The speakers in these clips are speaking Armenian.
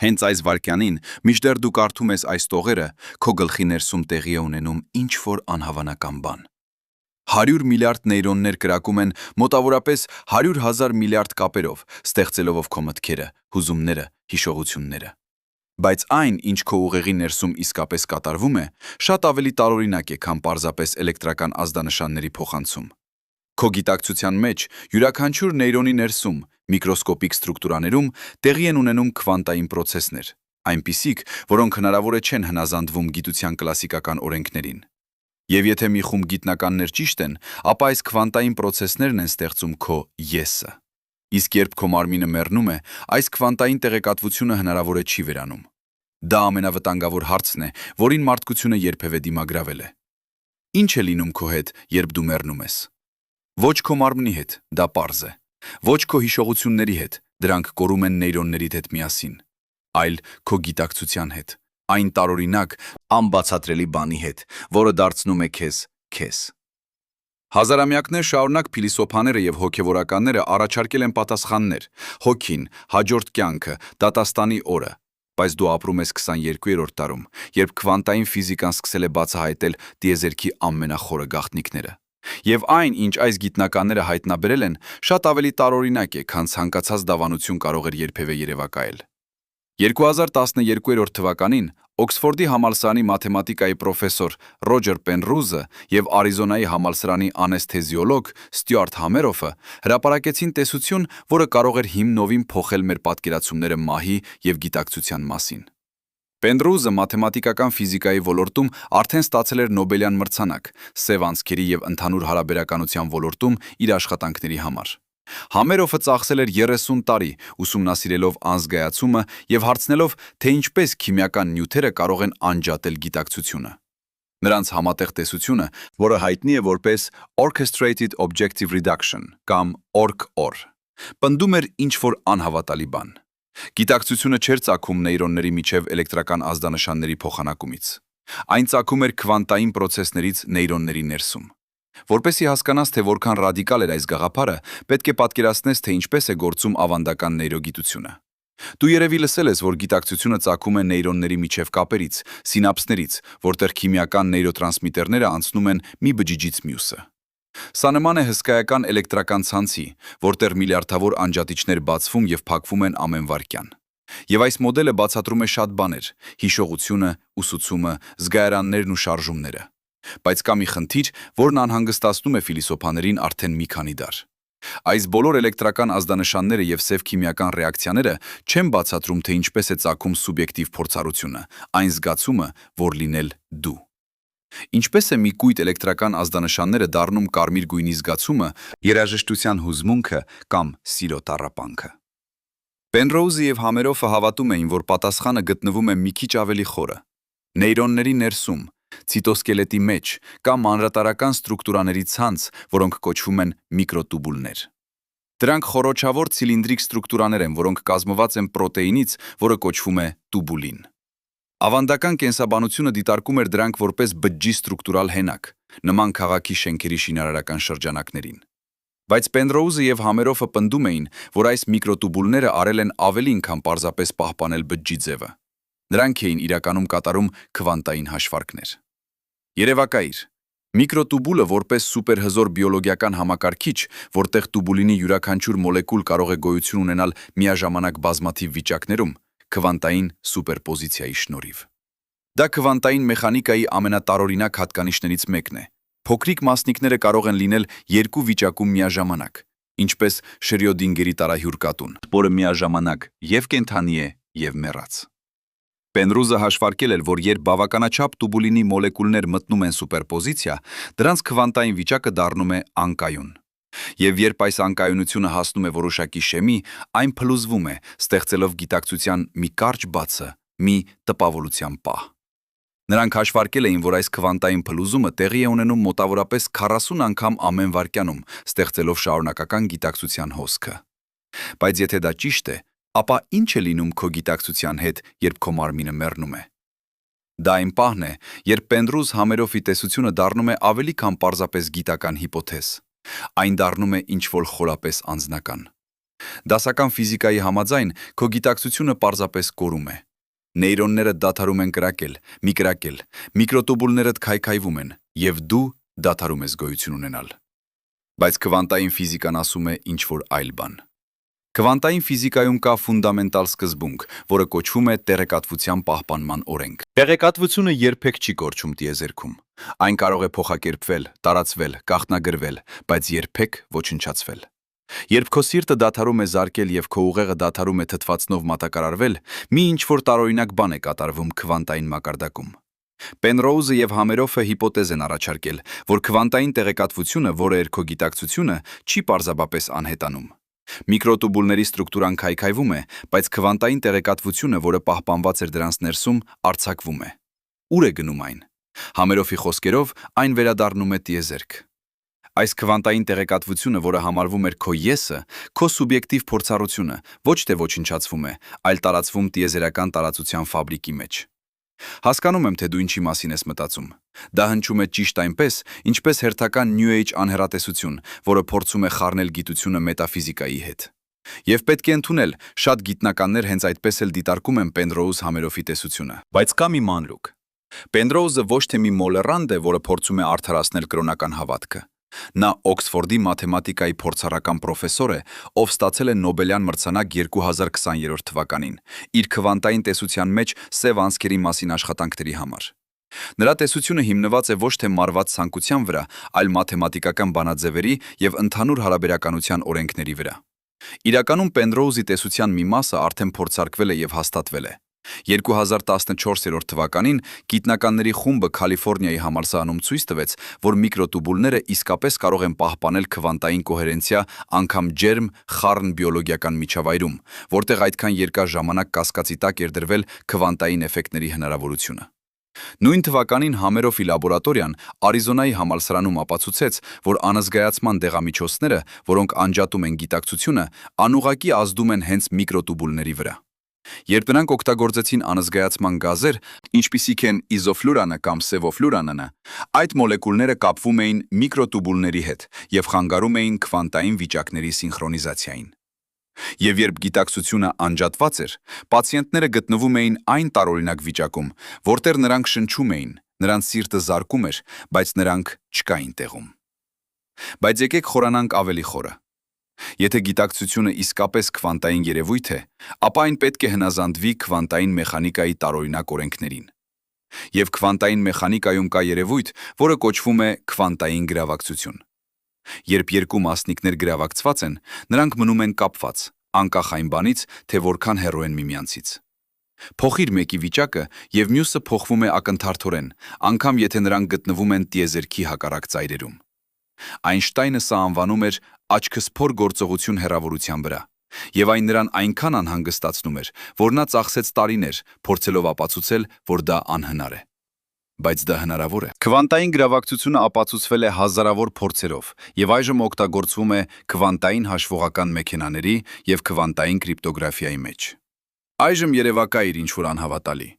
Հենց այս վայրկյանին, մինչդեռ դու կարդում ես այս տողերը, քո գլխի ներսում տեղի է ունենում ինչ-որ անհավանական բան։ 100 միլիարդ նեյրոններ կրակում են մոտավորապես 100,000 միլիարդ կապերով, ստեղծելով քո մտքերը, հուզումները, հիշողությունները։ Բայց այն, ինչ քո ուղեղի ներսում իսկապես կատարվում է, շատ ավելի տարօրինակ է, քան պարզապես էլեկտրական ազդանշանների փոխանցում։ Քո գիտակցության մեջ յուրաքանչյուր նեյրոնի ներսում, միկրոսկոպիկ ստրուկտուրաներում տեղի են ունենում քվանտային պրոցեսներ, այնպիսիք, որոնք հնարավոր է չեն հնազանդվում գիտության կլասիկական օրենքներին։ Եվ եթե մի խումբ գիտնականներ ճիշտ են, ապա այս քվանտային պրոցեսներն են ստեղծում քո եսը։ Իսկ երբ քո մարմինը մեռնում է, այս քվանտային տեղեկատվությունը հնարավոր է չի վերանում։ Դա ամենավտանգավոր հարցն է, որին մարդկությունը երբևէ դիմագրավել է։ Ինչ է լինում քո հետ, երբ դու մեռնում ես։ Ոչ քո մարմնի հետ, դա պարզ է։ Ոչ քո հիշողությունների հետ, դրանք կորում են նեյրոններիդ հետ միասին, այլ քո գիտակցության հետ, այն տարօրինակ, անբացատրելի բանի հետ, որը դարձնում է քեզ։ Հազարամյակներ շարունակ փիլիսոփաները եւ հոգեվորականները առաջարկել են պատասխաններ՝ հոգին, հաջորդ կյանքը, դատաստանի օրը, բայց դու ապրում ես 22-րդ դարում, երբ քվանտային ֆիզիկան սկսել է բացահայտել տիեզերքի ամենախորը գաղտնիքները։ Եւ այն, ինչ այս գիտնականները հայտնաբերել են, շատ ավելի տարօրինակ է, քան ցանկացած դավանություն կարող էր երբևէ երևակայել։ 2012 թվականին Օքսֆորդի համալսարանի մաթեմատիկայի պրոֆեսոր Ռոջեր Պենրուզը եւ Արիզոնայի համալսարանի անեսթեզիոլոգ Ստյուարտ Համերոֆը հրապարակեցին տեսություն, որը կարող էր հիմնովին փոխել մեր պատկերացումները մահի եւ գիտակցության մասին։ Պենրուզը մաթեմատիկական ֆիզիկայի ոլորտում արդեն ստացել էր Նոբելյան մրցանակ սև անցքերի եւ ընդհանուր հարաբերականության ոլորտում իր աշխատանքների համար։ Համերոֆը ծախսել էր 30 տարի, ուսումնասիրելով անզգայացումը եւ հարցնելով, թե ինչպես քիմիական նյութերը կարող են անջատել գիտակցությունը։ Նրանց համատեղ տեսությունը, որը հայտնի է որպես Orchestrated Objective Reduction կամ ORC-OR, պնդում էր ինչ-որ անհավատալի բան։ Գիտակցությունը չէր ծագում նեյրոնների միջև էլեկտրական ազդանշանների փոխանակումից։ Այն ծագում էր քվանտային պրոցեսներից նեյրոնների ներսում։ Որպեսզի հասկանաս, թե որքան ռադիկալ էր այս գաղափարը, պետք է պատկերացնես, թե ինչպես է գործում ավանդական նեյրոգիտությունը։ Դու երևի լսել ես, որ գիտակցությունը ծագում է նեյրոնների միջև կապերից, սինապսներից, որտեղ քիմիական նեյրոտրանսմիտերները անցնում են մի բջիջից մյուսը։ Սա նման է հսկայական էլեկտրական ցանցի, որտեղ միլիարդավոր անջատիչներ բացվում եւ փակվում են ամեն վայրկյան։ Եվ այս մոդելը բացատրում է շատ բաներ՝ հիշողությունը, ուսուցումը, զգայարաններն ու շարժումները։ Բայց կա մի խնդիր, որն անհանգստացնում է փիլիսոփաներին արդեն մի քանի դար։ Այս բոլոր էլեկտրական ազդանշանները եւ սև քիմիական ռեակցիաները չեն բացատրում, թե ինչպես է ծագում սուբյեկտիվ փորձառությունը, այն զգացումը, որ լինել դու։ Ինչպես է մի կույտ էլեկտրական ազդանշանները դառնում կարմիր գույնի զգացումը, երաժշտության հուզմունքը կամ սիրո տառապանքը։ Պենրոուզը եւ Համերոֆը հավատում էին, որ պատասխանը գտնվում է մի քիչ ավելի խորը։ Նեյրոնների ներսում, ցիտոսկելետի մեջ կամ մանրատարական ստրուկտուրաների ցանց, որոնք կոչվում են միկրոտուբուլներ։ Դրանք խոռոչավոր ցիլինդրիկ ստրուկտուրաներ են, որոնք կազմված են պրոտեինից, որը կոչվում է տուբուլին։ Ավանդական կենսաբանությունը դիտարկում էր դրանք որպես բջջի ստրուկտուրալ հենակ, նման քաղաքի շենքերի շինարարական շրջանակներին։ Բայց Պենրոուզը եւ Համերոֆը պնդում էին, որ այս միկրոտուբուլները արել են ավելին, քան պարզապես պահպանել բջջի ձևը։ Նրանք էին իրականում կատարում քվանտային հաշվարկներ։ Երևակայիր, միկրոտուբուլը որպես սուպերհզոր բիոլոգիական համակարգիչ, որտեղ տուբուլինի յուրաքանչյուր մոլեկուլ կարող է գոյություն ունենալ միաժամանակ բազմաթիվ վիճակներում, քվանտային սուպերպոզիցիայի շնորհիվ։ Դա քվանտային մեխանիկայի ամենատարօրինակ հատկանիշներից մեկն է։ Փոքրիկ մասնիկները կարող են լինել երկու վիճակում միաժամանակ, ինչպես Շրյոդինգերի տարահյուր կատուն, որը միաժամանակ եւ կենդանի է եւ մեռած։ Պենրուզը հաշվարկել էր, որ երբ բավականաչափ տուբուլինի մոլեկուլներ մտնում են սուպերպոզիցիա, դրանց քվանտային վիճակը դառնում է անկայուն։ Եվ երբ այս անկայունությունը հասնում է որոշակի շեմի, այն փլուզվում է, ստեղծելով գիտակցության մի կարճ բացը, մի տպավորության պահ։ Նրանք հաշվարկել էին, որ այս քվանտային փլուզումը տեղի է ունենում մոտավորապես 40 անգամ ամեն վայրկյանում, ստեղծելով շարունակական գիտակցության հոսքը։ Բայց եթե դա ճիշտ է, ապա ինչ է լինում քո գիտակցության հետ, երբ քո մարմինը մեռնում է։ Դա այն պահն է, երբ Պենրուզ Համերոֆի տեսությունը դառնում է ավելի քան պարզապես գիտական հիպոթեզ։ Այն դառնում է ինչ-որ խորապես անձնական։ Դասական ֆիզիկայի համաձայն քո գիտակցությունը պարզապես կորում է։ Նեյրոնները դադարում են կրակել, մի կրակել, միկրոտուբուլներդ քայքայվում են, եւ դու դադարում ես գոյություն ունենալ։ Բայց քվանտային ֆիզիկան ասում է ինչ-որ այլ բան։ Քվանտային ֆիզիկայում կա ֆունդամենտալ սկզբունք, որը կոչվում է տեղեկատվության պահպանման օրենք։ Տեղեկատվությունը երբեք չի կորչում տիեզերքում։ Այն կարող է փոխակերպվել, տարածվել, գաղտնագրվել, բայց երբեք ոչնչացվել։ Երբ քո սիրտը դադարում է զարկել եւ քո ուղեղը դադարում է թթվածնով մատակարարվել, մի ինչ-որ տարօրինակ բան է կատարվում քվանտային մակարդակում։ Պենրոուզը եւ Համերոֆը հիպոթեզ են առաջարկել, որ քվանտային տեղեկատվությունը, որը էր քո գիտակցությունը, չի պարզաբապես անհետանում։ Միկրոտուբուլների ստրուկտուրան քայքայվում է, բայց քվանտային տեղեկատվությունը, որը պահպանված էր դրանց ներսում, արձակվում է։ Ուր է գնում այն։ Համերոֆի խոսքերով այն վերադառնում է տիեզերք։ Այս քվանտային տեղեկատվությունը, որը համարվում էր քո եսը, քո սուբյեկտիվ փորձառությունը, ոչ թե ոչնչացվում է, այլ տարածվում տիեզերական տարածության ֆաբրիկի մեջ։ Հասկանում եմ, թե դու ինչի մասին ես մտածում։ Դա հնչում է ճիշտ այնպես, ինչպես հերթական New Age անհեռատեսություն, որը փորձում է խառնել գիտությունը մետաֆիզիկայի հետ։ Եվ պետք է ընդունել, շատ գիտնականներ հենց այդպես էլ դիտարկում են Պենրոուզ Համերոֆի տեսությունը։ Բայց կա մի մանրուք։ Պենրոուզը ոչ թե մի մոլեռանդ է, որը փորձում է արդարացնել կրոնական հավատքը։ Նա Օքսֆորդի մաթեմատիկայի փորձառական պրոֆեսոր է, ով ստացել է Նոբելյան մրցանակ 2020 թվականին, իր քվանտային տեսության մեջ սև անցքերի մասին աշխատանքների համար։ Նրա տեսությունը հիմնված է ոչ թե մարված ցանկության վրա, այլ մաթեմատիկական բանաձևերի եւ ընդհանուր հարաբերականության օրենքների վրա։ Իրականում Պենրոուզի տեսության մի մասը արդեն փորձարկվել է եւ հաստատվել է։ 2014 թվականին գիտնականների խումբը Կալիֆոռնիայի համալսարանում ցույց տվեց, որ միկրոտուբուլները իսկապես կարող են պահպանել քվանտային կոհերենցիա անգամ ջերմ, խառն բիոլոգիական միջավայրում, որտեղ այդքան երկար ժամանակ կասկածի տակ էր դրվել քվանտային էֆեկտների հնարավորությունը։ Նույն թվականին Համերոֆի լաբորատորիան Արիզոնայի համալսարանում ապացուցեց, որ անզգայացման դեղամիջոցները, որոնք անջատում են գիտակցությունը, անուղղակի ազդում են հենց միկրոտուբուլների վրա։ Երբ նրանք օգտագործեցին անզգայացման գազեր, ինչպիսիք են իզոֆլուրանը կամ սևոֆլուրանը, այդ մոլեկուլները կապվում էին միկրոտուբուլների հետ եւ խանգարում էին քվանտային վիճակների սինխրոնիզացիային։ Եվ երբ գիտակցությունը անջատված էր, պացիենտները գտնվում էին այն տարօրինակ վիճակում, որտեղ նրանք շնչում էին, նրանց սիրտը զարկում էր, բայց նրանք չկային տեղում։ Բայց եկեք խորանանք ավելի խորը։ Եթե գիտակցությունը իսկապես քվանտային երևույթ է, ապա այն պետք է հնազանդվի քվանտային մեխանիկայի տարօրինակ օրենքներին։ Եվ քվանտային մեխանիկայում կա երևույթ, որը կոչվում է քվանտային գրավակցություն։ Երբ երկու մասնիկներ գրավակցված են, նրանք մնում են կապված, անկախ այն բանից, թե որքան հեռու են միմյանցից։ Փոխիր մեկի վիճակը, եւ մյուսը փոխվում է ակնթարթորեն, անգամ եթե նրանք գտնվում են տիեզերքի հակառակ ծայրերում։ Այնշտայնը սա անվանում էր աչքսփոր գործողություն հեռավորության վրա, եւ այն նրան այնքան անհանգստացնում էր, որ նա ծախսեց տարիներ, փորձելով ապացուցել, որ դա անհնար է։ Բայց դա հնարավոր է։ Քվանտային գրավակցությունը ապացուցվել է հազարավոր փորձերով եւ այժմ օգտագործվում է քվանտային հաշվողական մեքենաների եւ քվանտային կրիպտոգրաֆիայի մեջ։ Այժմ երևակա իր ինչ-որ անհավատալի։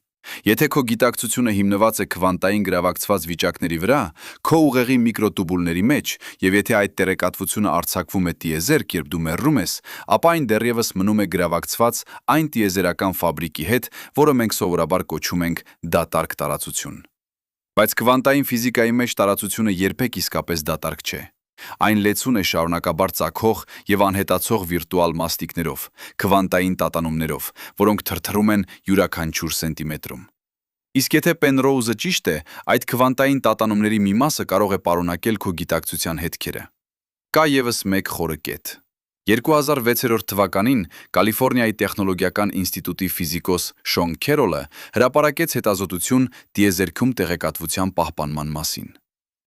Եթե քո գիտակցությունը հիմնված է քվանտային գրավակցված վիճակների վրա, քո ուղեղի միկրոտուբուլների մեջ, եւ եթե այդ տեղեկատվությունը արձակվում է տիեզերք, երբ դու մեռնում ես, ապա այն դեռևս մնում է գրավակցված այն տիեզերական ֆաբրիկի հետ, որը մենք սովորաբար կոչում ենք դատարկ տարածություն։ Բայց քվանտային ֆիզիկայի մեջ տարածությունը երբեք իսկապես դատարկ չէ։ Այն լեցուն է շարունակաբար ծագող եւ անհետացող վիրտուալ մաստիկներով, քվանտային տատանումներով, որոնք թրթռում են յուրաքանչյուր սենտիմետրում։ Իսկ եթե Պենրոուզը ճիշտ է, այդ քվանտային տատանումների մի մասը կարող է պարունակել քո գիտակցության հետքերը։ Կա եւս մեկ խորը կետ։ 2006 թվականին Կալիֆոռնիայի տեխնոլոգիական ինստիտուտի ֆիզիկոս Շոն Քերոլը հրապարակեց հետազոտություն տիեզերքում տեղեկատվության պահպանման մասին։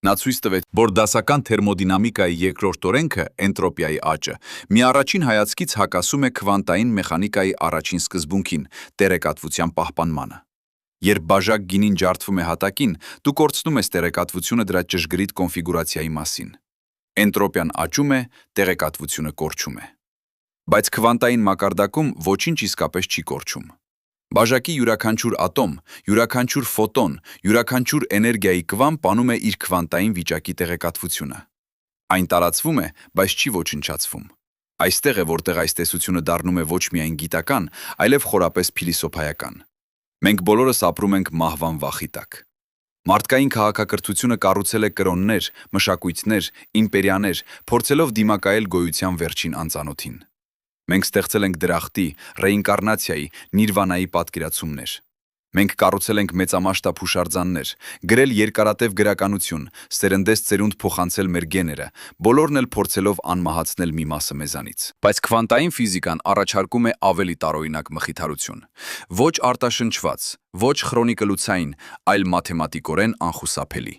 Նա ցույց տվեց, որ դասական թերմոդինամիկայի երկրորդ օրենքը, էնտրոպիայի աճը, մի առաջին հայացքից հակասում է քվանտային մեխանիկայի առաջին սկզբունքին, տեղեկատվության պահպանմանը։ Երբ բաժակ գինին ջարդվում է հատակին, դու կորցնում ես տեղեկատվությունը դրա ճշգրիտ կոնֆիգուրացիայի մասին։ Էնտրոպիան աճում է, տեղեկատվությունը կորչում է։ Բայց քվանտային մակարդակում ոչինչ իսկապես չի կորչում։ Բաժակի յուրաքանչյուր ատոմ, յուրաքանչյուր ֆոտոն, յուրաքանչյուր էներգիայի կվամ պանում է իր քվանտային վիճակի տեղեկատվությունը։ Այն տարածվում է, բայց չի ոչնչացվում։ Այստեղ է, որտեղ այս տեսությունը դառնում է ոչ միայն գիտական, այլև խորապես փիլիսոփայական։ Մենք բոլորս ապրում ենք մահվան վախի տակ։ Մարդկային քաղաքակրթությունը կառուցել է կրոններ, մշակույթներ, իմպերիաներ, փորձելով դիմակայել գոյության վերջին անծանոթին։ Մենք ստեղծել ենք դրախտի, ռեինկարնացիայի, նիրվանայի պատկերացումներ։ Մենք կառուցել ենք մեծամասշտաբ հուշարձաններ, գրել երկարատև գրականություն, սերնդես ծերունդ փոխանցել մեր գեները, բոլորն էլ փորձելով անմահացնել մի մասը մեզանից։ Բայց քվանտային ֆիզիկան առաջարկում է ավելի տարօրինակ մխիթարություն։ Ոչ արտաշնչված, ոչ քրոնիկլուցային, այլ մաթեմատիկորեն անխուսափելի։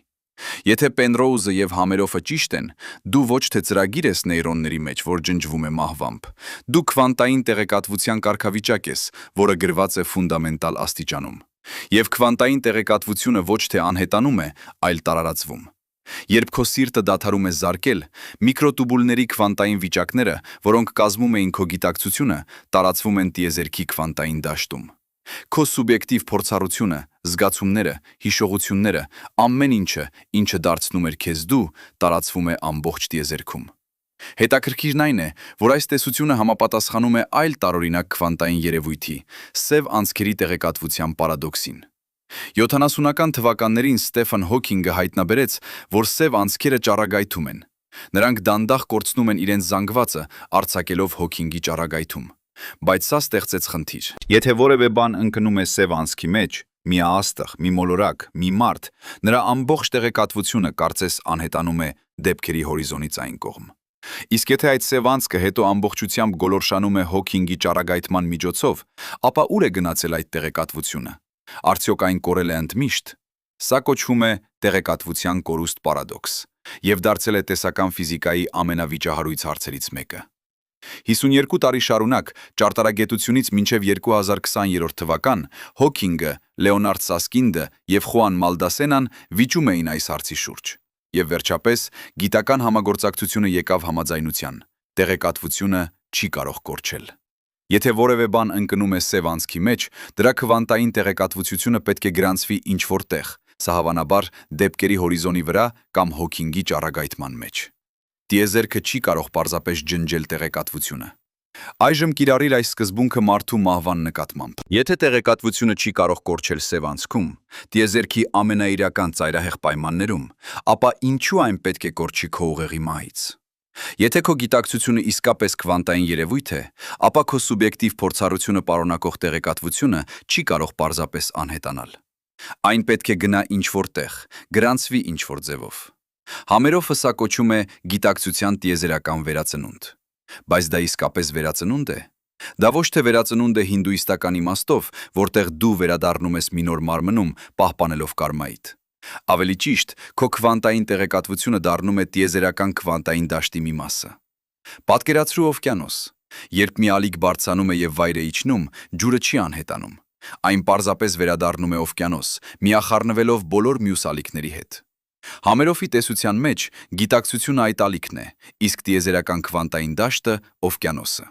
Եթե Պենրոուզը եւ Համերոֆը ճիշտ են, դու ոչ թե ծրագիր ես նեյրոնների մեջ, որ ջնջվում է մահվամբ, դու քվանտային տեղեկատվության կարգավիճակ ես, որը գրված է ֆունդամենտալ աստիճանում։ Եվ քվանտային տեղեկատվությունը ոչ թե անհետանում է, այլ տարածվում։ Երբ քո սիրտը դադարում է զարկել, միկրոտուբուլների քվանտային վիճակները, որոնք կազմում էին քո գիտակցությունը, տարածվում են տիեզերքի քվանտային դաշտում։ Քո սուբյեկտիվ փորձառությունը, զգացումները, հիշողությունները, ամեն ինչը դարձնում էր քեզ դու, տարածվում է ամբողջ տիեզերքում։ Հետաքրքիրն այն է, որ այս տեսությունը համապատասխանում է այլ տարօրինակ քվանտային երևույթի՝ սև անցքերի տեղեկատվության պարադոքսին։ 70-ական թվականներին Ստեֆան Հոքինգը հայտնաբերեց, որ սև անցքերը ճառագայթում են։ Նրանք դանդաղ կորցնում են իրենց զանգվածը, արձակելով Հոքինգի ճառագայթում։ Բայց սա ստեղծեց խնդիր։ Եթե որևէ բան ընկնում է սև անցքի մեջ, մի աստղ, մի մոլորակ, մի մարդ, նրա ամբողջ տեղեկատվությունը կարծես անհետանում է դեպքերի հորիզոնից այն կողմ։ Իսկ եթե այդ սև անցքը հետո ամբողջությամբ գոլորշանում է Հոքինգի ճառագայթման միջոցով, ապա ուր է գնացել այդ տեղեկատվությունը։ Արդյոք այն կորել է ընդմիշտ։ Սա կոչվում է տեղեկատվության կորուստ պարադոքս եւ դարձել է տեսական ֆիզիկայի ամենավիճահարույց հարցերից մեկը։ 52 տարի շարունակ, ճարտարագետությունից մինչև 2020 թվական, Հոքինգը, Լեոնարդ Սասկինդը և Խուան Մալդասենան վիճում էին այս հարցի շուրջ։ Եվ վերջապես, գիտական համագործակցությունը եկավ համաձայնության. տեղեկատվությունը չի կարող կորչել։ Եթե որևէ բան ընկնում է սև անցքի մեջ, դրա քվանտային տեղեկատվությունը պետք է գրանցվի ինչ-որ տեղ, սա հավանաբար դեպքերի հորիզոնի վրա կամ Հոքինգի ճառագայթման մեջ։ Տիեզերքը չի կարող պարզապես ջնջել տեղեկատվությունը։ Այժմ կիրառիր այս սկզբունքը մարդու մահվան նկատմամբ։ Եթե տեղեկատվությունը չի կարող կորչել սև անցքում, տիեզերքի ամենաիրական ծայրահեղ պայմաններում, ապա ինչու այն պետք է կորչի քո ուղեղի մահից։ Եթե քո գիտակցությունը իսկապես քվանտային երևույթ է, ապա քո սուբյեկտիվ փորձառությունը պարունակող տեղեկատվությունը չի կարող պարզապես անհետանալ։ Այն պետք է գնա ինչ-որ տեղ, գրանցվի ինչ-որ ձևով։ Համերոֆը սա կոչում է գիտակցության տիեզերական վերածնունդ։ Բայց դա իսկապես վերածնունդ է։ Դա ոչ թե վերածնունդ է հինդուիստական իմաստով, որտեղ դու վերադառնում ես մի նոր մարմնում, պահպանելով կարմայիդ։ Ավելի ճիշտ, քո քվանտային տեղեկատվությունը դառնում է տիեզերական քվանտային դաշտի մի մասը։ Պատկերացրու օվկիանոս։ Երբ մի ալիք բարձրանում է եւ վայր է իջնում, ջուրը չի անհետանում։ Այն պարզապես վերադառնում է օվկիանոս, միախառնվելով բոլոր մյուս ալիքների հետ։ Համերոֆի տեսության մեջ գիտակցությունը այդ ալիքն է, իսկ տիեզերական քվանտային դաշտը օվկիանոսը։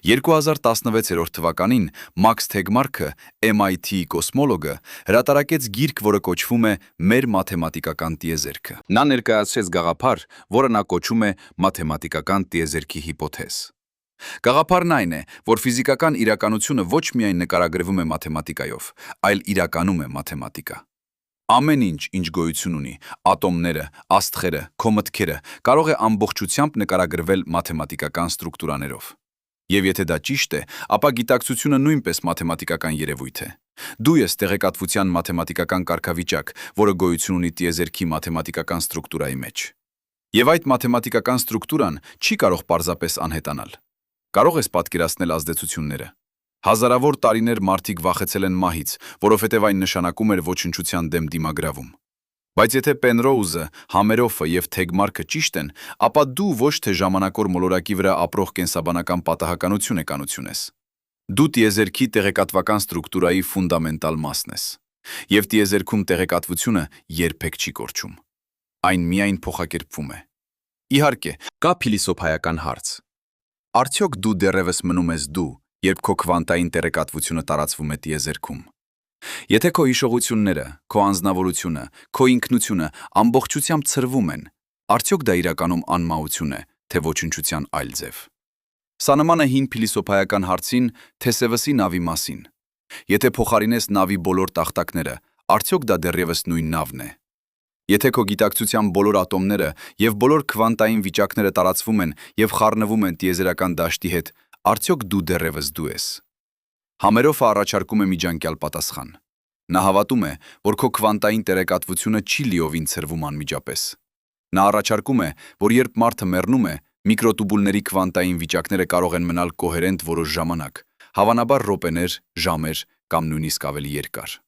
2016 թվականին Մաքս Թեգմարքը, MIT կոսմոլոգը, հրատարակեց գիրք, որը կոչվում է «Մեր մաթեմատիկական տիեզերքը»։ Նա ներկայացրեց գաղափար, որը նա կոչում է մաթեմատիկական տիեզերքի հիպոթեզ։ Գաղափարն այն է, որ ֆիզիկական իրականությունը ոչ միայն նկարագրվում է մաթեմատիկայով, այլ իրականում է մաթեմատիկա։ Ամեն ինչ գոյություն ունի, ատոմները, աստղերը, քո մտքերը, կարող է ամբողջությամբ նկարագրվել մաթեմատիկական ստրուկտուրաներով։ Եվ եթե դա ճիշտ է, ապա գիտակցությունը նույնպես մաթեմատիկական երևույթ է։ Դու ես տեղեկատվության մաթեմատիկական կարգավիճակ, որը գոյություն ունի տիեզերքի մաթեմատիկական ստրուկտուրայի մեջ։ Եվ այդ մաթեմատիկական ստրուկտուրան չի կարող պարզապես անհետանալ։ Կարող ես պատկերացնել ազդեցությունները։ Հազարավոր տարիներ մարդիկ վախեցել են մահից, որովհետև այն նշանակում էր ոչնչության դեմ դիմագրավում։ Բայց եթե Պենրոուզը, Համերոֆը եւ Թեգմարքը ճիշտ են, ապա դու ոչ թե ժամանակոր մոլորակի վրա ապրող կենսաբանական պատահականություն եք անությունես։ Դու տիեզերքի տեղեկատվական ստրուկտուրայի ֆունդամենտալ մասն ես։ Եվ տիեզերքում տեղեկատվությունը երբեք չի կորչում։ Այն միայն փոխակերպվում է։ Իհարկե, կա փիլիսոփայական հարց։ Արդյոք դու դեռևս մնում ես դու, երբ քո քվանտային տեղեկատվությունը տարածվում է տիեզերքում։ Եթե քո հիշողությունները, քո անձնավորությունը, քո ինքնությունը ամբողջությամբ ցրվում են, արդյոք դա իրականում անմահություն է, թե ոչնչության այլ ձև։ Սա նման է հին փիլիսոփայական հարցին Թեսևսի նավի մասին։ Եթե փոխարինես նավի բոլոր տախտակները, արդյոք դա դեռևս նույն նավն է։ Եթե քո գիտակցության բոլոր ատոմները եւ բոլոր քվանտային վիճակները տարածվում են եւ խառնվում են տիեզերական դաշտի հետ, արդյոք դու դեռևս դու ես։ Համերոֆը առաջարկում է միջանկյալ պատասխան։ Նա հավատում է, որ քո քվանտային տեղեկատվությունը չի լիովին ցրվում անմիջապես։ Նա առաջարկում է, որ երբ մարդը մեռնում է, միկրոտուբուլների քվանտային վիճակները կարող են մնալ կոհերենտ որոշ ժամանակ, հավանաբար րոպեներ, ժամեր կամ նույնիսկ ավելի երկար։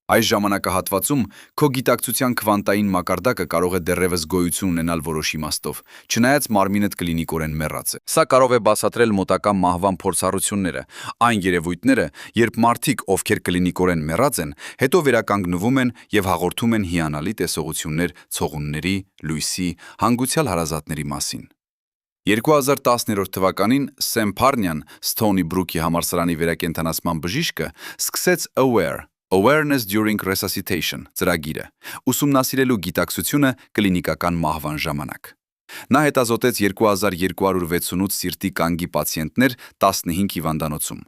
Այս ժամանակահատվածում քո գիտակցության քվանտային մակարդակը կարող է դեռևս գոյություն ունենալ որոշ իմաստով, չնայած մարմինդ կլինիկորեն մեռած է։ Սա կարող է բացատրել մոտակա մահվան փորձառությունները, այն երևույթները, երբ մարդիկ, ովքեր կլինիկորեն մեռած են, հետո վերականգնվում են եւ հաղորդում են հիանալի տեսողություններ ցողունների, լույսի, հանգուցյալ հարազատների մասին։ 2010 թվականին Սեմ Փարնյան, Սթոնի Բրուքի համալսարանի վերակենդանացման բժիշկը, սկսեց Awareness during Resuscitation ծրագիրը, ուսումնասիրելու գիտակցությունը կլինիկական մահվան ժամանակ։ Նա հետազոտեց 2268 սիրտի կանգի պացիենտներ 15 հիվանդանոցում։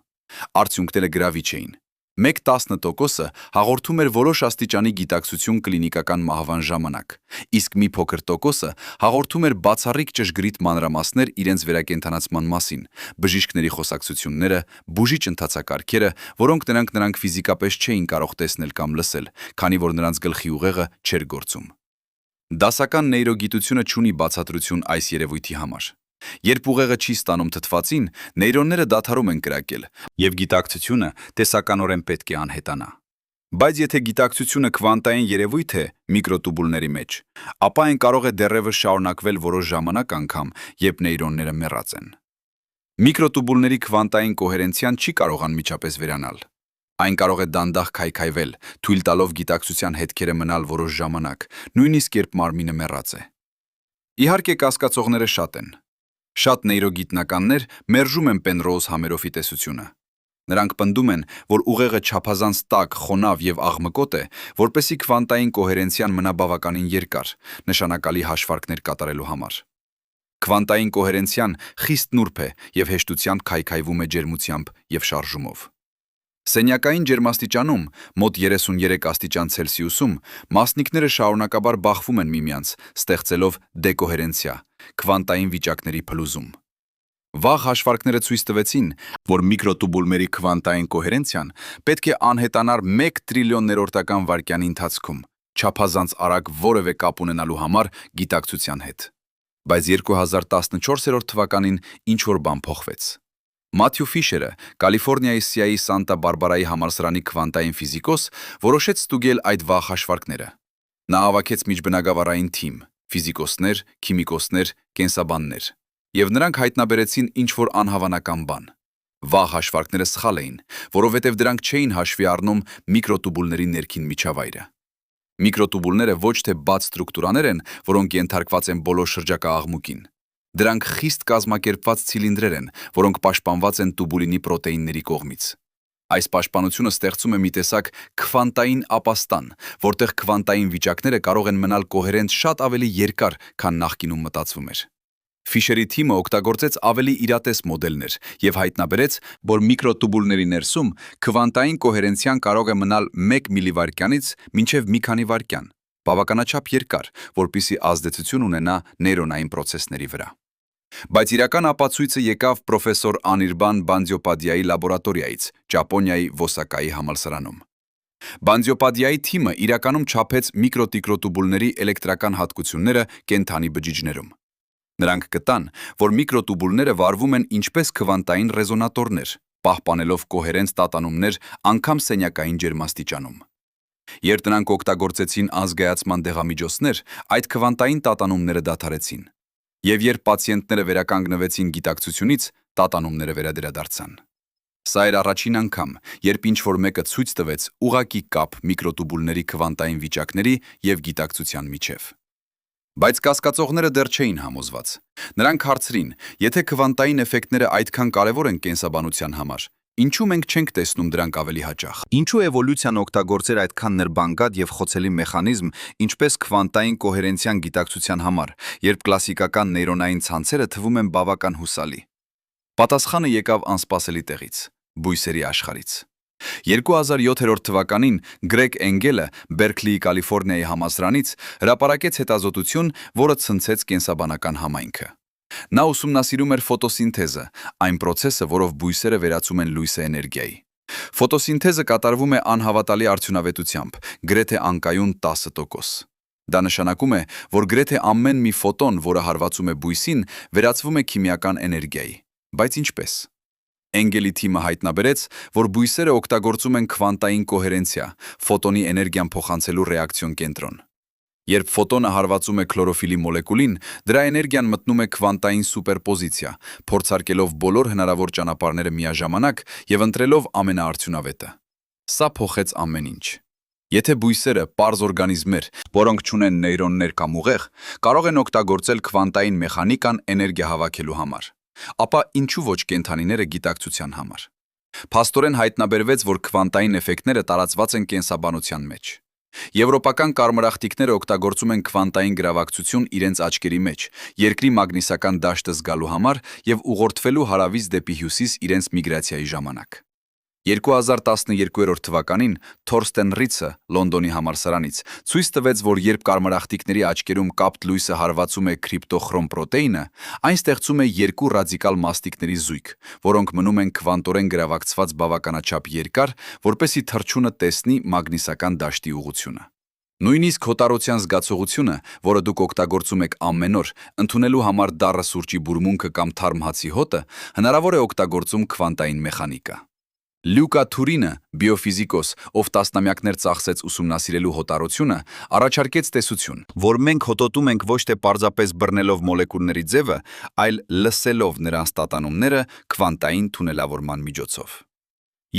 Արդյունքները գրավիչ էին։ 1-10%-ը հաղորդում էր որոշ աստիճանի գիտակցություն կլինիկական մահվան ժամանակ, իսկ մի փոքր տոկոսը հաղորդում էր բացառիկ ճշգրիտ մանրամասներ իրենց վերակենդանացման մասին, բժիշկների խոսակցությունները, բուժիչ ընթացակարգերը, որոնք նրանք ֆիզիկապես չէին կարող տեսնել կամ լսել, քանի որ նրանց գլխի ուղեղը չէր գործում։ Դասական նեյրոգիտությունը չունի բացատրություն այս երևույթի համար։ Երբ ուղեղը չի ստանում թթվածին, նեյրոնները դադարում են կրակել, եւ գիտակցությունը տեսականորեն պետք է անհետանա։ Բայց եթե գիտակցությունը քվանտային երևույթ է միկրոտուբուլների մեջ, ապա այն կարող է դեռևս շարունակվել որոշ ժամանակ անգամ, երբ նեյրոնները մեռած են։ Միկրոտուբուլների քվանտային կոհերենցիան չի կարող անմիջապես վերանալ։ Այն կարող է դանդաղ քայքայվել, թույլ տալով գիտակցության հետքերը մնալ որոշ ժամանակ, նույնիսկ երբ մարմինը մեռած է։ Իհարկե, կասկածողները շատ են։ Շատ նեյրոգիտնականներ մերժում են Պենրոուզ համերոֆի տեսությունը։ Նրանք պնդում են, որ ուղեղը չափազանց տաք, խոնավ եւ աղմկոտ է, որպեսզի քվանտային կոհերենցիան մնա բավականին երկար, նշանակալի հաշվարկներ կատարելու համար։ Քվանտային կոհերենցիան խիստ նուրբ է եւ հեշտությամբ քայքայվում է ջերմությամբ եւ շարժումով։ Սենյակային ջերմաստիճանում, մոտ 33 աստիճան Ցելսիուսում, մասնիկները շարունակաբար բախվում են միմյանց, ստեղծելով դեկոհերենցիա, քվանտային վիճակների փլուզում։ Վաղ հաշվարկները ցույց տվեցին, որ միկրոտուբուլների քվանտային կոհերենցիան պետք է անհետանար 1 տրիլիոններորդական վայրկյանի ընթացքում, չափազանց արագ որևէ կապ ունենալու համար գիտակցության հետ։ Բայց 2014 թվականին ինչ-որ բան փոխվեց։ Մաթյու Ֆիշերը, Կալիֆոռնիայի Սիայի Սանտա Բարբարայի համալսարանի քվանտային ֆիզիկոս, որոշեց ստուգել այդ վաղ հաշվարկները։ Նա հավաքեց միջբնակավարային թիմ՝ ֆիզիկոսներ, քիմիկոսներ, կենսաբաններ, եւ նրանք հայտնաբերեցին ինչ-որ անհավանական բան։ Վաղ հաշվարկները սխալ էին, որովհետև դրանք չէին հաշվի առնում միկրոտուբուլների ներքին միջավայրը։ Միկրոտուբուլները ոչ թե բաց ստրուկտուրաներ են, որոնք ենթարկված են բոլոր շրջակա աղմուկին։ Դրանք խիստ կազմակերպված ցիլինդրեր են, որոնք պաշտպանված են տուբուլինի պրոտեինների կողմից։ Այս պաշտպանությունը ստեղծում է մի տեսակ քվանտային ապաստան, որտեղ քվանտային վիճակները կարող են մնալ կոհերենտ շատ ավելի երկար, քան նախկինում մտածվում էր։ Ֆիշերի թիմը օգտագործեց ավելի իրատես մոդելներ եւ հայտնաբերեց, որ միկրոտուբուլների ներսում քվանտային կոհերենցիան կարող է մնալ 1 միլիվայրկյանից մինչև մի քանի վայրկյան, բավականաչափ երկար, որպիսի ազդեցություն ունենա նեյրոնային պրոցեսների վրա։ Բայց իրական ապացույցը եկավ պրոֆեսոր Անիրբան Բանդյոպադյայի լաբորատորիայից, Ճապոնիայի Վոսակայի համալսարանում։ Բանդյոպադյայի թիմը իրականում չափեց միկրոտիկրոտուբուլների էլեկտրական հատկությունները կենդանի բջիջներում։ Նրանք գտան, որ միկրոտուբուլները վարվում են ինչպես քվանտային ռեզոնատորներ, պահպանելով կոհերենտ տատանումներ անգամ սենյակային ջերմաստիճանում։ Երբ նրանք օգտագործեցին ազգայացման դեղամիջոցներ, այդ քվանտային տատանումները դադարեցին։ Եվ երբ պացիենտները վերականգնվեցին գիտակցությունից, տատանումները վերադրադարձան։ Սա էր առաջին անգամ, երբ ինչ-որ մեկը ցույց տվեց ուղղակի կապ միկրոտուբուլների քվանտային վիճակների եւ գիտակցության միջև։ Բայց կասկածողները դեռ չէին համոզված։ Նրանք հարցրին, եթե քվանտային էֆեկտները այդքան կարևոր են կենսաբանության համար, ինչու մենք չենք տեսնում դրանք ավելի հաճախ։ Ինչու էվոլյուցիան օգտագործեր այդքան նրբանկատ եւ խոցելի մեխանիզմ, ինչպես քվանտային կոհերենցիան գիտակցության համար, երբ կլասիկական նեյրոնային ցանցերը թվում են բավական հուսալի։ Պատասխանը եկավ անսպասելի տեղից՝ բույսերի աշխարհից։ 2007 թվականին Գրեգ Էնգելը Բերքլիի Կալիֆոռնիայի համալսարանից հրապարակեց հետազոտություն, որը ցնցեց կենսաբանական համայնքը։ Նա ուսումնասիրում էր ֆոտոսինթեզը, այն process-ը, որով բույսերը վերածում են լույսը էներգիայի։ Ֆոտոսինթեզը կատարվում է անհավատալի արդյունավետությամբ, գրեթե անկայուն 10%։ Դա նշանակում է, որ գրեթե ամեն մի ֆոտոն, որը հարվածում է բույսին, վերածվում է քիմիական էներգիայի։ Բայց ինչպես։ Էնգելի թիմը հայտնաբերեց, որ բույսերը օգտագործում են քվանտային կոհերենցիա, ֆոտոնի էներգիան փոխանցելու ռեակցիոն կենտրոն։ Երբ ֆոտոնը հարվածում է քլորոֆիլի մոլեկուլին, դրա էներգիան մտնում է քվանտային սուպերպոզիցիա, փորձարկելով բոլոր հնարավոր ճանապարհները միաժամանակ եւ ընտրելով ամենաարդյունավետը։ Սա փոխեց ամեն ինչ։ Եթե բույսերը պարզ օրգանիզմներ, որոնք չունեն նեյրոններ կամ ուղեղ, կարող են օգտագործել քվանտային մեխանիկան էներգիա հավաքելու համար, ապա ինչու ոչ կենդանիները գիտակցության համար։ Փաստորեն հայտնաբերվեց, որ քվանտային էֆեկտները տարածված են կենսաբանության մեջ։ Եվրոպական կարմրախտիկները օգտագործում են քվանտային գրավակցություն իրենց աչքերի մեջ, երկրի մագնիսական դաշտը զգալու համար եւ ուղղորդվելու հարավից դեպի հյուսիս իրենց միգրացիայի ժամանակ։ 2012 թվականին Թորստեն Ռիցը Լոնդոնի համալսարանից ցույց տվեց, որ երբ կարմրախտիկների աչքերում կապտ լույսը հարվածում է կրիպտոխրոմ պրոտեինը, այն ստեղծում է երկու ռադիկալ մաստիկների զույգ, որոնք մնում են քվանտորեն գրավակցված բավականաչափ երկար, որպեսզի թռչունը տեսնի մագնիսական դաշտի ուղղությունը։ Նույնիսկ հոտարոցյան զգացողությունը, որը դուք օգտագործում եք ամեն օր, ընդունելու համար դառը սուրճի բուրմունքը կամ թարմ հացի հոտը, հնարավոր է օգտագործում քվանտային մեխանիկա։ Լյուկա Թուրինը, բիոֆիզիկոս, ով տասնամյակներ ծախսեց ուսումնասիրելու հոտարությունը, առաջարկեց տեսություն, որ մենք հոտոտում ենք ոչ թե պարզապես բռնելով մոլեկուլների ձևը, այլ լսելով նրանց տատանումները քվանտային թունելավորման միջոցով։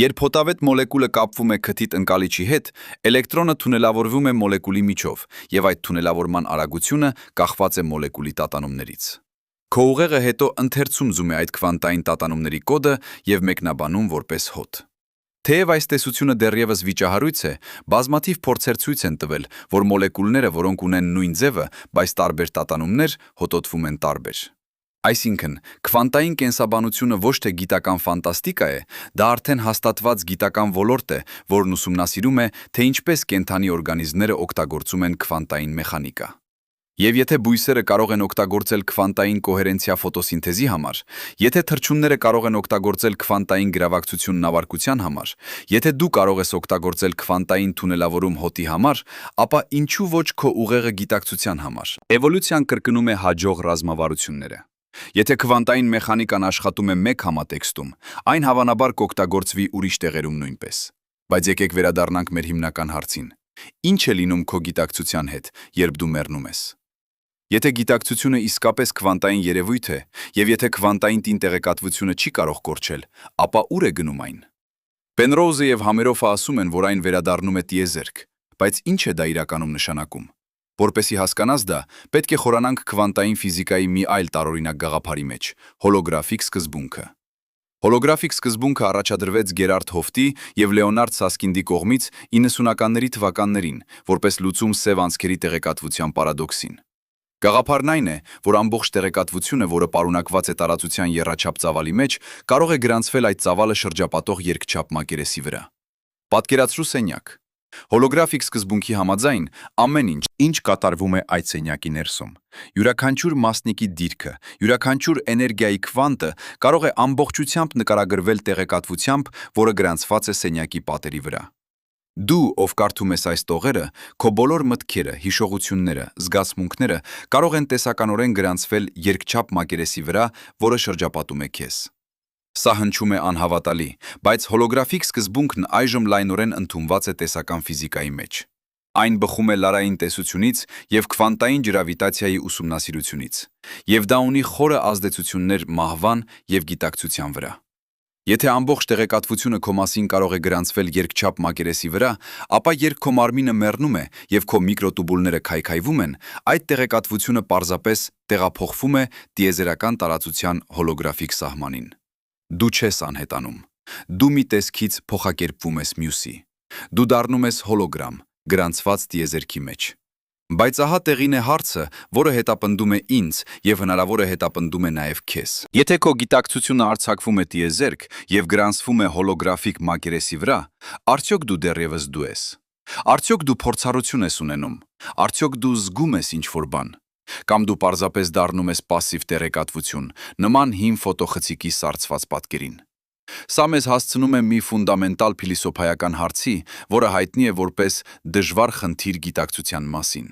Երբ հոտավետ մոլեկուլը կապվում է քթի տնկալիչի հետ, էլեկտրոնը թունելավորվում է մոլեկուլի միջով, եւ այդ թունելավորման արագությունը կախված է մոլեկուլի տատանումներից։ Քո ուղեղը հետո ընթերցում զում է այդ քվանտային տատանումների կոդը եւ մեկնաբանում որպես հոտ։ Թեև այս տեսությունը դեռևս վիճահարույց է, բազմաթիվ փորձեր ցույց են տվել, որ մոլեկուլները, որոնք ունեն նույն ձևը, բայց տարբեր տատանումներ, հոտոտվում են տարբեր։ Այսինքն, քվանտային կենսաբանությունը ոչ թե գիտական ֆանտաստիկա է, դա արդեն հաստատված գիտական ոլորտ է, որն ուսումնասիրում է, թե ինչպես կենդանի օրգանիզմները օգտագործում են քվանտային մեխանիկա։ Եվ եթե բույսերը կարող են օգտագործել քվանտային կոհերենցիա ֆոտոսինթեզի համար, եթե թռչունները կարող են օգտագործել քվանտային գրավակցություն նավարկության համար, եթե դու կարող ես օգտագործել քվանտային թունելավորում հոտի համար, ապա ինչու ոչ քո ուղեղը գիտակցության համար։ Էվոլյուցիան կրկնում է հաջող ռազմավարությունները։ Եթե քվանտային մեխանիկան աշխատում է մեկ համատեքստում, այն հավանաբար կօգտագործվի ուրիշ տեղերում նույնպես։ Բայց եկեք վերադառնանք մեր հիմնական հարցին։ Ինչ է լինում քո գիտակցության հետ, երբ դու մեռնում ես։ Եթե գիտակցությունը իսկապես քվանտային երևույթ է, եւ եթե քվանտային տեղեկատվությունը չի կարող կորչել, ապա ուր է գնում այն։ Պենրոուզը եւ Համերոֆը ասում են, որ այն վերադառնում է տիեզերք, բայց ինչ է դա իրականում նշանակում։ Որպեսզի հասկանաս դա, պետք է խորանանք քվանտային ֆիզիկայի մի այլ տարօրինակ գաղափարի մեջ՝ հոլոգրաֆիկ սկզբունքը։ Հոլոգրաֆիկ սկզբունքը առաջադրվեց Գերարդ Հոֆտի եւ Լեոնարդ Սասկինդի կողմից 90-ականների թվականներին, որպես լուծում սև անցքերի տեղեկատվության պարադոքսին։ Գաղափարն այն է, որ ամբողջ տեղեկատվությունը, որը պարունակված է տարածության եռաչափ ծավալի մեջ, կարող է գրանցվել այդ ծավալը շրջապատող երկչափ մակերեսի վրա։ Պատկերացրու սենյակ։ Հոլոգրաֆիկ սկզբունքի համաձայն ամեն ինչ կատարվում է այդ սենյակի ներսում։ Յուրաքանչյուր մասնիկի դիրքը, յուրաքանչյուր էներգիայի քվանտը կարող է ամբողջությամբ նկարագրվել տեղեկատվությամբ, որը գրանցված է սենյակի պատերի վրա։ Դու, ով կարդում ես այս տողերը, քո բոլոր մտքերը, հիշողությունները, զգացմունքները կարող են տեսականորեն գրանցվել երկչափ մակերեսի վրա, որը շրջապատում է քեզ։ Սա հնչում է անհավատալի, բայց հոլոգրաֆիկ սկզբունքն այժմ լայնորեն ընդունված է տեսական ֆիզիկայի մեջ։ Այն բխում է լարային տեսությունից եւ քվանտային ջրավիտացիայի ուսումնասիրությունից, եւ դա ունի խորը ազդեցություններ մահվան եւ գիտակցության վրա։ Եթե ամբողջ տեղեկատվությունը քո մասին կարող է գրանցվել երկչափ մակերեսի վրա, ապա երբ քո մարմինը մեռնում է եւ քո միկրոտուբուլները քայքայվում են, այդ տեղեկատվությունը պարզապես տեղափոխվում է տիեզերական տարածության հոլոգրաֆիկ սահմանին։ Դու չես անհետանում։ Դու մի տեսքից փոխակերպվում ես մյուսի։ Դու դառնում ես հոլոգրամ, գրանցված տիեզերքի մեջ։ Բայց ահա տեղին է հարցը, որը հետապնդում է ինձ եւ հնարավոր է հետապնդում է նաեւ քեզ։ Եթե քո գիտակցությունը արձակվում է տիեզերք եւ գրանցվում է հոլոգրաֆիկ մակերեսի վրա, արդյոք դու դեռևս դու ես։ Արդյոք դու փորձառություն ես ունենում։ Արդյոք դու զգում ես ինչ-որ բան։ Կամ դու պարզապես դառնում ես пассив տեղեկատվություն, նման հին ֆոտոխցիկի սառցված պատկերին։ Սա մեզ հասցնում է մի ֆունդամենտալ փիլիսոփայական հարցի, որը հայտնի է որպես դժվար խնդիր գիտակցության մասին։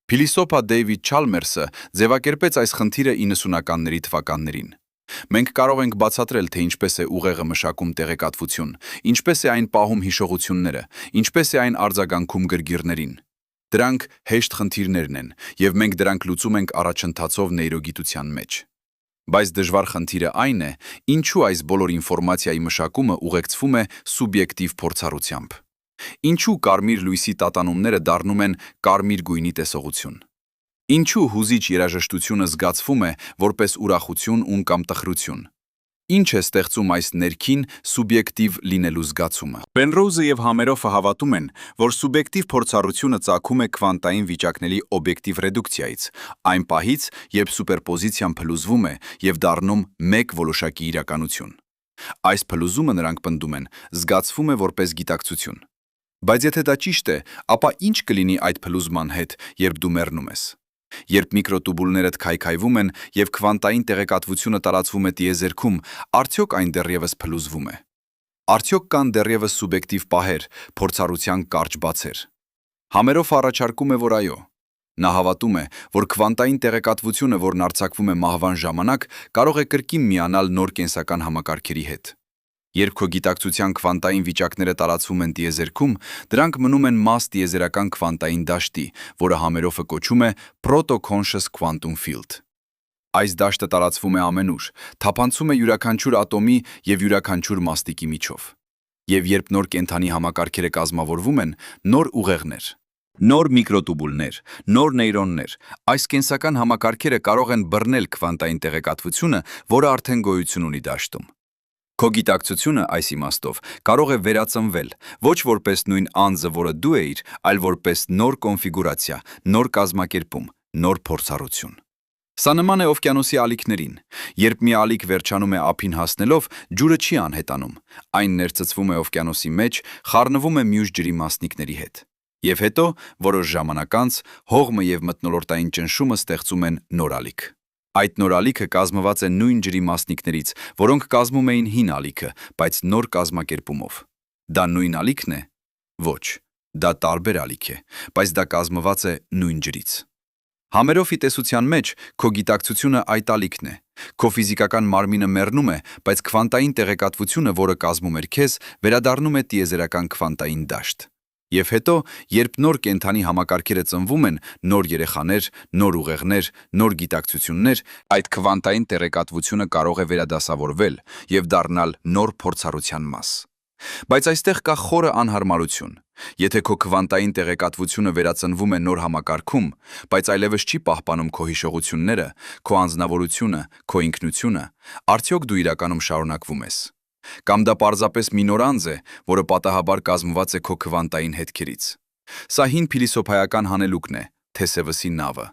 Փիլիսոփա Դեյվիդ Չալմերսը ձևակերպեց այս խնդիրը 90-ականների թվականներին։ Մենք կարող ենք բացատրել, թե ինչպես է ուղեղը մշակում տեղեկատվություն, ինչպես է այն պահում հիշողությունները, ինչպես է այն արձագանքում գրգիռներին։ Դրանք հեշտ խնդիրներն են, եւ մենք դրանք լուծում ենք առաջընթացով նեյրոգիտության մեջ։ Բայց դժվար խնդիրը այն է, ինչու այս բոլոր ինֆորմացիայի մշակումը ուղեկցվում է սուբյեկտիվ փորձառությամբ։ Ինչու կարմիր լույսի տատանումները դառնում են կարմիր գույնի տեսողություն։ Ինչու հուզիչ երաժշտությունը զգացվում է որպես ուրախություն ու կամ տխրություն։ Ինչ է ստեղծում այս ներքին սուբյեկտիվ լինելու զգացումը։ Պենրոուզը եւ Համերոֆը հավատում են, որ սուբյեկտիվ փորձառությունը ծագում է քվանտային վիճակների օբյեկտիվ ռեդուկցիայից, այն պահից, երբ սուպերպոզիցիան փլուզվում է եւ դառնում մեկ որոշակի իրականություն։ Այս փլուզումը նրանք պնդում են, զգացվում է որպես գիտակցություն։ Բայց եթե դա ճիշտ է, ապա ինչ կլինի այդ փլուզման հետ, երբ դու մեռնում ես։ Երբ միկրոտուբուլներդ քայքայվում են եւ քվանտային տեղեկատվությունը տարածվում է տիեզերքում, արդյոք այն դեռևս փլուզվում է։ Արդյոք կան դեռևս սուբյեկտիվ պահեր, փորձառության կարճ բացեր։ Համերոֆը առաջարկում է, որ այո։ Նա հավատում է, որ քվանտային տեղեկատվությունը, որն արձակվում է մահվան ժամանակ, կարող է կրկին միանալ նոր կենսական համակարգերի հետ։ Երբ քո գիտակցության քվանտային վիճակները տարածվում են տիեզերքում, դրանք մնում են մաս տիեզերական քվանտային դաշտի, որը Համերոֆը կոչում է Proto-Conscious Quantum Field։ Այս դաշտը տարածվում է ամենուր, թափանցում է յուրաքանչյուր ատոմի եւ յուրաքանչյուր մաստիկի միջով։ Եվ երբ նոր կենդանի համակարգերը կազմավորվում են, նոր ուղեղներ, նոր միկրոտուբուլներ, նոր նեյրոններ, այս կենսական համակարգերը կարող են բռնել քվանտային տեղեկատվությունը, որը արդեն գոյություն ունի դաշտում։ Քո գիտակցությունը այս իմաստով կարող է վերածնվել, ոչ որպես նույն անձը, որը դու էիր, այլ որպես նոր կոնֆիգուրացիա, նոր կազմակերպում, նոր փորձառություն։ Սա նման է օվկիանոսի ալիքներին։ Երբ մի ալիք վերջանում է ափին հասնելով, ջուրը չի անհետանում։ Այն ներծծվում է օվկիանոսի մեջ, խառնվում է մյուս ջրի մասնիկների հետ։ Եվ հետո, որոշ ժամանակ անց, հողմը եւ մթնոլորտային ճնշումը ստեղծում են նոր ալիք։ Այդ նոր ալիքը կազմված է նույն ջրի մասնիկներից, որոնք կազմում էին հին ալիքը, բայց նոր կազմակերպումով։ Դա նույն ալիքն է։ Ոչ, դա տարբեր ալիք է, բայց դա կազմված է նույն ջրից։ Համերոֆի տեսության մեջ քո գիտակցությունը այդ ալիքն է։ Քո ֆիզիկական մարմինը մեռնում է, բայց քվանտային տեղեկատվությունը, որը կազմում էր քեզ, վերադառնում է տիեզերական քվանտային դաշտ։ Եվ հետո, երբ նոր կենդանի համակարգերը ծնվում են, նոր երեխաներ, նոր ուղեղներ, նոր գիտակցություններ, այդ քվանտային տեղեկատվությունը կարող է վերադասավորվել եւ դառնալ նոր փորձառության մաս։ Բայց այստեղ կա խորը անհարմարություն։ Եթե քո քվանտային տեղեկատվությունը վերածնվում է նոր համակարգում, բայց այլևս չի պահպանում քո հիշողությունները, քո անձնավորությունը, քո ինքնությունը, արդյոք դու իրականում շարունակվում ես։ Կամ դա պարզապես մի նոր անձ է, որը պատահաբար կազմված է քո քվանտային հետքերից։ Սա հին փիլիսոփայական հանելուկն է, Թեսևսի նավը։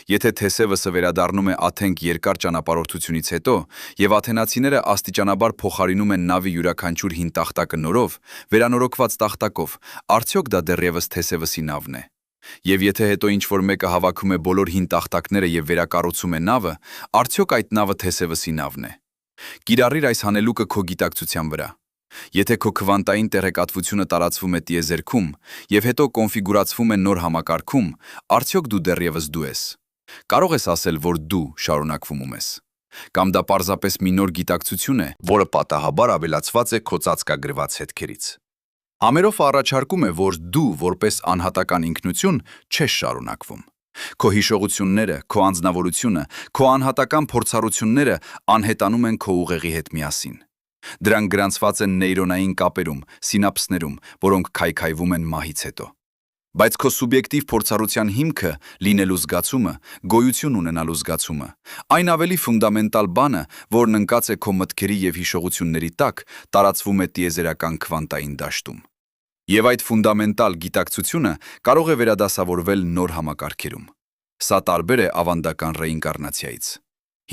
Եթե Թեսևսը վերադառնում է Աթենք երկար ճանապարհորդությունից հետո, եւ աթենացիները աստիճանաբար փոխարինում են նավի յուրաքանչյուր հին տախտակը նորով, վերանորոգված տախտակով, արդյոք դա դեռևս Թեսևսի նավն է։ Եվ եթե հետո ինչ-որ մեկը հավաքում է բոլոր հին տախտակները եւ վերակառուցում է նավը, արդյոք այդ նավը Թեսևսի նավն է։ Կիրառիր այս հանելուկը քո գիտակցության վրա։ Եթե քո քվանտային տեղեկատվությունը տարածվում է տիեզերքում եւ հետո կոնֆիգուրացվում է նոր համակարգում, արդյոք դու դեռևս դու ես։ Կարող ես ասել, որ դու շարունակվում ես։ Կամ դա պարզապես մի նոր գիտակցություն է, որը պատահաբար ավելացված է քո ծածկագրված հետքերից։ Համերոֆը առաջարկում է, որ դու որպես անհատական ինքնություն չես շարունակվում։ Քո հիշողությունները, քո անձնավորությունը, քո անհատական փորձառությունները անհետանում են քո ուղեղի հետ միասին։ Դրանք գրանցված են նեյրոնային կապերում, սինապսներում, որոնք քայքայվում են մահից հետո։ Բայց քո սուբյեկտիվ փորձառության հիմքը, լինելու զգացումը, գոյություն ունենալու զգացումը, այն ավելի ֆունդամենտալ բանը, որն ընկած է քո մտքերի եւ հիշողությունների տակ, տարածվում է տիեզերական քվանտային դաշտում։ Եվ այդ ֆունդամենտալ գիտակցությունը կարող է վերադասավորվել նոր համակարգերում։ Սա տարբեր է ավանդական ռեինկարնացիայից։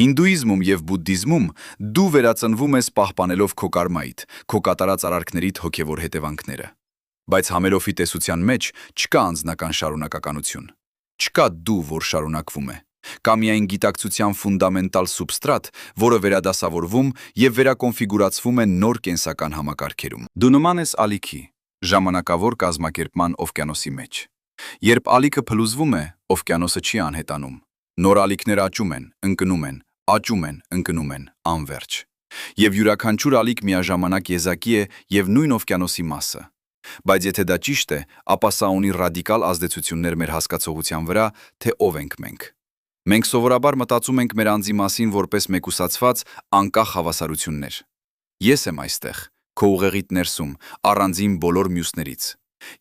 Հինդուիզմում եւ բուդդիզմում դու վերածնվում ես պահպանելով քո կարմայիդ, քո կատարած արարքներիդ հոգևոր հետևանքները։ Բայց Համերոֆի տեսության մեջ չկա անձնական շարունակականություն։ Չկա դու, որ շարունակվում է։ Կա միայն գիտակցության ֆունդամենտալ սուբստրատ, որը վերադասավորվում եւ վերակոնֆիգուրացվում է նոր կենսական համակարգերում։ Դու նման ես ալիքի, ժամանակավոր կազմակերպման օվկիանոսի մեջ։ Երբ ալիքը փլուզվում է, օվկիանոսը չի անհետանում։ Նոր ալիքներ աճում են, ընկնում են, աճում են, ընկնում են, անվերջ։ Եվ յուրաքանչյուր ալիք միաժամանակ եզակի է եւ նույն օվկիանոսի մասը։ Բայց եթե դա ճիշտ է, ապա սա ունի ռադիկալ ազդեցություններ մեր հասկացողության վրա, թե ով ենք մենք։ Մենք սովորաբար մտածում ենք մեր անձի մասին որպես մեկուսացված, անկախ հավասարություններ։ Ես եմ այստեղ, քո ուղեղիդ ներսում, առանձին բոլոր մյուսներից։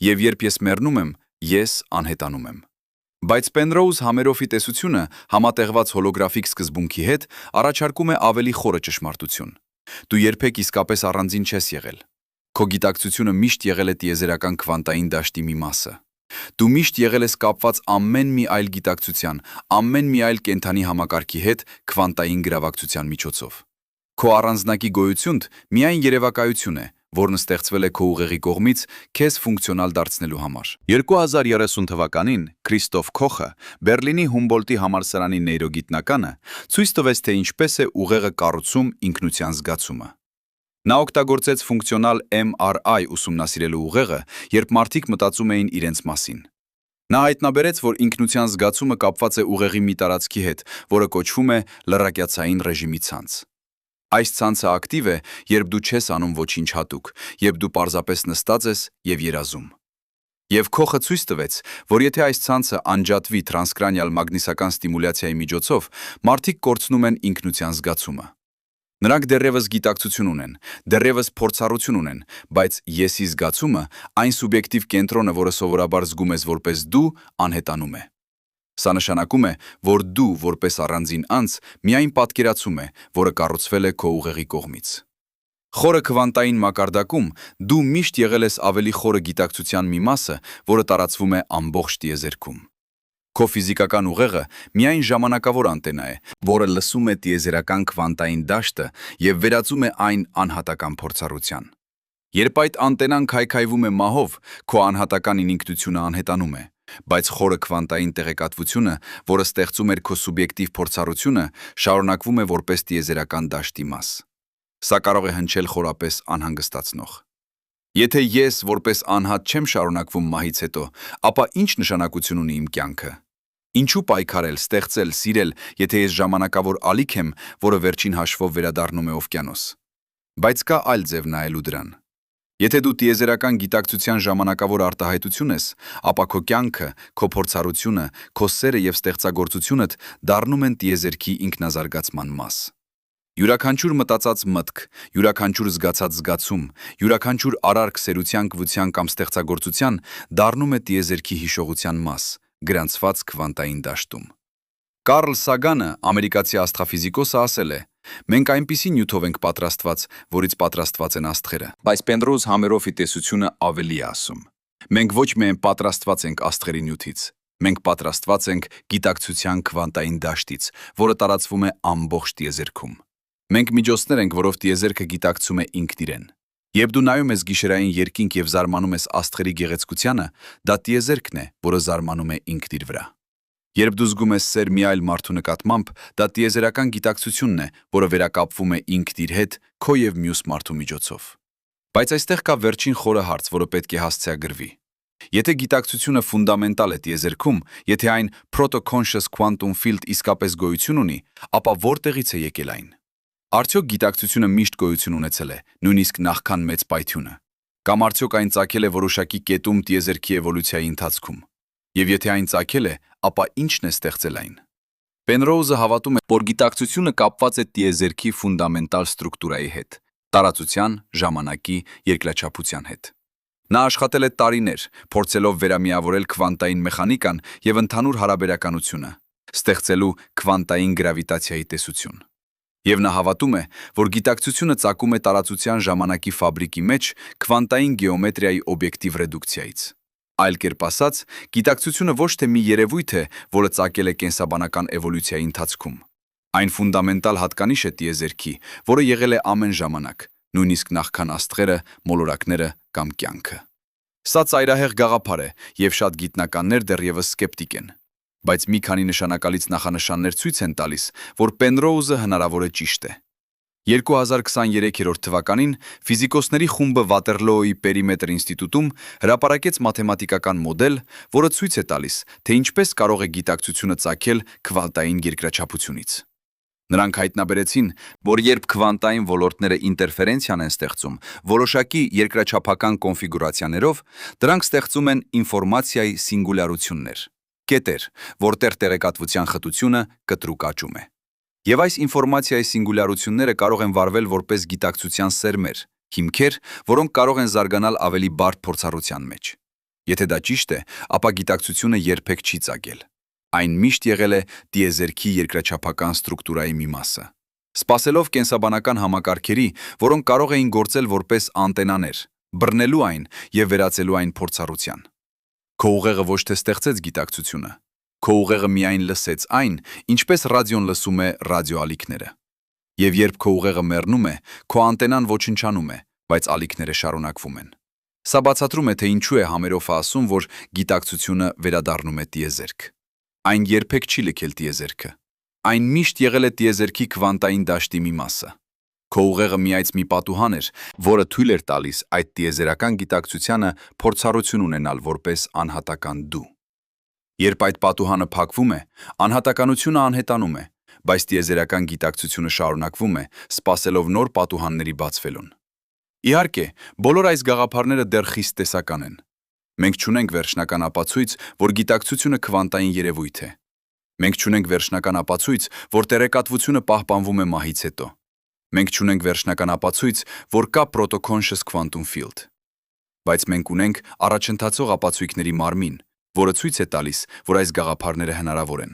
Եվ երբ ես մեռնում եմ, ես անհետանում եմ։ Բայց Պենրոուզ Համերոֆի տեսությունը, համատեղված հոլոգրաֆիկ սկզբունքի հետ, առաջարկում է ավելի խորը ճշմարտություն։ Դու երբեք իսկապես առանձին չես եղել։ Քո գիտակցությունը միշտ եղել է տիեզերական քվանտային դաշտի մի մասը։ Դու միշտ եղել ես կապված ամեն մի այլ գիտակցության, ամեն մի այլ կենդանի համակարգի հետ քվանտային գրավակցության միջոցով։ Քո առանձնակի գոյությունդ միայն երևակայություն է, որն ստեղծվել է քո ուղեղի կողմից քեզ ֆունկցիոնալ դարձնելու համար։ 2030 թվականին Քրիստոֆ Քոխը, Բերլինի Հումբոլտի համալսարանի նեյրոգիտնականը, ցույց տվեց, թե ինչպես է ուղեղը կառուցում ինքնության զգացումը։ Նա օգտագործեց ֆունկցիոնալ MRI ուսումնասիրելու ուղեղը, երբ մարդիկ մտածում էին իրենց մասին։ Նա հայտնաբերեց, որ ինքնության զգացումը կապված է ուղեղի մի տարածքի հետ, որը կոչվում է լրակյացային ռեժիմի ցանց։ Այս ցանցը ակտիվ է, երբ դու չես անում ոչինչ հատուկ, երբ դու պարզապես նստած ես եւ երազում։ Եվ Քոխը ցույց տվեց, որ եթե այս ցանցը անջատվի տրանսկրանիալ մագնիսական ստիմուլյացիայի միջոցով, մարդիկ կորցնում են ինքնության զգացումը։ Նրանք դեռևս գիտակցություն ունեն, դեռևս փորձառություն ունեն, բայց եսի զգացումը, այն սուբյեկտիվ կենտրոնը, որը սովորաբար զգում ես որպես դու, անհետանում է։ Սա նշանակում է, որ դու, որպես առանձին անձ, միայն պատկերացում է, որը կառուցվել է քո ուղեղի կողմից։ Խորը քվանտային մակարդակում դու միշտ եղել ես ավելի խորը գիտակցության մի մասը, որը տարածվում է ամբողջ տիեզերքում։ Քո ֆիզիկական ուղեղը միայն ժամանակավոր անտենա է, որը լսում է տիեզերական քվանտային դաշտը եւ վերածում է այն անհատական փորձառության։ Երբ այդ անտենան քայքայվում է մահով, քո անհատական ինքնությունը անհետանում է, բայց խորը քվանտային տեղեկատվությունը, որը ստեղծում էր քո սուբյեկտիվ փորձառությունը, շարունակվում է որպես տիեզերական դաշտի մաս։ Սա կարող է հնչել խորապես անհանգստացնող։ Եթե ես որպես անհատ չեմ շարունակվում մահից հետո, ապա ինչ նշանակություն ունի իմ կյանքը։ Ինչու պայքարել, ստեղծել, սիրել, եթե ես ժամանակավոր ալիք եմ, որը վերջին հաշվով վերադառնում է օվկիանոս։ Բայց կա այլ ձև նայելու դրան։ Եթե դու տիեզերական գիտակցության ժամանակավոր արտահայտություն ես, ապա քո կյանքը, քո փորձառությունը, քո սերը եւ ստեղծագործությունդ դառնում են տիեզերքի ինքնազարգացման մաս։ Յուրաքանչյուր մտածած մտք, յուրաքանչյուր զգացած զգացում, յուրաքանչյուր արարք սերության կվության կամ ստեղծագործության դառնում է տիեզերքի հիշողության մաս, գրանցված քվանտային դաշտում։ Կարլ Սագանը, ամերիկացի աստղաֆիզիկոսը, ասել է. «Մենք այնպիսի նյութով ենք պատրաստված, որից պատրաստված են աստղերը»։ Բայց Պենրոուզ Համերոֆի տեսությունը ավելի է ասում. մենք ոչ միայն պատրաստված ենք աստղերի նյութից, մենք պատրաստված ենք գիտակցության քվանտային դաշտից, որը տարածվում է ամբողջ տիեզերքում։ Մենք միջոցներ ենք, որով տիեզերքը գիտակցում է ինքն իրեն։ Երբ դու նայում ես գիշերային երկինք եւ զարմանում ես աստղերի գեղեցկությանը, դա տիեզերքն է, որը զարմանում է ինքն իր վրա։ Երբ դու զգում ես սեր մի այլ մարդու նկատմամբ, դա տիեզերական գիտակցությունն է, որը վերակապվում է ինքն իր հետ, քո եւ մյուս մարդու միջոցով։ Բայց այստեղ կա վերջին խորը հարց, որը պետք է հասցեագրվի։ Եթե գիտակցությունը ֆունդամենտալ է տիեզերքում, եթե այն proto-conscious quantum field իսկապես գոյություն ունի, ապա որտեղից է եկել այն։ Արդյոք գիտակցությունը միշտ գոյություն ունեցել է, նույնիսկ նախքան մեծ պայթյունը։ Կամ արդյոք այն ծագել է որոշակի կետում տիեզերքի էվոլյուցիայի ընթացքում։ Եվ եթե այն ծագել է, ապա ի՞նչն է ստեղծել այն։ Պենրոուզը հավատում է, որ գիտակցությունը կապված է տիեզերքի ֆունդամենտալ ստրուկտուրայի հետ, տարածության, ժամանակի, երկրաչափության հետ։ Նա աշխատել է տարիներ, փորձելով վերամիավորել քվանտային մեխանիկան եւ ընդհանուր հարաբերականությունը, ստեղծելու քվանտային գրավիտացիայի տեսություն։ Եվ նա հավատում է, որ գիտակցությունը ծագում է տարածության ժամանակի ֆաբրիկի մեջ քվանտային գեոմետրիայի օբյեկտիվ ռեդուկցիայից։ Այլ կերպ ասած, գիտակցությունը ոչ թե մի երևույթ է, որը ծագել է կենսաբանական էվոլյուցիայի ընթացքում։ Այն ֆունդամենտալ հատկանիշ է տիեզերքի, որը եղել է ամեն ժամանակ, նույնիսկ նախքան աստղերը, մոլորակները կամ կյանքը։ Սա ծայրահեղ գաղափար է, եւ շատ գիտնականներ դեռևս սկեպտիկ են։ Բայց մի քանի նշանակալից նախանշաններ ցույց են տալիս, որ Պենրոուզը հնարավոր է ճիշտ է։ 2023 թվականին ֆիզիկոսների խումբը Վատերլոոյի Պերիմետր ինստիտուտում հրապարակեց մաթեմատիկական մոդել, որը ցույց է տալիս, թե ինչպես կարող է գիտակցությունը ծագել քվանտային երկրաչափությունից։ Նրանք հայտնաբերեցին, որ երբ քվանտային ոլորտները ինտերֆերենցիան են ստեղծում որոշակի երկրաչափական կոնֆիգուրացիաներով, դրանք ստեղծում են ինֆորմացիայի սինգուլյարություններ, կետեր, որտեղ տեղեկատվության խտությունը կտրուկ աճում է։ Եվ այս ինֆորմացիայի սինգուլյարությունները կարող են վարվել որպես գիտակցության սերմեր, հիմքեր, որոնք կարող են զարգանալ ավելի բարդ փորձառության մեջ։ Եթե դա ճիշտ է, ապա գիտակցությունը երբեք չի ծագել։ Այն միշտ եղել է տիեզերքի երկրաչափական ստրուկտուրայի մի մասը։ Սպասելով կենսաբանական համակարգերի, որոնք կարող էին գործել որպես անտենաներ, բռնելու այն եւ վերածելու այն փորձառության։ Քո ուղեղը ոչ թե ստեղծեց գիտակցությունը, քո ուղեղը միայն լսեց այն, ինչպես ռադիոն լսում է ռադիոալիքները։ Եվ երբ քո ուղեղը մեռնում է, քո անտենան ոչնչանում է, բայց ալիքները շարունակվում են։ Սա բացատրում է, թե ինչու է Համերոֆը ասում, որ գիտակցությունը վերադառնում է տիեզերք։ Այն երբեք չի լքել տիեզերքը։ Այն միշտ եղել է տիեզերքի քվանտային դաշտի մի մասը։ Քո ուղեղը միայց մի պատուհան էր, որը թույլ էր տալիս այդ տիեզերական գիտակցությանը փորձառություն ունենալ որպես անհատական դու։ Երբ այդ պատուհանը փակվում է, անհատականությունը անհետանում է, բայց տիեզերական գիտակցությունը շարունակվում է, սպասելով նոր պատուհանների բացվելուն։ Իհարկե, բոլոր այս գաղափարները դեռ խիստ տեսական են։ Մենք չունենք վերջնական ապացույց, որ գիտակցությունը քվանտային երևույթ է։ Մենք չունենք վերջնական ապացույց, որ տեղեկատվությունը պահպանվում է մահից հետո։ Մենք չունենք վերջնական ապացույց, որ կա proto-conscious quantum field։ Բայց մենք ունենք առաջընթացող ապացույցների մարմին, որը ցույց է տալիս, որ այս գաղափարները հնարավոր են։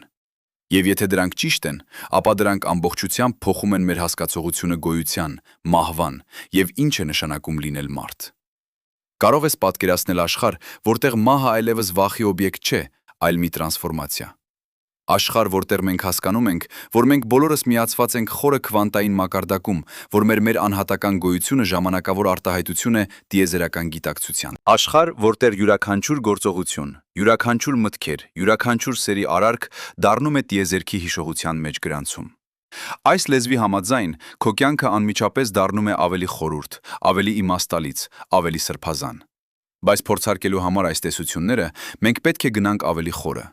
Եվ եթե դրանք ճիշտ են, ապա դրանք ամբողջությամբ փոխում են մեր հասկացողությունը գոյության, մահվան եւ ինչ է նշանակում լինել մարդ։ Կարող ես պատկերացնել աշխարհ, որտեղ մահը այլևս վախի օբյեկտ չէ, այլ մի տրանսֆորմացիա։ Աշխարհ, որտեղ մենք հասկանում ենք, որ մենք բոլորս միացված ենք խորը քվանտային մակարդակում, որ մեր անհատական գոյությունը ժամանակավոր արտահայտություն է տիեզերական գիտակցության։ Աշխարհ, որտեղ յուրաքանչյուր գործողություն, յուրաքանչյուր մտքեր, յուրաքանչյուր սերի արարք դառնում է տիեզերքի հիշողության մեջ գրանցում։ Այս լեզվի համաձայն քո կյանքը անմիջապես դառնում է ավելի խորուրդ, ավելի իմաստալից, ավելի սրբազան։ Բայց փորձարկելու համար այս տեսությունները մենք պետք է գնանք ավելի խորը։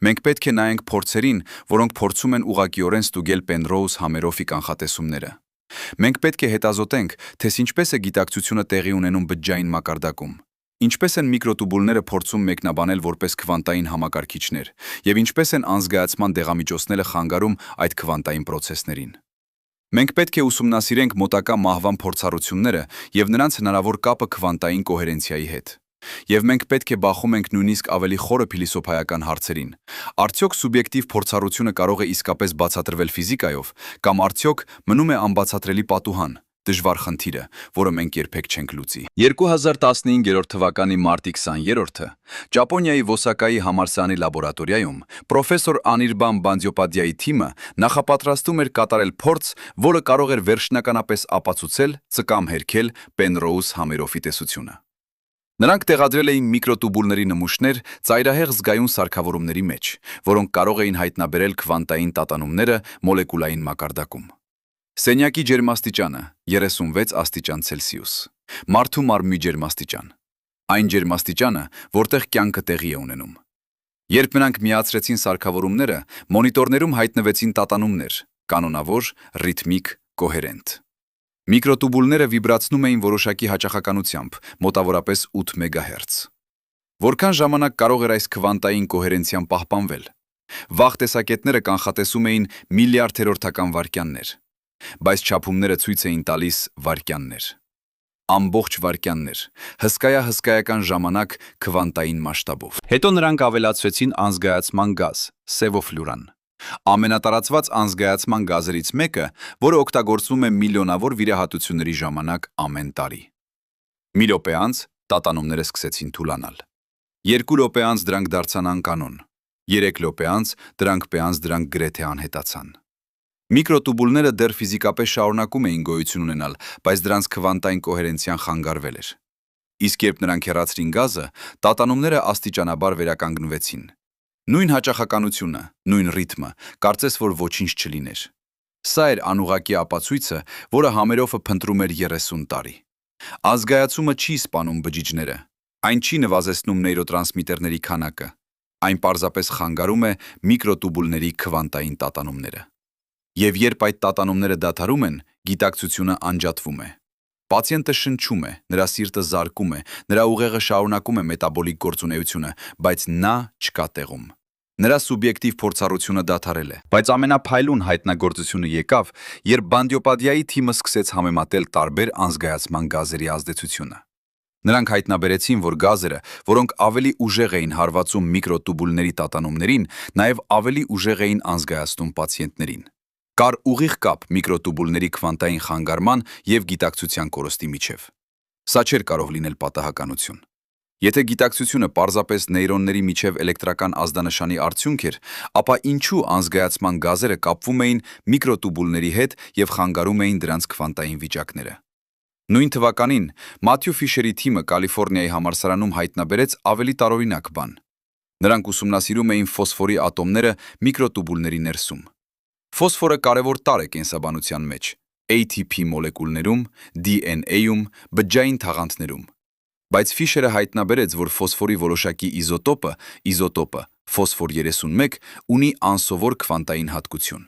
Մենք պետք է նայենք փորձերին, որոնք փորձում են ուղղակիորեն ստուգել Պենրոուզ Համերոֆի կանխատեսումները։ Մենք պետք է հետազոտենք, թե ինչպես է գիտակցությունը տեղի ունենում բջջային մակարդակում, ինչպես են միկրոտուբուլները փորձում մեկնաբանել որպես քվանտային համակարգիչներ, եւ ինչպես են անզգայացման դեղամիջոցները խանգարում այդ քվանտային պրոցեսներին։ Մենք պետք է ուսումնասիրենք մոտակա մահվան փորձառությունները եւ նրանց հնարավոր կապը քվանտային կոհերենցիայի հետ։ Եվ մենք պետք է բախում ենք նույնիսկ ավելի խորը փիլիսոփայական հարցերին։ Արդյոք սուբյեկտիվ փորձառությունը կարող է իսկապես բացատրվել ֆիզիկայով, կամ արդյոք մնում է անբացատրելի պատուհան, դժվար խնդիրը, որը մենք երբեք չենք լուծի։ 2015 թվականի մարտի 20-ը Ճապոնիայի Ոսակայի համալսարանի լաբորատորիայում պրոֆեսոր Անիրբան Բանդյոպադյայի թիմը նախապատրաստում էր կատարել փորձ, որը կարող էր վերջնականապես ապացուցել կամ հերքել Պենրոուզ Համերոֆի տեսությունը։ Նրանք տեղադրել էին միկրոտուբուլների նմուշներ ծայրահեղ զգայուն սարքավորումների մեջ, որոնք կարող էին հայտնաբերել քվանտային տատանումները մոլեկուլային մակարդակում։ Սենյակի ջերմաստիճանը 36 աստիճան Ցելսիուս, մարդու մարմնի ջերմաստիճան, այն ջերմաստիճանը, որտեղ կյանքը տեղի է ունենում։ Երբ նրանք միացրեցին սարքավորումները, մոնիտորներում հայտնվեցին տատանումներ, կանոնավոր, ռիթմիկ, կոհերենտ։ Միկրոտուբուլները վիբրացնում էին որոշակի հաճախականությամբ, մոտավորապես 8 մեգահերց։ Որքան ժամանակ կարող էր այս քվանտային կոհերենցիան պահպանվել։ Վաղ տեսակետները կանխատեսում էին միլիարդերորդական վայրկյաններ, բայց չափումները ցույց էին տալիս վայրկյաններ։ Ամբողջ վայրկյաններ, հսկայական ժամանակ քվանտային մասշտաբով։ Հետո նրանք ավելացրեցին անզգայացման գազ, սևոֆլուրան, Ամենատարածված անզգայացման գազերից մեկը, որը օգտագործվում է միլիոնավոր վիրահատությունների ժամանակ ամեն տարի։ Մի րոպե անց տատանումները սկսեցին թուլանալ։ 2 րոպե անց դրանք դարձան անկանոն։ 3 րոպե անց դրանք գրեթե անհետացան։ Միկրոտուբուլները դեռ ֆիզիկապես շարունակում էին գոյություն ունենալ, բայց դրանց քվանտային կոհերենցիան խանգարվել էր։ Իսկ երբ նրանք հեռացրին գազը, տատանումները աստիճանաբար վերականգնվեցին։ Նույն հաճախականությունը, նույն ռիթմը, կարծես որ ոչինչ չլիներ։ Սա էր անուղղակի ապացույցը, որը Համերոֆը փնտրում էր 30 տարի։ Ազգայացումը չի սպանում բջիջները, այն չի նվազեցնում նեյրոտրանսմիտերների քանակը, այն պարզապես խանգարում է միկրոտուբուլների քվանտային տատանումները։ Եվ երբ այդ տատանումները դադարում են, գիտակցությունը անջատվում է։ Պացիենտը շնչում է, նրա սիրտը զարկում է, նրա ուղեղը շարունակում է մետաբոլիկ գործունեությունը, բայց նա չկա տեղում։ Նրա սուբյեկտիվ փորձառությունը դադարել է։ Բայց ամենափայլուն հայտնագործությունը եկավ, երբ բանդիոպաթիայի թիմը սկսեց համեմատել տարբեր անզգայացման գազերի ազդեցությունը։ Նրանք հայտնաբերեցին, որ գազերը, որոնք ավելի ուժեղ էին հարվածում միկրոտուբուլների տատանումներին, նաև ավելի ուժեղ էին անզգայացնում պացիենտներին։ Կար ուղիղ կապ միկրոտուբուլների քվանտային խանգարման և գիտակցության կորստի միջև։ Սա չէր կարող լինել պատահականություն։ Եթե գիտակցությունը պարզապես նեյրոնների միջև էլեկտրական ազդանշանի արդյունք էր, ապա ինչու անզգայացման գազերը կապվում էին միկրոտուբուլների հետ և խանգարում էին դրանց քվանտային վիճակները։ Նույն թվականին Մաթյու Ֆիշերի թիմը Կալիֆոռնիայի համալսարանում հայտնաբերեց ավելի տարօրինակ բան։ Նրանք ուսումնասիրում էին ֆոսֆորի ատոմները միկրոտուբուլների ներսում։ Ֆոսֆորը կարևոր տարր է կենսաբանության մեջ, ATP մոլեկուլներում, DNA-ում, բջջային թաղանթներում։ Բայց Ֆիշերը հայտնաբերեց, որ ֆոսֆորի որոշակի իզոտոպը ֆոսֆոր 31, ունի անսովոր քվանտային հատկություն։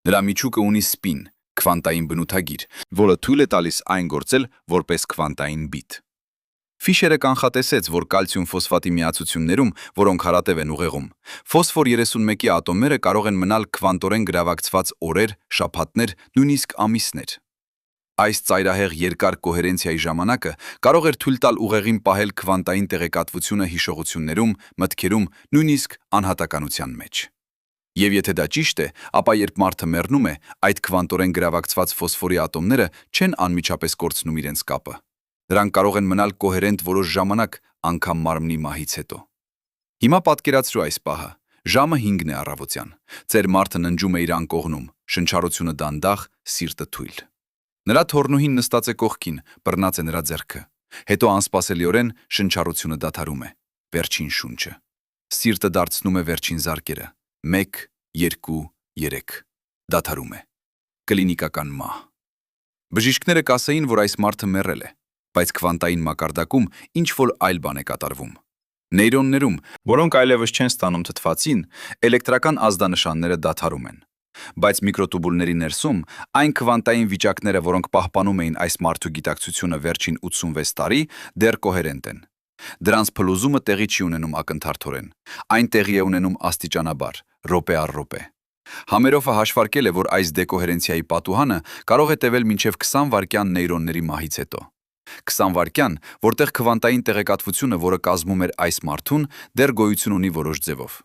Նրա միջուկը ունի սպին, քվանտային բնութագիր, որը թույլ է տալիս այն գործել որպես քվանտային բիտ։ Ֆիշերը կանխատեսեց, որ կալցիում ֆոսֆատի միացություններում, որոնք հարատև են ուղեղում, ֆոսֆոր 31-ի ատոմները կարող են մնալ քվանտորեն գրավակցված օրեր, շաբաթներ, նույնիսկ ամիսներ։ Այս ծայրահեղ երկար կոհերենցիայի ժամանակը կարող էր թույլ տալ ուղեղին պահել քվանտային տեղեկատվությունը հիշողություններում, մտքերում, նույնիսկ անհատականության մեջ։ Եվ եթե դա ճիշտ է, ապա երբ մարդը մեռնում է, այդ քվանտորեն գրավակցված ֆոսֆորի ատոմները չեն անմիջապես կորցնում իրենց կապը։ Դրանք կարող են մնալ կոհերենտ որոշ ժամանակ, անգամ մարմնի մահից հետո։ Հիմա պատկերացրու այս պահը։ Ժամը 5-ն է առավոտյան։ Ձեր մարդը ննջում է իր անկողնում, շնչառությունը դանդաղ, սիրտը թույլ։ Նրա թոռնուհին նստած է կողքին, բռնած է նրա ձեռքը։ Հետո անսպասելիորեն շնչառությունը դադարում է։ Վերջին շունչը։ Սիրտը դարձնում է վերջին զարկերը։ 1, 2, 3։ Դադարում է։ Կլինիկական մահ։ Բժիշկները կասեին, որ այս մարդը մեռել է, բայց քվանտային մակարդակում ինչ-որ այլ բան է կատարվում։ Նեյրոններում, որոնք այլևս չեն ստանում թթվածին, էլեկտրական ազդանշանները դադարում են։ Բայց միկրոտուբուլների ներսում այն քվանտային վիճակները, որոնք պահպանում էին այս մարդու գիտակցությունը վերջին 86 տարի, դեռ կոհերենտ են։ Դրանց փլուզումը տեղի չի ունենում ակնթարթորեն։ Այն տեղի է ունենում աստիճանաբար, րոպե առ րոպե։ Համերոֆը հաշվարկել է, որ այս դեկոհերենցիայի պատուհանը կարող է տևել մինչև 20 վայրկյան նեյրոնների մահից հետո։ 20 վայրկյան, որտեղ քվանտային տեղեկատվությունը, որը կազմում էր այս մարդուն, դեռ գոյություն ունի որոշ ձևով։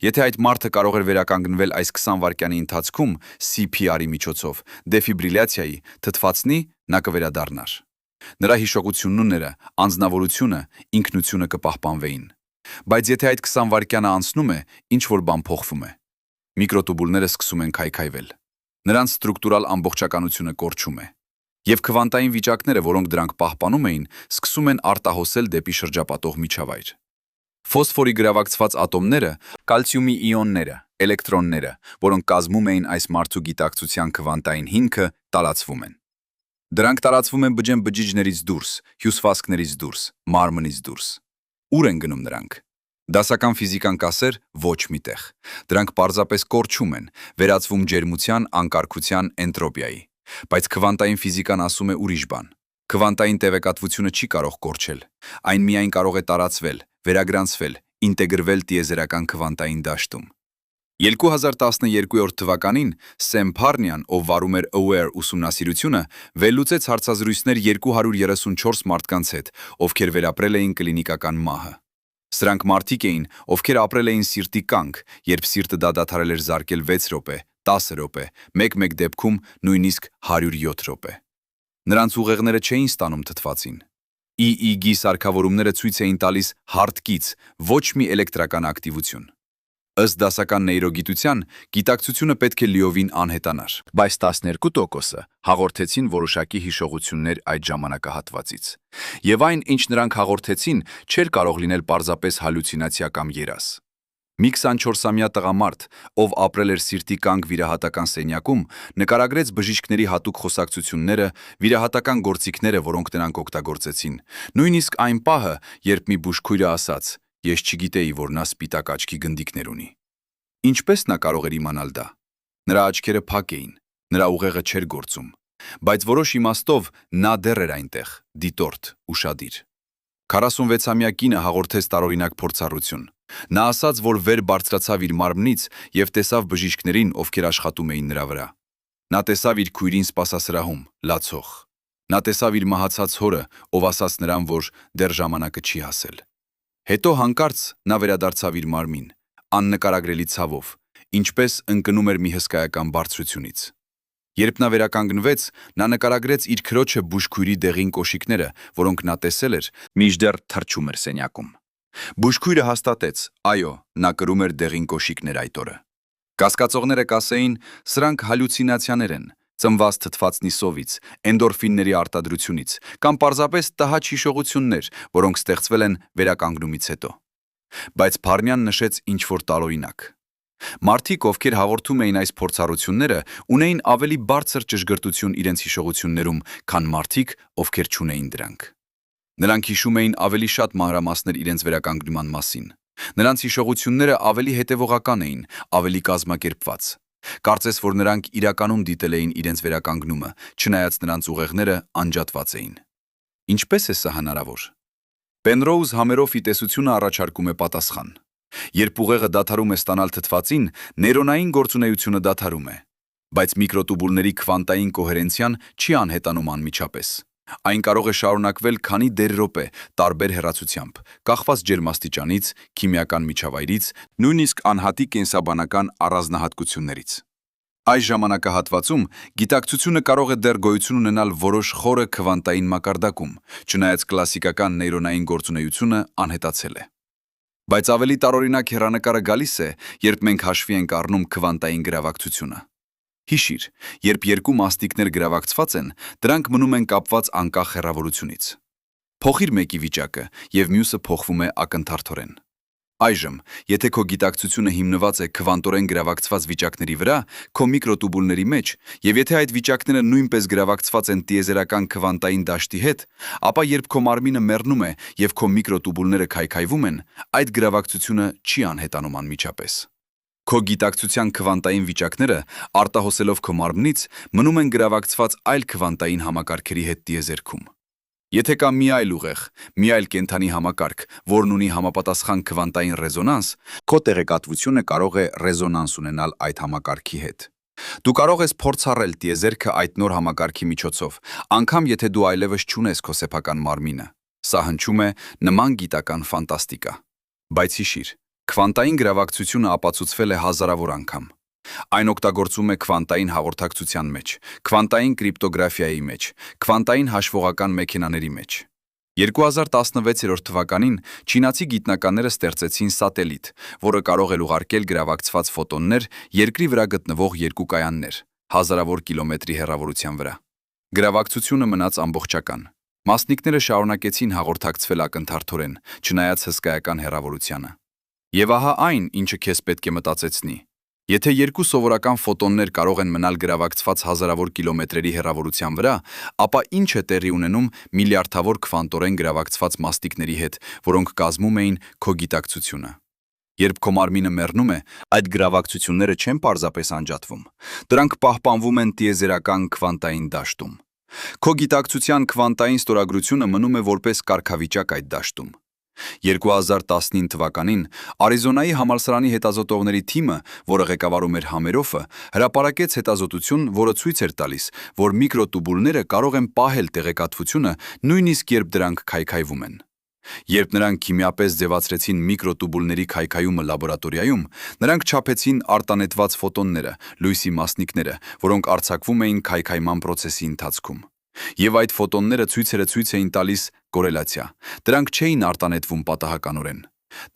Եթե այդ մարդը կարող էր վերականգնվել այս 20 վայրկյանի ընթացքում CPR-ի միջոցով, դեֆիբրիլյացիայի, թթվածնի, նա կվերադառնար։ Նրա հիշողությունները, անձնավորությունը, ինքնությունը կպահպանվեին։ Բայց եթե այդ 20 վայրկյանը անցնում է, ինչ-որ բան փոխվում է։ Միկրոտուբուլները սկսում են քայքայվել։ Նրանց ստրուկտուրալ ամբողջականությունը կորչում է։ Եվ քվանտային վիճակները, որոնք դրանք պահպանում էին, սկսում են արտահոսել դեպի շրջապատող միջավայր։ Ֆոսֆորի գրավակցված ատոմները, կալցիումի իոնները, էլեկտրոնները, որոնք կազմում էին այս մարդու գիտակցության քվանտային հիմքը, տարածվում են։ Դրանք տարածվում են բջիջներից դուրս, հյուսվածքներից դուրս, մարմնից դուրս։ Ուր են գնում նրանք։ Դասական ֆիզիկան կասեր ոչ միտեղ։ Դրանք պարզապես կորչում են, վերածվում ջերմության, անկարգության, էնտրոպիայի։ Բայց քվանտային ֆիզիկան ասում է ուրիշ բան։ Քվանտային տեղեկատվությունը չի կարող կորչել։ Այն միայն կարող է տարածվել, վերագրանցվել, ինտեգրվել տիեզերական քվանտային դաշտում։ 2012 թվականին Սեմ Փարնյան, ով վարում էր Aware ուսումնասիրությունը, վերլուծեց հարցազրույցներ 234 մարդկանց հետ, ովքեր վերապրել էին կլինիկական մահը։ Սրանք մարդիկ էին, ովքեր ապրել էին սիրտի կանգ, երբ սիրտը դա դադարել էր զարկել 6 րոպե, 10 րոպե, մեկ դեպքում նույնիսկ 107 րոպե։ Նրանց ուղեղները չէին ստանում թթվածին։ EEG սարքավորումները ցույց էին տալիս հարտկից, ոչ մի էլեկտրական ակտիվություն։ Ըստ դասական նեյրոգիտության, գիտակցությունը պետք է լիովին անհետանար, բայց 12%-ը հաղորդեցին որոշակի հիշողություններ այդ ժամանակահատվածից։ Եվ այն, ինչ նրանք հաղորդեցին, չէր կարող լինել պարզապես հալյուցինացիա կամ երազ։ Մի 24-ամյա տղամարդ, ով ապրել էր սիրտի կանգ վիրահատական սենյակում, նկարագրեց բժիշկների հատուկ խոսակցությունները, վիրահատական գործիքները, որոնք նրանք օգտագործեցին, նույնիսկ այն պահը, երբ մի բուժքույրը ասաց. «Ես չգիտեի, որ նա սպիտակ աչքի գնդիկներ ունի»։ Ինչպես նա կարող էր իմանալ դա։ Նրա աչքերը փակ էին, նրա ուղեղը չէր գործում, բայց որոշ իմաստով նա դեռ էր այնտեղ, դիտորդ, ուշադիր։ 46-ամյա կինը հաղորդեց տարօրինակ փորձառություն։ Նա ասաց, որ վեր բարձրացավ իր մարմնից և տեսավ բժիշկներին, ովքեր աշխատում էին նրա վրա։ Նա տեսավ իր քույրին սպասասրահում, լացող։ Նա տեսավ իր մահացած հորը, ով ասաց նրան, որ դեռ ժամանակը չի հասել։ Հետո հանկարծ նա վերադարձավ իր մարմին, աննկարագրելի ցավով, ինչպես ընկնում էր մի հսկայական բարձրությունից։ Երբ նա վերականգնվեց, նա նկարագրեց իր քրոջը բուժքույրի դեղին կոշիկները, որոնք նա տեսել էր, մինչդեռ թռչում էր սենյակում։ Բուժքույրը հաստատեց, այո, նա կրում էր դեղին կոշիկներ այդ օրը։ Կասկածողները կասեին, սրանք հալյուցինացիաներ են, ծնված թթվածնի սովից, էնդորֆինների արտադրությունից, կամ պարզապես տհաճ հիշողություններ, որոնք ստեղծվել են վերականգնումից հետո։ Բայց Փարնյան նշեց ինչ-որ տարօրինակ։ Մարդիկ, ովքեր հաղորդում էին այս փորձառությունները, ունեին ավելի բարձր ճշգրտություն իրենց հիշողություններում, քան մարդիկ, ովքեր չունեին դրանք։ Նրանք հիշում էին ավելի շատ մանրամասներ իրենց վերականգնման մասին։ Նրանց հիշողությունները ավելի հետևողական էին, ավելի կազմակերպված։ Կարծես, որ նրանք իրականում դիտել էին իրենց վերականգնումը, չնայած նրանց ուղեղները անջատված էին։ Ինչպես է սա հնարավոր։ Պենրոուզ համերով տեսությունը առաջարկում է պատասխան։ Երբ ուղեղը դադարում է ստանալ թթվածին, նեյրոնային գործունեությունը դադարում է։ Բայց միկրոտուբուլների քվանտային կոհերենցիան չի անհետանում անմիջապես։ Այն կարող է շարունակվել քանի դեռ րոպե, տարբեր հեռացությամբ, կախված ջերմաստիճանից, քիմիական միջավայրից, նույնիսկ անհատի կենսաբանական առանձնահատկություններից։ Այս ժամանակահատվածում գիտակցությունը կարող է դեռ գոյություն ունենալ որոշ խորը քվանտային մակարդակում, չնայած կլասիկական նեյրոնային գործունեությունը անհետացել է։ Բայց ավելի տարօրինակ հեռանկարը գալիս է, երբ մենք հաշվի ենք առնում քվանտային գրավակցությունը։ Հիշիր, երբ երկու մաստիկներ գրավակցված են, դրանք մնում են կապված անկախ հեռավորությունից։ Փոխիր մեկի վիճակը, և մյուսը փոխվում է ակնթարթորեն։ Այժմ, եթե քո գիտակցությունը հիմնված է քվանտորեն գրավակցված վիճակների վրա, քո միկրոտուբուլների մեջ, և եթե այդ վիճակները նույնպես գրավակցված են տիեզերական քվանտային դաշտի հետ, ապա երբ քո մարմինը մեռնում է և քո միկրոտուբուլները քայքայվում են, այդ գրավակցությունը չի անհետանում անմիջապես։ Քո գիտակցության քվանտային վիճակները, արտահոսելով քո մարմնից, մնում են գրավակցված այլ քվանտային համակարգերի հետ տիեզերքում։ Եթե կա մի այլ ուղեղ, մի այլ կենդանի համակարգ, որն ունի համապատասխան քվանտային ռեզոնանս, քո տեղեկատվությունը կարող է ռեզոնանս ունենալ այդ համակարգի հետ։ Դու կարող ես փորձառել տիեզերքը այդ նոր համակարգի միջոցով, անգամ եթե դու այլևս չունես քո սեփական մարմինը։ Սա հնչում է նման գիտական ֆանտաստիկա։ Բայց հիշիր, քվանտային գրավակցությունը ապացուցվել է հազարավոր անգամ։ Այն օգտագործվում է քվանտային հաղորդակցության մեջ, քվանտային կրիպտոգրաֆիայի մեջ, քվանտային հաշվողական մեքենաների մեջ։ 2016 թվականին չինացի գիտնականները ստեղծեցին սատելիտ, որը կարող էր ուղարկել գրավակցված ֆոտոններ երկրի վրա գտնվող երկու կայաններ, հազարավոր կիլոմետրի հեռավորության վրա։ Գրավակցությունը մնաց ամբողջական։ Մասնիկները շարունակեցին հաղորդակցվել ակնթարթորեն, չնայած հսկայական հեռավորությանը։ Եվ ահա այն, ինչը քեզ պետք է մտածեցնի։ Եթե երկու սովորական ֆոտոններ կարող են մնալ գրավակցված հազարավոր կիլոմետրերի հեռավորության վրա, ապա ինչ է տեղի ունենում միլիարդավոր քվանտորեն գրավակցված մաստիկների հետ, որոնք կազմում էին քո գիտակցությունը։ Երբ քո մարմինը մեռնում է, այդ գրավակցությունները չեն պարզապես անջատվում, դրանք պահպանվում են տիեզերական քվանտային դաշտում։ Քո գիտակցության քվանտային ստորագրությունը մնում է որպես կարգավիճակ այդ դաշտում։ 2019 թվականին Արիզոնայի համալսարանի հետազոտողների թիմը, որը ղեկավարում էր Համերոֆը, հրապարակեց հետազոտություն, որը ցույց էր տալիս, որ միկրոտուբուլները կարող են պահել տեղեկատվությունը նույնիսկ երբ դրանք քայքայվում են։ Երբ նրանք քիմիապես ձևացրեցին միկրոտուբուլների քայքայումը լաբորատորիայում, նրանք չափեցին արտանետված ֆոտոնները, լույսի մասնիկները, որոնք արձակվում էին քայքայման process-ի ընթացքում։ Եվ այդ ֆոտոնները ցույց էին տալիս կորելացիա։ Դրանք չէին արտանետվում պատահականորեն։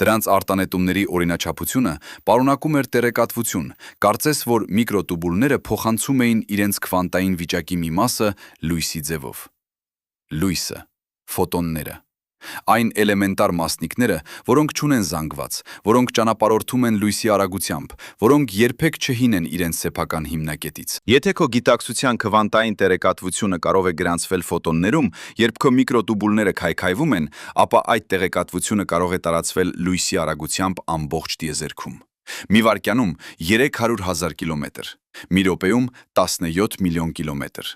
Դրանց արտանետումների օրինաչափությունը պարունակում էր տեղեկատվություն, կարծես որ միկրոտուբուլները փոխանցում էին իրենց քվանտային վիճակի մի մասը լույսի ձևով։ Լույսը, ֆոտոնները, այն էլեմենտար մասնիկները, որոնք չունեն զանգված, որոնք ճանապարհորդում են լույսի արագությամբ, որոնք երբեք չհինեն իրենց սեփական հիմնակետից։ Եթե քո գիտակցության քվանտային տեղեկատվությունը կարող է գրանցվել ֆոտոններում, երբ քո միկրոտուբուլները քայքայվում են, ապա այդ տեղեկատվությունը կարող է տարածվել լույսի արագությամբ ամբողջ տիեզերքում։ Մի վայրկյանում 300,000 կիլոմետր, մի րոպեում 17 միլիոն կիլոմետր,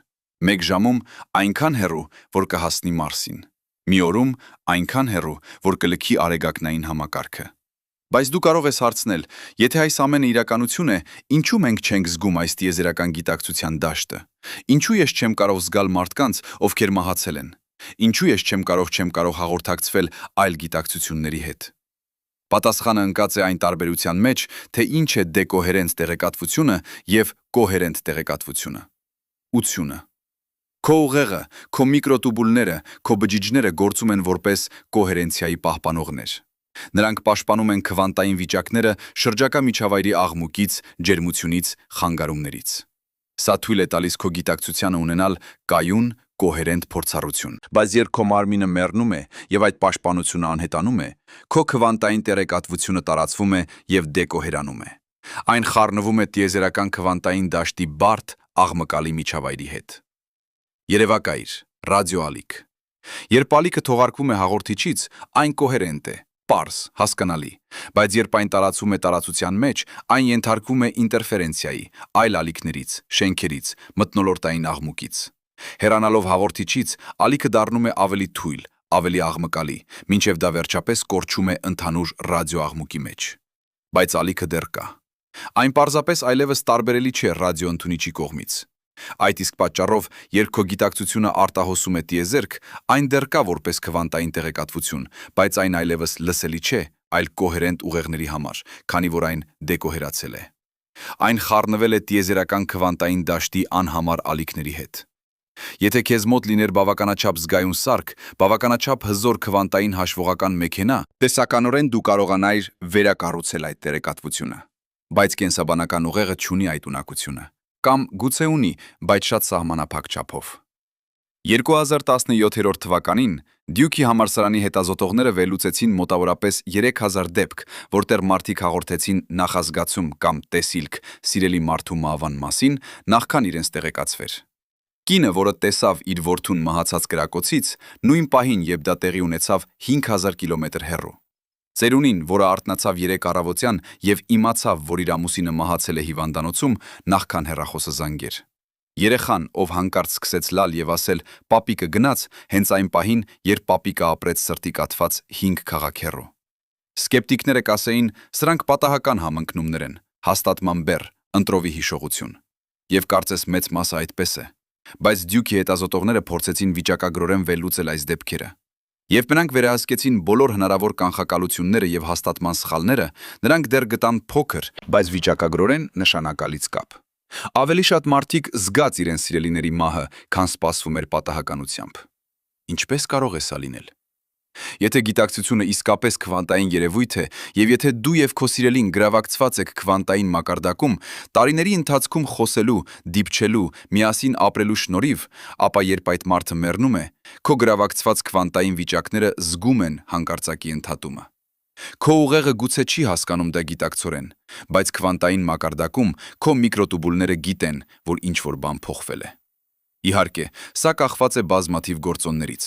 մեկ ժամում այնքան հեռու, որ կհասնի Մարսին, մի օրում այնքան հեռու, որ կլքի արեգակնային համակարգը։ Բայց դու կարող ես հարցնել, եթե այս ամենը իրականություն է, ինչու մենք չենք զգում այս տիեզերական գիտակցության դաշտը։ Ինչու ես չեմ կարող զգալ մարդկանց, ովքեր մահացել են։ Ինչու ես չեմ կարող հաղորդակցվել այլ գիտակցությունների հետ։ Պատասխանը ընկած է այն տարբերության մեջ, թե ինչ է դեկոհերենտ տեղեկատվությունը եւ կոհերենտ տեղեկատվությունը։ Ությունը։ Քո ուղեղը, քո միկրոտուբուլները, քո բջիջները գործում են որպես կոհերենցիայի պահպանողներ։ Նրանք պաշտպանում են քվանտային վիճակները շրջակա միջավայրի աղմուկից, ջերմությունից, խանգարումներից։ Սա թույլ է տալիս քո գիտակցությանը ունենալ կայուն, կոհերենտ փորձառություն։ Բայց երբ քո մարմինը մեռնում է եւ այդ պաշտպանությունը անհետանում է, քո քվանտային տեղեկատվությունը տարածվում է եւ դեկոհերանում է։ Այն խառնվում է տիեզերական քվանտային դաշտի բարդ, աղմկալի միջավայրի հետ։ Երևակայիր, ռադիոալիք։ Երբ ալիքը թողարկվում է հաղորդիչից, այն կոհերենտ է, պարզ, հասկանալի, բայց երբ այն տարածվում է տարածության մեջ, այն ենթարկվում է ինտերֆերենցիայի, այլ ալիքներից, շենքերից, մթնոլորտային աղմուկից։ Հեռանալով հաղորդիչից, ալիքը դառնում է ավելի թույլ, ավելի աղմկալի, մինչև դա վերջապես կորչում է ընդհանուր ռադիոաղմուկի մեջ։ Բայց ալիքը դեռ կա։ Այն պարզապես այլևս տարբերելի չէ ռադիոընդունիչի կողմից։ Այդ իսկ պատճառով, երբ քո գիտակցությունը արտահոսում է տիեզերք, այն դեռ կա որպես քվանտային տեղեկատվություն, բայց այն այլևս լսելի չէ, այլ կոհերենտ ուղեղների համար, քանի որ այն դեկոհերացել է։ Այն խառնվել է տիեզերական քվանտային դաշտի անհամար ալիքների հետ։ Եթե քեզ մոտ լիներ բավականաչափ զգայուն սարք, բավականաչափ հզոր քվանտային հաշվողական մեքենա, տեսականորեն դու կարողանայիր վերակառուցել այդ տեղեկատվությունը։ Բայց կենսաբանական ուղեղը չունի այդ ունակությունը։ Կամ գուցե ունի, բայց շատ սահմանափակ չափով։ 2017 թվականին Դյուքի համալսարանի հետազոտողները վերլուծեցին մոտավորապես 3000 դեպք, որտեղ մարդիկ հաղորդեցին նախազգացում կամ տեսիլք սիրելի մարդու մահվան մասին, նախքան իրենց տեղեկացվեր։ Կինը, որը տեսավ իր որդուն մահացած կրակոցից, նույն պահին, երբ դա տեղի ունեցավ 5000 կիլոմետր հեռու։ Ծերունին, որը արթնացավ 3 առավոտյան եւ իմացավ, որ իր ամուսինը մահացել է հիվանդանոցում, նախքան հեռախոսը զանգեր։ Երեխան, ով հանկարծ սկսեց լալ եւ ասել «Պապիկը գնաց», հենց այն պահին, երբ պապիկը ապրեց սրտի կաթված 5 քաղաք հեռու։ Սկեպտիկները կասեին, սրանք պատահական համընկնումներ են, հաստատման բեռ, ընտրովի հիշողություն։ Եվ կարծես մեծ մասը այդպես է։ Բայց Դյուքի հետազոտողները փորձեցին վիճակագրորեն վերլուծել այս դեպքերը։ Երբ նրանք վերահսկեցին բոլոր հնարավոր կանխակալությունները եւ հաստատման սխալները, նրանք դեռ գտան փոքր, բայց վիճակագրորեն նշանակալից կապ։ Ավելի շատ մարդիկ զգաց իրենց սիրելիների մահը, քան սպասվում էր պատահականությամբ։ Ինչպես կարող է սա լինել։ Եթե գիտակցությունը իսկապես քվանտային երևույթ է, եւ եթե դու եւ քո սիրելին գրավակցված եք քվանտային մակարդակում, տարիների ընթացքում խոսելու, դիպչելու, միասին ապրելու շնորհիվ, ապա երբ այդ մարդը մեռնում է, քո գրավակցված քվանտային վիճակները զգում են հանկարծակի ընդհատումը։ Քո ուղեղը գուցե չի հասկանում դա գիտակցորեն, բայց քվանտային մակարդակում քո միկրոտուբուլները գիտեն, որ ինչ-որ բան փոխվել է։ Իհարկե, սա կախված է բազմաթիվ գործոններից։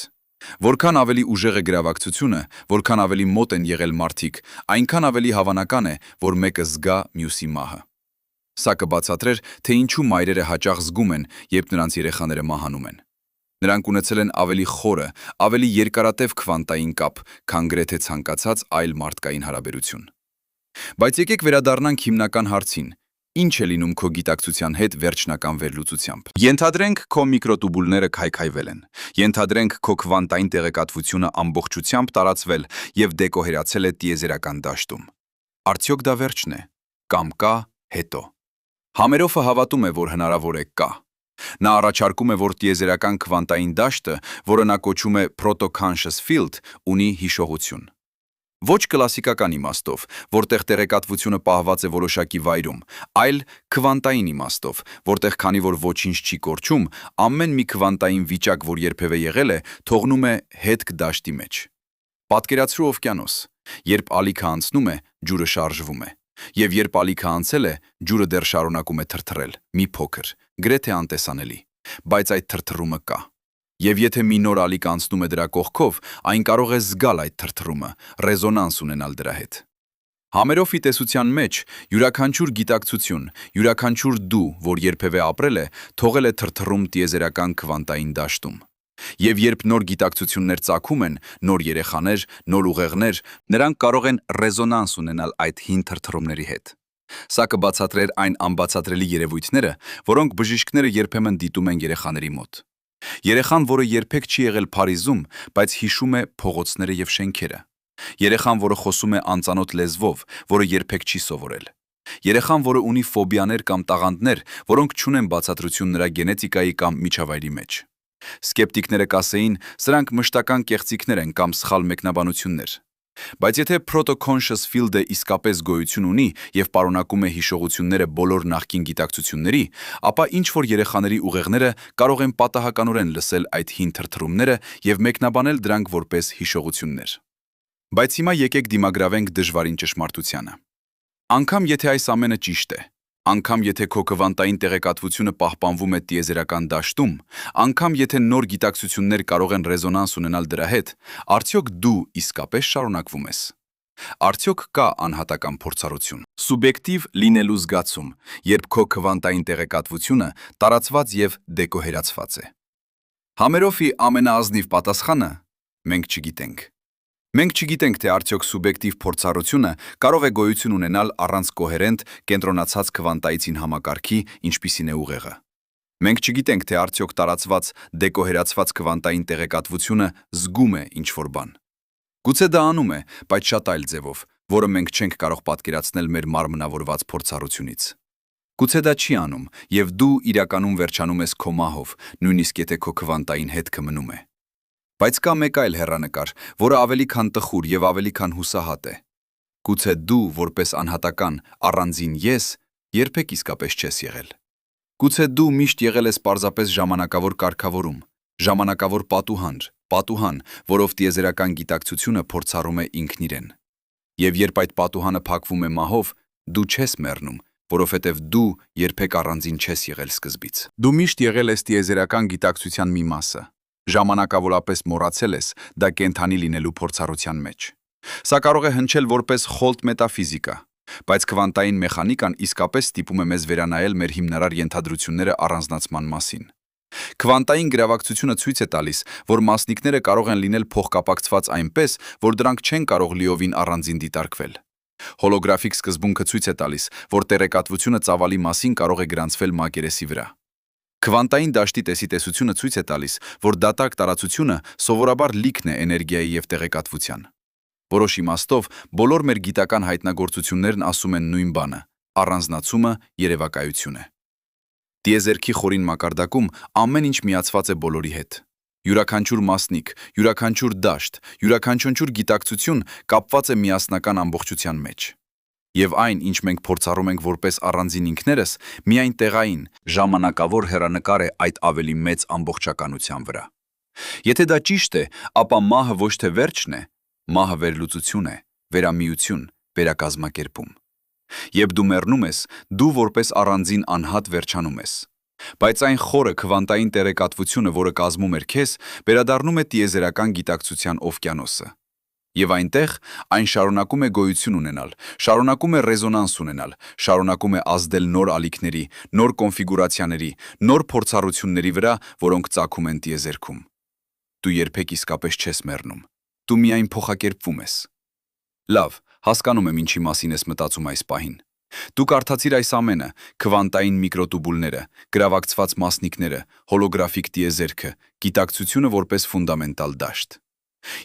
Որքան ավելի ուժեղ է գրավակցությունը, որքան ավելի մոտ են եղել մարդիկ, այնքան ավելի հավանական է, որ մեկը զգա մյուսի մահը։ Սա կբացատրեր, թե ինչու մայրերը հաճախ զգում են, երբ նրանց երեխաները մահանում են։ Նրանք ունեցել են ավելի խորը, ավելի երկարատև քվանտային կապ, քան գրեթե ցանկացած այլ մարդկային հարաբերություն։ Բայց եկեք վերադառնանք հիմնական հարցին. Ինչ է լինում քո գիտակցության հետ վերջնական վերլուծությամբ։ Ենթադրենք քո միկրոտուբուլները քայքայվել են։ Ենթադրենք քո քվանտային տեղեկատվությունը ամբողջությամբ տարածվել եւ դեկոհերացել է տիեզերական դաշտում։ Արդյոք դա վերջն է։ Կամ կա հետո։ Համերոֆը հավատում է, որ հնարավոր է կա։ Նա առաջարկում է, որ տիեզերական քվանտային դաշտը, որը նա կոչում է proto-conscious field, ունի հիշողություն։ Ոչ կլասիկական իմաստով, որտեղ տեղեկատվությունը պահված է որոշակի վայրում, այլ քվանտային իմաստով, որտեղ քանի որ ոչինչ չի կորչում, ամեն մի քվանտային վիճակ, որ երբևէ եղել է, թողնում է հետք դաշտի մեջ։ Պատկերացրու օվկիանոս, երբ ալիքը անցնում է, ջուրը շարժվում է, եւ երբ ալիքը անցել է, ջուրը դեռ շարունակում է թրթռել, մի փոքր, գրեթե անտեսանելի, բայց այդ թրթռումը կա։ Եվ եթե մի նոր ալիք անցնում է դրա կողքով, այն կարող է զգալ այդ թրթռումը, ռեզոնանս ունենալ դրա հետ։ Համերոֆի տեսության մեջ յուրաքանչյուր գիտակցություն, յուրաքանչյուր դու, որ երբևէ ապրել է, թողել է թրթռում տիեզերական քվանտային դաշտում։ Եվ երբ նոր գիտակցություններ ծագում են, նոր երեխաներ, նոր ուղեղներ, նրանք կարող են ռեզոնանս ունենալ այդ հին թրթռումների հետ։ Սա կբացատրեր այն անբացատրելի երևույթները, որոնք բժիշկները երբեմն դիտում են երեխաների մոտ։ Երեխան, որը երբեք չի եղել Փարիզում, բայց հիշում է փողոցները եւ շենքերը։ Երեխան, որը խոսում է անծանոթ լեզվով, որը երբեք չի սովորել։ Երեխան, որը ունի ֆոբիաներ կամ տաղանդներ, որոնք չունեն բացատրություն նրա գենետիկայի կամ միջավայրի մեջ։ Սկեպտիկները կասեին, սրանք մշտական կեղծիքներ են կամ սխալ մեկնաբանություններ։ Բայց եթե proto-conscious field-ը իսկապես գոյություն ունի եւ պարունակում է հիշողությունները բոլոր նախկին գիտակցությունների, ապա ինչ-որ երեխաների ուղեղները կարող են պատահականորեն լսել այդ հին թրթռումները եւ մեկնաբանել դրանք որպես հիշողություններ։ Բայց հիմա եկեք դիմագրավենք դժվարին ճշմարտությանը։ Անկամ եթե այս ամենը ճիշտ է, անգամ եթե քո քվանտային տեղեկատվությունը պահպանվում է տիեզերական դաշտում, անգամ եթե նոր գիտակցություններ կարող են ռեզոնանս ունենալ դրա հետ, արդյոք դու իսկապես շարունակվում ես։ Արդյոք կա անհատական փորձառություն, սուբյեկտիվ լինելու զգացում, երբ քո քվանտային տեղեկատվությունը տարածված եւ դեկոհերացված է։ Համերոֆի ամենաազնիվ պատասխանը՝ մենք չգիտենք։ Մենք չգիտենք, թե արդյոք սուբյեկտիվ փորձառությունը կարող է գոյություն ունենալ առանց կոհերենտ, կենտրոնացած քվանտայցին համակարգի, ինչպիսին է ուղեղը։ Մենք չգիտենք, թե արդյոք տարածված, դեկոհերացված քվանտային տեղեկատվությունը զգում է ինչ-որ բան։ Գուցե դա անում է, բայց շատ այլ ձևով, որը մենք չենք կարող պատկերացնել մեր մարմնավորված փորձառությունից։ Գուցե դա չի անում, եւ դու իրականում վերջանում ես քո մահով, նույնիսկ եթե քո քվանտային հետքը մնում է։ Բայց կա մեկ այլ հեռանկար, որը ավելի քան տխուր եւ ավելի քան հուսահատ է։ Գուցե դու, որպես անհատական, առանձին ես, երբեք իսկապես չես եղել։ Գուցե դու միշտ եղել ես պարզապես ժամանակավոր կարգավորում, ժամանակավոր պատուհան, որով տիեզերական գիտակցությունը փորձառում է ինքն իրեն։ Եվ երբ այդ պատուհանը փակվում է մահով, դու չես մեռնում, որովհետև դու երբեք առանձին չես եղել սկզբից։ Դու միշտ եղել ես տիեզերական գիտակցության մի մասը։ Ժամանակավորապես մոռացել ես դա կենդանի լինելու փորձառության մեջ։ Սա կարող է հնչել որպես խոլտ մետաֆիզիկա, բայց քվանտային մեխանիկան իսկապես ստիպում է մեզ վերանայել մեր հիմնարար ենթադրությունները առանձնացման մասին։ Քվանտային գրավակցությունը ցույց է տալիս, որ մասնիկները կարող են լինել փոխկապակցված այնպես, որ դրանք չեն կարող լիովին առանձին դիտարկվել։ Հոլոգրաֆիկ սկզբունքը ցույց է տալիս, որ տեղեկատվությունը ծավալի մասին կարող է գրանցվել մակերեսի վրա։ Քվանտային դաշտի տեսիտեսությունը ցույց է տալիս, որ դատարկ տարածությունը սովորաբար լիքն է էներգիայի եւ տեղեկատվության։ Որոշ իմաստով բոլոր մեր գիտական հայտնագործություններն ասում են նույն բանը՝ առանձնացումը երևակայություն է։ Տիեզերքի խորին մակարդակում ամեն ինչ միացված է բոլորի հետ։ Յուրաքանչյուր մասնիկ, յուրաքանչյուր դաշտ, յուրաքանչյուր գիտակցություն կապված է միասնական ամբողջության մեջ։ Եվ այն, ինչ մենք փորձառում ենք որպես առանձին ինքներս, միայն տեղային, ժամանակավոր հեռանկար է այդ ավելի մեծ ամբողջականության վրա։ Եթե դա ճիշտ է, ապա մահը ոչ թե վերջն է, մահը վերլուծություն է, վերամիություն, վերակազմակերպում։ Երբ դու մեռնում ես, դու որպես առանձին անհատ վերջանում ես։ Բայց այն խորը քվանտային տեղեկատվությունը, որը կազմում էր քեզ, վերադառնում է տիեզերական գիտակցության օվկիանոսը։ Եվ այնտեղ այն շարունակում է գոյություն ունենալ, շարունակում է ռեզոնանս ունենալ, շարունակում է ազդել նոր ալիքների, նոր կոնֆիգուրացիաների, նոր փորձառությունների վրա, որոնք ծագում են տիեզերքում։ Դու երբեք իսկապես չես մեռնում։ Դու միայն փոխակերպվում ես։ Լավ, հասկանում եմ ինչի մասին ես մտածում այս պահին։ Դու կարդացիր այս ամենը՝ քվանտային միկրոտուբուլները, գրավակցված մասնիկները, հոլոգրաֆիկ տիեզերքը, գիտակցությունը որպես ֆունդամենտալ դաշտ։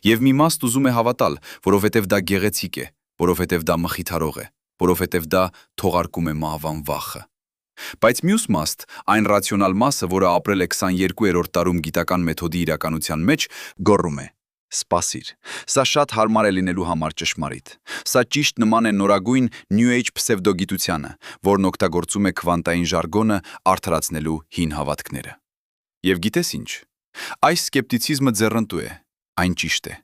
Եվ մի մաստ ուզում է հավատալ, որովհետև դա գեղեցիկ է, որովհետև դա մխիթարող է, որովհետև դա թողարկում է մահվան վախը։ Բայց մյուս մաստ, այն ռացիոնալ մասը, որը ապրել է 22-րդ դարում գիտական մեթոդի իրականության մեջ, գոռում է. «Սպասիր, սա շատ հարմար է լինելու համար ճշմարիտ։ Սա ճիշտ նման է նորագույն New Age պսևդոգիտությանը, որն օգտագործում է քվանտային ժարգոնը արդարացնելու հին հավատքները»։ Եվ գիտես ինչ։ Այս սկեպտիցիզմը ձեռնտու է։ Այն ճիշտ է։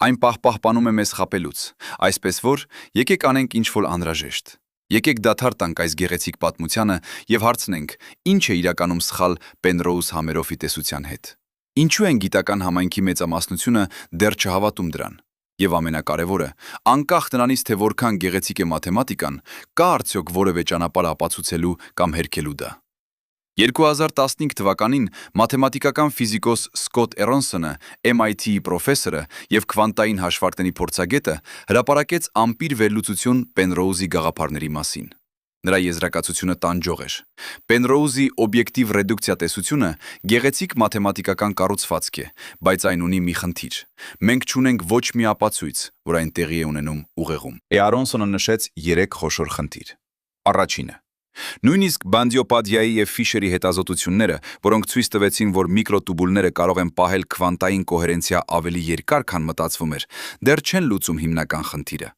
Այն պահպանում է մեզ խաբելուց, այսպես որ եկեք անենք ինչ-որ անհրաժեշտ։ Եկեք դադար տանք այս գեղեցիկ պատմությանը եւ հարցնենք. ինչ է իրականում սխալ Պենրոուզ Համերոֆի տեսության հետ։ Ինչու են գիտական համայնքի մեծամասնությունը դեռ չհավատում դրան։ Եվ ամենակարևորը, անկախ նրանից, թե որքան գեղեցիկ է մաթեմատիկան, կա արդյոք որևէ ճանապարհ ապացուցելու կամ հերքելու դա։ 2015 թվականին մաթեմատիկական ֆիզիկոս Սկոտ Էրոնսոնը, MIT-ի պրոֆեսորը եւ քվանտային հաշվարկների փորձագետը հրապարակեց ամպիր վերլուծություն Պենրոուզի գաղափարների մասին։ Նրա եզրակացությունը տանջող էր։ Պենրոուզի օբյեկտիվ ռեդուկցիա տեսությունը գեղեցիկ մաթեմատիկական կառուցվածք է, բայց այն ունի մի խնդիր։ Մենք չունենք ոչ մի ապացույց, որ այն տեղի է ունենում ուղեղում։ Էրոնսոնը նշեց 3 խոշոր խնդիր։ Առաջինը. նույնիսկ բանդիոպադիայի եւ Ֆիշերի հետազոտությունները, որոնք ցույց տվեցին, որ միկրոտուբուլները կարող են պահել քվանտային կոհերենցիա ավելի երկար, քան մտածվում էր, դեռ չեն լուծում հիմնական խնդիրը։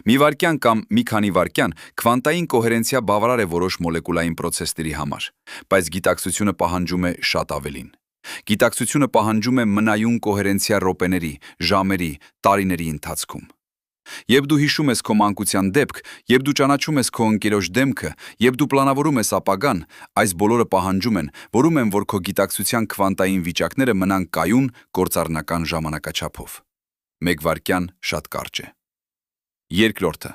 Մի վայրկյան կամ մի քանի վայրկյան քվանտային կոհերենցիա բավարար է որոշ մոլեկուլային պրոցեսների համար, բայց գիտակցությունը պահանջում է շատ ավելին։ Գիտակցությունը պահանջում է մնայուն կոհերենցիա րոպեների, ժամերի, տարիների ընթացքում։ Երբ դու հիշում ես քո մանկության դեպք, երբ դու ճանաչում ես քո ընկերոջ դեմքը, երբ դու պլանավորում ես ապագան, այս բոլորը պահանջում են, որ քո գիտակցության քվանտային վիճակները մնան կայուն գործառնական ժամանակաչափով։ Մեկ վայրկյան շատ կարճ է։ Երկրորդը.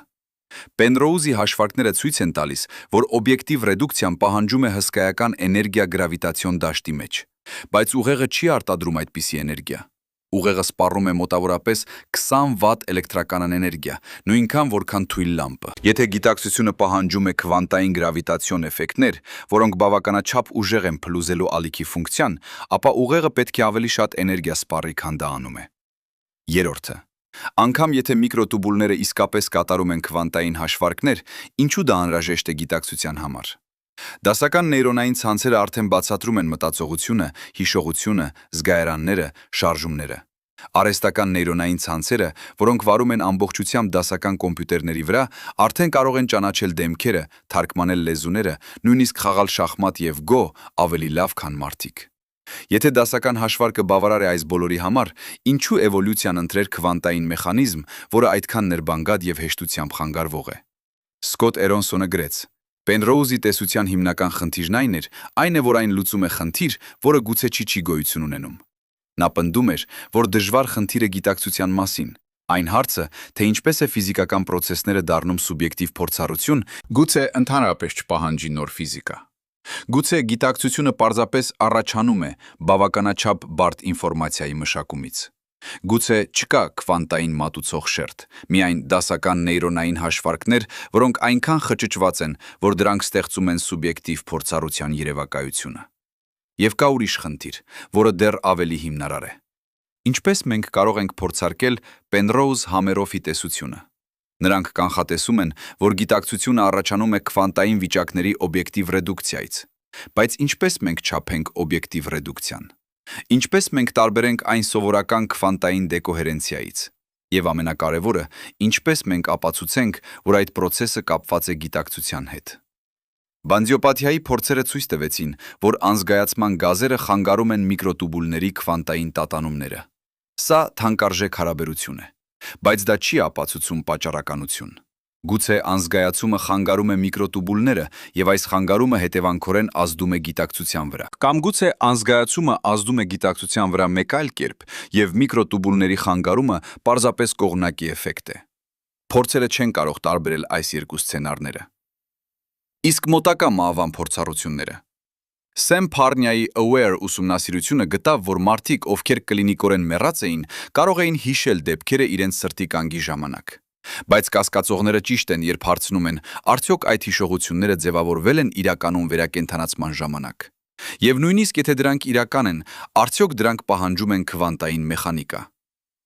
Պենրոուզի հաշվարկները ցույց են տալիս, որ օբյեկտիվ ռեդուկցիան պահանջում է հսկայական էներգիա գրավիտացիոն դաշտի մեջ, բայց ուղեղը չի արտադրում այդպիսի էներգիա։ Ուղեղը սպառում է մոտավորապես 20 վատ էլեկտրական էներգիա, նույնքան որքան թույլ լամպը։ Եթե գիտակցությունը պահանջում է քվանտային գրավիտացիոն էֆեկտներ, որոնք բավականաչափ ուժեղ են փլուզելու ալիքի ֆունկցիան, ապա ուղեղը պետք է ավելի շատ էներգիա սպառի, քան դա անում է։ Երրորդը. անգամ եթե միկրոտուբուլները իսկապես կատարում են քվանտային հաշվարկներ, ինչու դա անհրաժեշտ է գիտակցության համար։ Դասական նեյրոնային ցանցերը արդեն բացատրում են մտածողությունը, հիշողությունը, զգայարանները, շարժումները։ Արհեստական նեյրոնային ցանցերը, որոնք վարում են ամբողջությամբ դասական կոմպյուտերների վրա, արդեն կարող են ճանաչել դեմքերը, թարգմանել լեզուները, նույնիսկ խաղալ շախմատ եւ գո ավելի լավ, քան մարդիկ։ Եթե դասական հաշվարկը բավարար է այս բոլորի համար, ինչու էվոլյուցիան ընտրեր քվանտային մեխանիզմ, որը այդքան ներբանգատ եւ հեշտությամբ խանգարվող է։ Սկոտ Էրոնսոնը գրեց. Պենրոուզի տեսության հիմնական խնդիրն այն է, որ այն լուծում է խնդիր, որը գուցե չի գոյություն ունենում։ Նա պնդում էր, որ դժվար խնդիրը գիտակցության մասին, այն հարցը, թե ինչպես է ֆիզիկական պրոցեսները դառնում սուբյեկտիվ փորձառություն, գուցե ընդհանրապես չպահանջի նոր ֆիզիկա։ Գուցե գիտակցությունը պարզապես առաջանում է բավականաչափ բարդ ինֆորմացիայի մշակումից։ Գուցե չկա քվանտային մատուցող շերտ, միայն դասական նեյրոնային հաշվարկներ, որոնք այնքան խճճված են, որ դրանք ստեղծում են սուբյեկտիվ փորձառության երևակայությունը։ Եվ կա ուրիշ խնդիր, որը դեռ ավելի հիմնարար է։ Ինչպես մենք կարող ենք փորձարկել Պենրոուզ Համերոֆի տեսությունը։ Նրանք կանխատեսում են, որ գիտակցությունը առաջանում է քվանտային վիճակների օբյեկտիվ ռեդուկցիայից։ Բայց ինչպես մենք չափենք օբյեկտիվ ռեդուկցիան։ Ինչպես մենք տարբերենք այն սովորական քվանտային դեկոհերենցիայից։ Եվ ամենակարևորը, ինչպես մենք ապացուցենք, որ այդ պրոցեսը կապված է գիտակցության հետ։ Բանդիոպաթիայի փորձերը ցույց տվեցին, որ անզգայացման գազերը խանգարում են միկրոտուբուլների քվանտային տատանումները։ Սա թանկարժեք հարաբերություն է, բայց դա չի ապացուցում պատճառականություն։ Գուցե անզգայացումը խանգարում է միկրոտուբուլները եւ այս խանգարումը հետևանքորեն ազդում է գիտակցության վրա։ Կամ գուցե անզգայացումը ազդում է գիտակցության վրա մեկ այլ կերպ եւ միկրոտուբուլների խանգարումը պարզապես կողմնակի էֆեկտ է։ Փորձերը չեն կարող տարբերել այս երկու սցենարները։ Իսկ մոտակա մահվան փորձառությունները։ Սեմ Փարնյայի Aware ուսումնասիրությունը գտավ, որ մարդիկ, ովքեր կլինիկորեն մեռած էին, կարող էին հիշել դեպքերը իրենց սրտի կանգի ժամանակ։ Բայց կասկածողները ճիշտ են, երբ հարցնում են, արդյոք այդ հիշողությունները ձևավորվել են իրականում վերակենդանացման ժամանակ։ Եվ նույնիսկ եթե դրանք իրական են, արդյոք դրանք պահանջում են քվանտային մեխանիկա։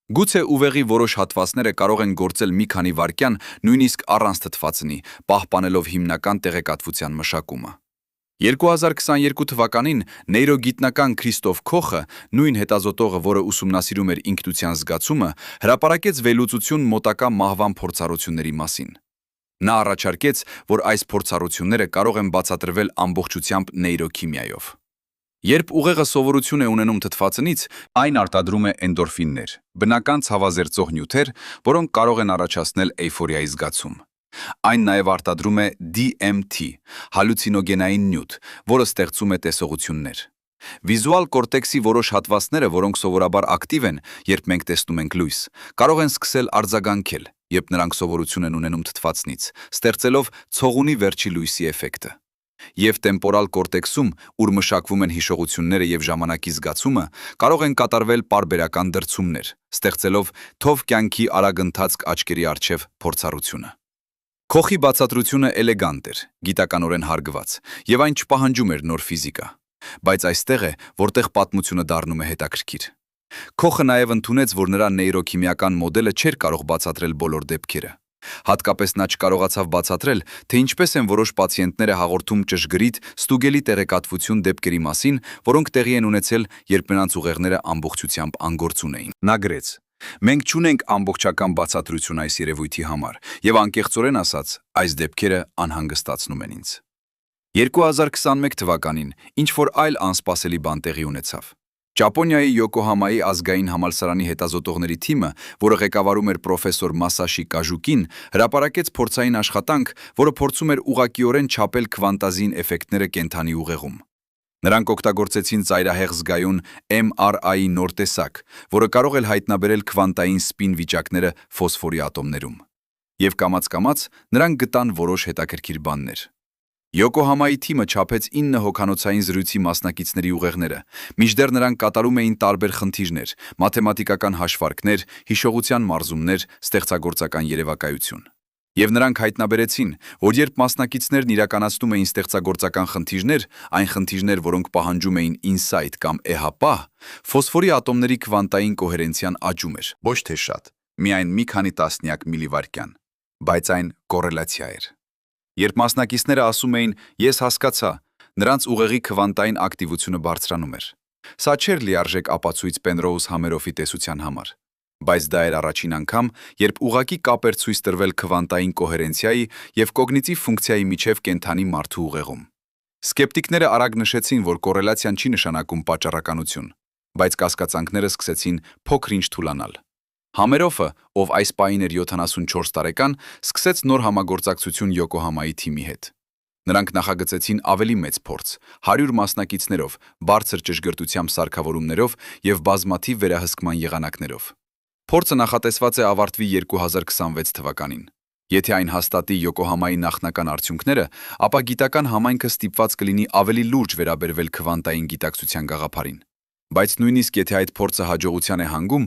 Գուցե ուղեղի որոշ հատվածները կարող են գործել մի քանի վայրկյան, նույնիսկ առանց թթվածնի, պահպանելով հիմնական տեղեկատվության մշակումը։ 2022 թվականին նեյրոգիտնական Քրիստոֆ Քոխը, նույն հետազոտողը, որը ուսումնասիրում էր ինքնության զգացումը, հրապարակեց վերլուծություն մոտակա մահվան փորձառությունների մասին։ Նա առաջարկեց, որ այս փորձառությունները կարող են բացատրվել ամբողջությամբ նեյրոքիմիայով։ Երբ ուղեղը սովորություն է ունենում թթվածնից, այն արտադրում է էնդորֆիններ, բնական ցավազերծող նյութեր, որոնք կարող են առաջացնել էյֆորիայի զգացում։ Այն նաև արտադրում է DMT, հալյուցինոգենային նյութ, որը ստեղծում է տեսողություններ։ Վիզուալ կորտեքսի որոշ հատվածները, որոնք սովորաբար ակտիվ են, երբ մենք տեսնում ենք լույս, կարող են սկսել արձագանքել, երբ նրանք սովորություն են ունենում թթվածնից, ստեղծելով ցողունի վերջի լույսի էֆեկտը։ Եվ տեմպորալ կորտեքսում, ուր մշակվում են հիշողությունները եւ ժամանակի զգացումը, կարող են կատարվել պարբերական դրդումներ, ստեղծելով թով կյանքի արագ ընթացք աչքերի առջև փորձառությունը։ Քոխի բացատրությունը էլեգանտ էր, գիտականորեն հարգված, եւ այն չպահանջում էր նոր ֆիզիկա։ Բայց այստեղ է, որտեղ պատմությունը դառնում է հետաքրքիր։ Քոխը նաև ընդունեց, որ նրա նեյրոքիմիական մոդելը չէր կարող բացատրել բոլոր դեպքերը։ Հատկապես նա չկարողացավ բացատրել, թե ինչպես են որոշ պացիենտները հաղորդում ճշգրիտ, ստուգելի տեղեկատվություն դեպքերի մասին, որոնք տեղի են ունեցել, երբ նրանց ուղեղները ամբողջությամբ անգործուն էին։ Նա գրեց. «Մենք չունենք ամբողջական բացատրություն այս երևույթի համար, եւ անկեղծորեն ասած, այս դեպքերը անհանգստացնում են ինձ»։ 2021 թվականին ինչ-որ այլ անսպասելի բան տեղի ունեցավ։ Ճապոնիայի Յոկոհամայի ազգային համալսարանի հետազոտողների թիմը, որը ղեկավարում էր պրոֆեսոր Մասաշի Կաժուկին, հրապարակեց փորձային աշխատանք, որը փորձում էր ուղղակիորեն չափել քվանտազին էֆեկտները կենդանի ուղեղում։ Նրանք օգտագործեցին ծայրահեղ զգայուն MRI-ի նոր տեսակ, որը կարող էր հայտնաբերել քվանտային սպին վիճակները ֆոսֆորի ատոմներում։ Եվ կամաց-կամաց նրանք գտան որոշ հետաքրքիր բաներ։ Յոկոհամայի թիմը չափեց 9 հոգանոցային զրույցի մասնակիցների ուղեղները, մինչդեռ նրանք կատարում էին տարբեր խնդիրներ, մաթեմատիկական հաշվարկներ, հիշողության մարզումներ, ստեղծագործական երևակայություն։ Եվ նրանք հայտնաբերեցին, որ երբ մասնակիցներն իրականացնում էին ստեղծագործական խնդիրներ, այն խնդիրներ, որոնք պահանջում էին ինսայթ կամ էհապահ, ֆոսֆորի ատոմների քվանտային կոհերենցիան աճում էր, ոչ թե շատ, միայն մի քանի տասնյակ միլիվայրկյան, բայց այն կոռելացիա էր։ Երբ մասնակիցները ասում էին «ես հասկացա», նրանց ուղեղի քվանտային ակտիվությունը բարձրանում էր։ Սա չէր լիարժեք ապացույց Պենրոուզ Համերոֆի տեսության համար, բայց դա էր առաջին անգամ, երբ ուղղակի կապ էր ցույց տրվել քվանտային կոհերենցիայի եւ կոգնիտիվ ֆունկցիայի միջև կենդանի մարդու ուղեղում։ Սկեպտիկները արագ նշեցին, որ կոռելացիան չի նշանակում պատճառականություն, բայց կասկածանքները սկսեցին փոքր-ինչ թուլանալ։ Համերոֆը, ով այս պահին էր 74 տարեկան, սկսեց նոր համագործակցություն Յոկոհամայի թիմի հետ։ Նրանք նախագծեցին ավելի մեծ փորձ, 100 մասնակիցներով, բարձր ճշգրտությամբ սարքավորումներով եւ բազմաթիվ վերահսկման եղանակներով։ Փորձը նախատեսված է ավարտվի 2026 թվականին։ Եթե այն հաստատի Յոկոհամայի նախնական արդյունքները, ապա գիտական համայնքը ստիպված կլինի ավելի լուրջ վերաբերվել քվանտային գիտակցության գաղափարին։ Բայց նույնիսկ եթե այդ փորձը հաջողության է հանգում,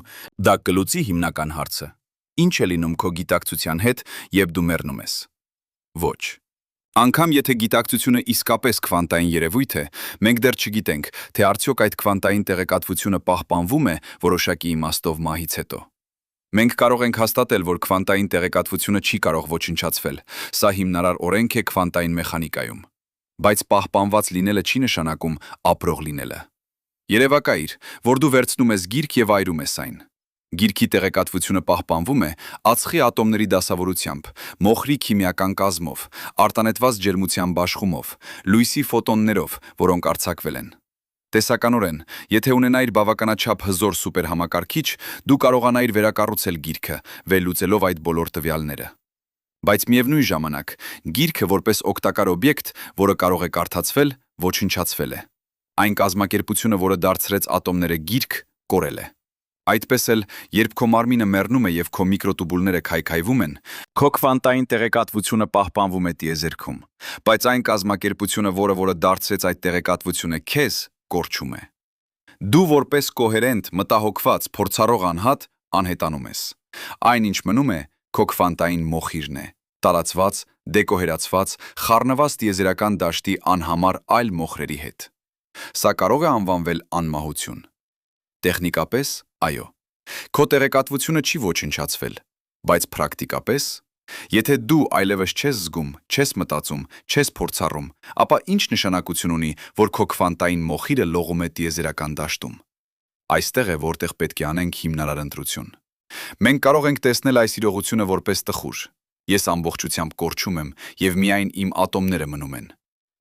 դա կլուծի հիմնական հարցը. ինչ է լինում քո գիտակցության հետ, երբ դու մեռնում ես։ Ոչ։ Անգամ եթե գիտակցությունը իսկապես քվանտային երևույթ է, մենք դեռ չգիտենք, թե արդյոք այդ քվանտային տեղեկատվությունը պահպանվում է որոշակի իմաստով մահից հետո։ Մենք կարող ենք հաստատել, որ քվանտային տեղեկատվությունը չի կարող ոչնչացվել, սա հիմնարար օրենք է քվանտային մեխանիկայում։ Բայց պահպանված լինելը չի նշանակում ապրող լինելը։ Երևակայիր, որ դու վերցնում ես գիրք եւ այրում ես այն։ Գիրքի տեղեկատվությունը պահպանվում է ածխի ատոմների դասավորությամբ, մոխրի քիմիական կազմով, արտանետված ջերմության բաշխումով, լույսի ֆոտոններով, որոնք արձակվել են։ Տեսականորեն, եթե ունենայիր բավականաչափ հզոր սուպերհամակարգիչ, դու կարողանայիր վերակառուցել գիրքը, վերլուծելով այդ բոլոր տվյալները։ Բայց միևնույն ժամանակ, գիրքը որպես օգտակար օբյեկտ, որը կարող է կարդացվել, ոչնչացվել է։ Այն կազմակերպությունը, որը դարձրեց ատոմները գիրք, կորել է։ Այդպես էլ, երբ քո մարմինը մեռնում է եւ քո միկրոտուբուլները քայքայվում են, քո քվանտային տեղեկատվությունը պահպանվում է տիեզերքում, բայց այն կազմակերպությունը, որը դարձրեց այդ տեղեկատվությունը քեզ, կորչում է։ Դու որպես կոհերենտ, մտահոգված, փորձառող անհատ անհետանում ես։ Այն, ինչ մնում է, քո քվանտային մոխիրն է, տարածված, դեկոհերացված, խառնված տիեզերական դաշտի անհամար այլ մոխրերի հետ։ Սա կարող է անվանվել անմահություն։ Տեխնիկապես, այո։ Քո տեղեկատվությունը չի ոչնչացվել, բայց պրակտիկապես, եթե դու այլևս չես զգում, չես մտածում, չես փորձառում, ապա ինչ նշանակություն ունի, որ քո քվանտային մոխիրը լողում է տիեզերական դաշտում։ Այստեղ է, որտեղ պետք է անենք հիմնարար ընտրություն։ Մենք կարող ենք տեսնել այս իրողությունը որպես տխուր։ Ես ամբողջությամբ կորչում եմ, եւ միայն իմ ատոմները մնում են։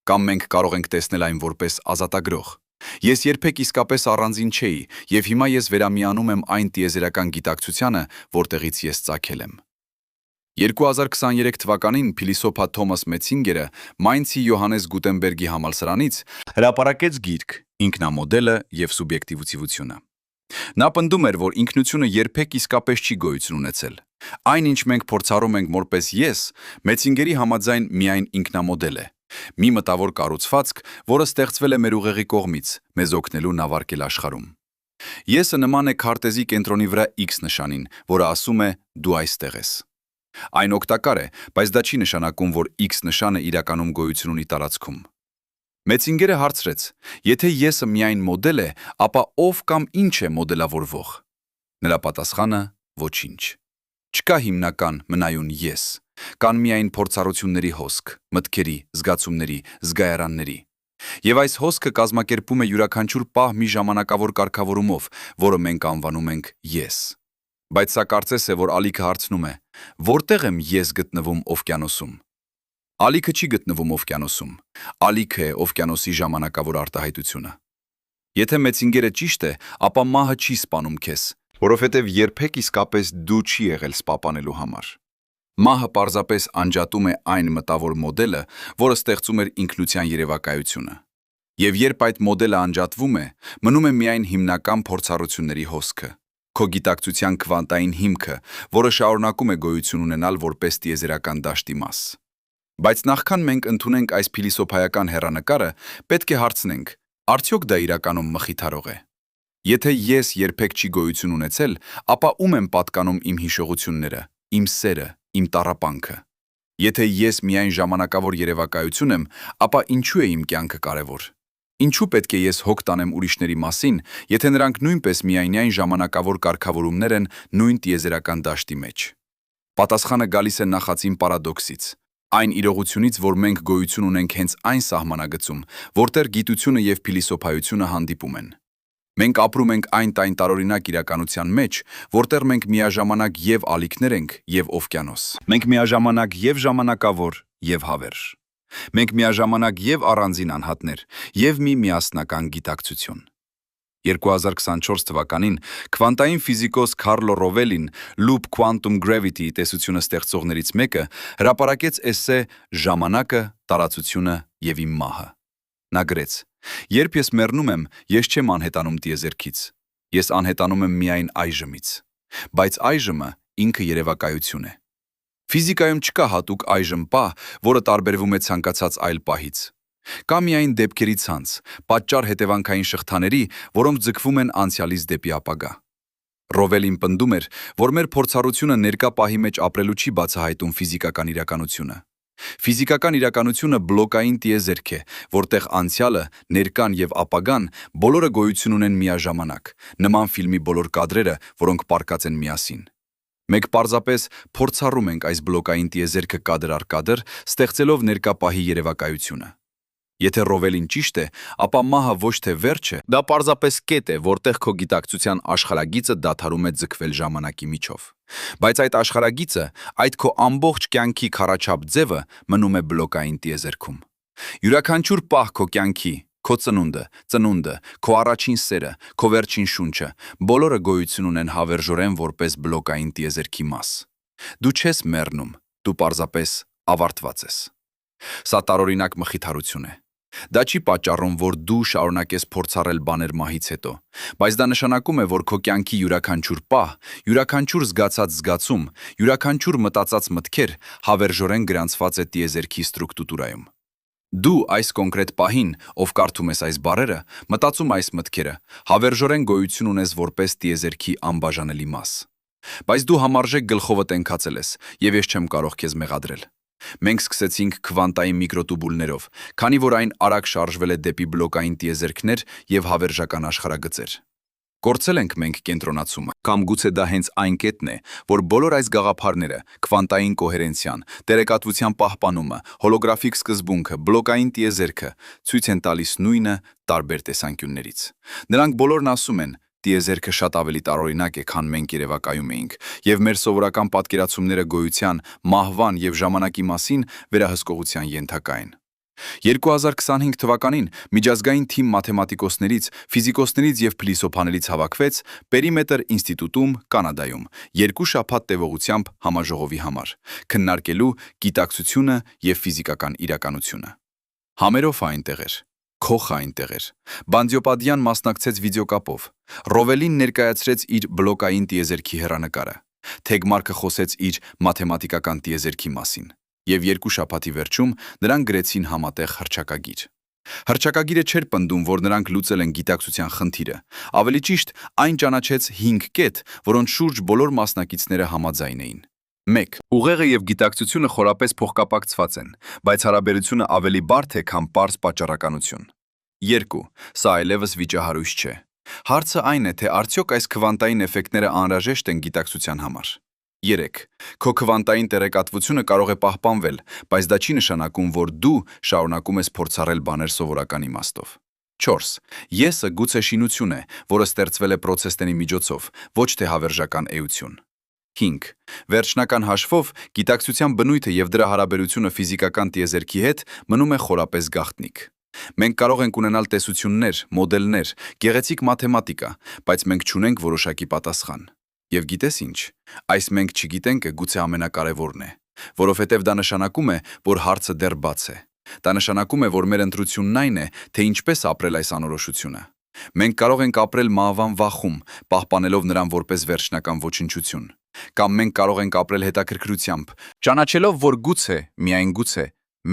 Կամ մենք կարող ենք տեսնել այն որպես ազատագրող։ Ես երբեք իսկապես առանձին չէի, եւ հիմա ես վերամիանում եմ այն տիեզերական գիտակցությանը, որտեղից ես ծագել եմ։ 2023 թվականին փիլիսոփա Թոմաս Մեցինգերը Մայնցի Յոհաննես Գուտենբերգի համալսարանից հրապարակեց գիրք «Ինքնամոդելը եւ սուբյեկտիվությունը»։ Նա պնդում էր, որ ինքնությունը երբեք իսկապես չի գոյություն ունեցել։ Այն, ինչ մենք փորձառում ենք որպես ես, Մեցինգերի համաձայն միայն ինքնամոդել է։ Մի մտավոր կառուցվածք, որը ստեղծվել է մեր ուղեղի կողմից, մեզ օգնելու նավարկել աշխարհում։ Եսը նման է քարտեզի կենտրոնի վրա X նշանին, որը ասում է դու այստեղ ես։ Այն օգտակար է, բայց դա չի նշանակում, որ X նշանը իրականում գոյություն ունի տարածքում։ Մեցինգերը հարցրեց. եթե եսը միայն մոդել է, ապա ով կամ ինչ է մոդելավորվող։ Նրա պատասխանը՝ ոչինչ։ Չկա հիմնական մնայուն ես, կան միայն փորձառությունների հոսք, մտքերի, զգացումների, զգայարանների։ Եվ այս հոսքը կազմակերպում է յուրաքանչյուր պահ մի ժամանակավոր կարգավորումով, որը մենք անվանում ենք ես։ Բայց սա կարծես է, որ ալիքը հարցնում է. որտեղ եմ ես գտնվում օվկիանոսում։ Ալիքը չի գտնվում օվկիանոսում, ալիքը է օվկիանոսի ժամանակավոր արտահայտությունը։ Եթե Մեցինգերը ճիշտ է, ապա մահը չի սպանում քեզ, որովհետև երբեք իսկապես դու չի եղել սպապանելու համար։ Մահը պարզապես անջատում է այն մտավոր մոդելը, որը ստեղծում էր ինքնության երևակայությունը։ Եվ երբ այդ մոդելը անջատվում է, մնում է միայն հիմնական փորձառությունների հոսքը, քո գիտակցության քվանտային հիմքը, որը շարունակում է գոյություն ունենալ որպես տիեզերական դաշտի մաս։ Բայց նախքան մենք ընդունենք այս փիլիսոփայական հեռանկարը, պետք է հարցնենք. արդյոք դա իրականում մխիթարող է։ Եթե ես երբեք չի գոյություն ունեցել, ապա ում եմ պատկանում իմ հիշողությունները, իմ սերը, իմ տառապանքը։ Եթե ես միայն ժամանակավոր երևակայություն եմ, ապա ինչու է իմ կյանքը կարևոր։ Ինչու պետք է ես հոգ տանեմ ուրիշների մասին, եթե նրանք նույնպես միայնային ժամանակավոր կարգավորումներ են նույն տիեզերական դաշտի մեջ։ Պատասխանը գալիս է նախածին պարադոքսից։ Այն իրողությունից, որ մենք գոյություն ունենք հենց այն սահմանագծում, որտեղ գիտությունը եւ փիլիսոփայությունը հանդիպում են։ Մենք ապրում ենք այն տարօրինակ իրականության մեջ, որտեղ մենք միաժամանակ եւ ալիքներ ենք եւ օվկիանոս։ Մենք միաժամանակ եւ ժամանակավոր եւ հավերժ։ Մենք միաժամանակ եւ առանձին անհատներ եւ մի միասնական գիտակցություն։ 2024 թվականին քվանտային ֆիզիկոս Քարլո Ռովելին Loop Quantum Gravity տեսությունը ստեղծողներից մեկը հրապարակեց էսսե «Ժամանակը, տարածությունը եւ իմ մահը»։ Նա գրեց. երբ ես մեռնում եմ, ես չեմ անհետանում տիեզերքից։ Ես անհետանում եմ միայն այժմից։ Բայց այժմը ինքը երևակայություն է։ Ֆիզիկայում չկա հատուկ այժմ պահ, որը տարբերվում է ցանկացած այլ պահից։ Կա միայն դեպքերի ցանց, պատճառ-հետևանքային շղթաների, որոնք ձգվում են անցյալից դեպի ապագա։ Ռովելին պնդում էր, որ մեր փորձառությունը ներկա պահի մեջ ապրելու չի բացահայտում ֆիզիկական իրականությունը։ Ֆիզիկական իրականությունը բլոկային տիեզերք է, որտեղ անցյալը, ներկան եւ ապագան բոլորը գոյություն ունեն միաժամանակ, նման ֆիլմի բոլոր կադրերը, որոնք պառկած են միասին։ Մենք պարզապես փորձառում ենք այս բլոկային տիեզերքը կադր առ կադր, ստեղծելով ներկա պահի երևակայությունը։ Եթե Ռովելին ճիշտ է, ապա մահը ոչ թե վերջ է, դա պարզապես կետ է, որտեղ քո գիտակցության աշխարհագիծը դադարում է ձգվել ժամանակի միջով։ Բայց այդ աշխարհագիծը, այդ քո ամբողջ կյանքի քարաչափ ձևը մնում է բլոկային տիեզերքում։ Յուրաքանչյուր պահ քո կյանքի, քո ծնունդը, քո առաջին սերը, քո վերջին շունչը, բոլորը գոյություն ունեն հավերժորեն որպես բլոկային տիեզերքի մաս։ Դու չես մեռնում, դու պարզապես ավարտված ես։ Սա տարօրինակ մխիթարություն է։ Դա չի պատճառում, որ դու շարունակես փորձառել բաներ մահից հետո, բայց դա նշանակում է, որ քո կյանքի յուրաքանչյուր պահ, յուրաքանչյուր զգացած զգացում, յուրաքանչյուր մտածած մտքեր հավերժորեն գրանցված է տիեզերքի ստրուկտուրայում։ Դու այս կոնկրետ պահին, ով կարդում ես այս բառերը, մտածում այս մտքերը, հավերժորեն գոյություն ունես որպես տիեզերքի անբաժանելի մաս։ Բայց դու համարժեք գլխովը տենքացել ես, եւ ես չեմ կարող քեզ մեղադրել։ Մենք սկսեցինք քվանտային միկրոտուբուլներով, քանի որ այն արագ շարժվել է դեպի բլոկային տիեզերքներ եւ հավերժական աշխարհագծեր։ Կորցել ենք մենք կենտրոնացումը, կամ գուցե դա հենց այն կետն է, որ բոլոր այս գաղափարները՝ քվանտային կոհերենցիան, տեղեկատվության պահպանումը, հոլոգրաֆիկ սկզբունքը, բլոկային տիեզերքը ցույց են տալիս նույնը տարբեր տեսանկյուններից։ Նրանք բոլորն ասում են, տիեզերքը շատ ավելի տարօրինակ է, քան մենք երևակայում էինք, եւ մեր սովորական պատկերացումները գոյության, մահվան եւ ժամանակի մասին վերահսկողության ենթակա են։ 2025 թվականին միջազգային թիմ մաթեմատիկոսներից, ֆիզիկոսներից եւ փիլիսոփաներից հավաքվեց Պերիմետր ինստիտուտում, Կանադայում, 2 շաբաթ տևողությամբ համաժողովի համար, քննարկելու գիտակցությունը եւ ֆիզիկական իրականությունը։ Համերով այնտեղ էր, Քոխը այնտեղ էր, Բանդիոպադյան մասնակցեց վիդեոկապով, Ռովելին ներկայացրեց իր բլոկային տիեզերքի հեռանկարը, Թեգմարկը խոսեց իր մաթեմատիկական տիեզերքի մասին, եւ 2 շաբաթի վերջում նրանք գրեցին համատեղ հռչակագիր։ Հռչակագիրը չէր պնդում, որ նրանք լուծել են գիտակցության խնդիրը, ավելի ճիշտ այն ճանաչեց 5 կետ, որոնց շուրջ բոլոր մասնակիցները համաձայն էին։ 1. Ուղեղը եւ գիտակցությունը խորապես փոխկապակցված են, բայց հարաբերությունը ավելի բարդ է, քան պարզ պատճառականություն։ 2. Սա այլևս վիճահարույց չէ։ Հարցը այն է, թե արդյոք այս քվանտային էֆեկտները անհրաժեշտ են գիտակցության համար։ 3. Քո քվանտային տեղեկատվությունը կարող է պահպանվել, բայց դա չի նշանակում, որ դու շարունակում ես փորձառել բաներ սովորական իմաստով։ 4. Եսը գուցե շինություն է, որը ստեղծվել է պրոցեսների միջոցով, ոչ թե հավերժական էություն։ 5. Վերջնական հաշվով, գիտակցության բնույթը եւ դրա հարաբերությունը ֆիզիկական տիեզերքի հետ մնում է խորապես գաղտնիք։ Մենք կարող ենք ունենալ տեսություններ, մոդելներ, գեղեցիկ մաթեմատիկա, բայց մենք չունենք որոշակի պատասխան։ Եվ գիտես ինչ, այս մենք չգիտենքը գուցե ամենակարևորն է, որովհետև դա նշանակում է, որ հարցը դեռ բաց է։ Դա նշանակում է, որ մեր ընտրությունն այն է, թե ինչպես ապրել այս անորոշությունը։ Մենք կարող ենք ապրել մահվան վախում, պահպանելով նրան որպես վերջնական ոչնչություն, կամ մենք կարող ենք ապրել հետաքրքրությամբ, ճանաչելով, որ գուցե, միայն գուցե,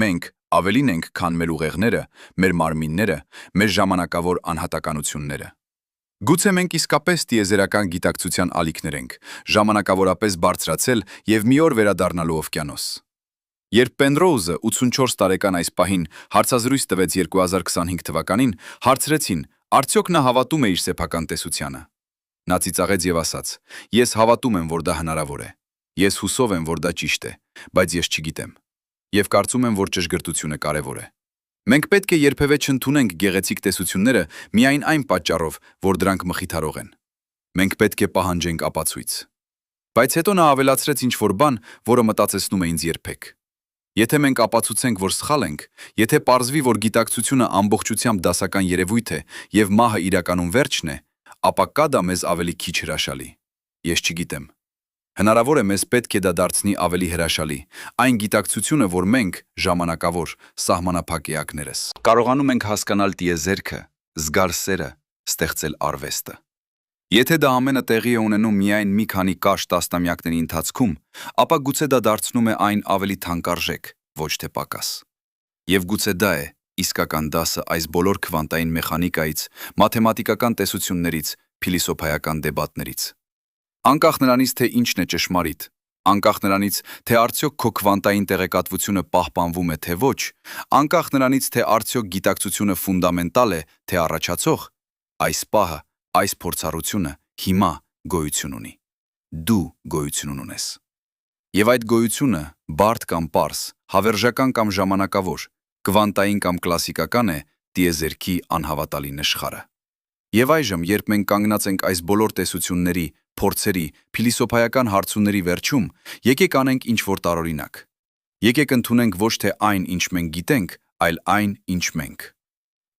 մենք ավելին ենք, քան մեր ուղեղները, մեր մարմինները, մեր ժամանակավոր անհատականությունները։ Գուցե մենք իսկապես տիեզերական գիտակցության ալիքներ ենք, ժամանակավորապես բարձրացել եւ մի օր վերադառնալու օվկիանոս։ Երբ Պենրոուզը 84 տարեկան այս պահին հարցազրույց տվեց 2025 թվականին, հարցրեցին, արդյոք նա հավատում է իր սեփական տեսությանը։ Նա ծիծաղեց եւ ասաց. «Ես հավատում եմ, որ դա հնարավոր է։ Ես հուսով եմ, որ դա ճիշտ է, բայց ես չգիտեմ։ Եվ կարծում եմ, որ ճշգրտությունը կարևոր է։ Մենք պետք է երբևէ չընդունենք գեղեցիկ տեսությունները միայն այն պատճառով, որ դրանք մխիթարող են։ Մենք պետք է պահանջենք ապացույց»։ Բայց հետո նա ավելացրեց ինչ-որ բան, որը մտածեցնում է ինձ երբեք։ Եթե մենք ապացուցենք, որ սխալ ենք, եթե պարզվի, որ գիտակցությունը ամբողջությամբ դասական երևույթ է եւ մահը իրականում վերջն է, ապա կա դա մեզ ավելի քիչ հրաշալի։ Ես չգիտեմ։ Հնարավոր է մեզ պետք է դա դարձնի ավելի հրաշալի, այն գիտակցությունը, որ մենք, ժամանակավոր, սահմանափակ էակներս, կարողանում ենք հասկանալ տիեզերքը, զգալ սերը, ստեղծել արվեստը։ Եթե դա ամենը տեղի է ունենում միայն մի քանի կարճ տասնամյակների ընթացքում, ապա գուցե դա դարձնում է այն ավելի թանկարժեք, ոչ թե պակաս։ Եվ գուցե դա է իսկական դասը այս բոլոր քվանտային մեխանիկայից, մաթեմատիկական տեսություններից, փիլիսոփայական դեբատներից։ Անկախ նրանից, թե ինչն է ճշմարիտ, անկախ նրանից, թե արդյոք քո քվանտային տեղեկատվությունը պահպանվում է, թե ոչ, անկախ նրանից, թե արդյոք գիտակցությունը ֆունդամենտալ է, թե առաջացող, այս պահը, այս փորձառությունը հիմա գոյություն ունի։ Դու գոյություն ունես։ Եվ այդ գոյությունը, բարդ կամ պարզ, հավերժական կամ ժամանակավոր, կվանտային կամ կլասիկական է տիեզերքի անհավատալի նշխարը։ Եվ այժմ, երբ մենք կանգնած ենք այս բոլոր տեսությունների, փորձերի, փիլիսոփայական հարցումների վերջում, եկեք անենք ինչ-որ տարօրինակ։ Եկեք ընդունենք ոչ թե այն, ինչ մենք գիտենք, այլ այն, ինչ մենք։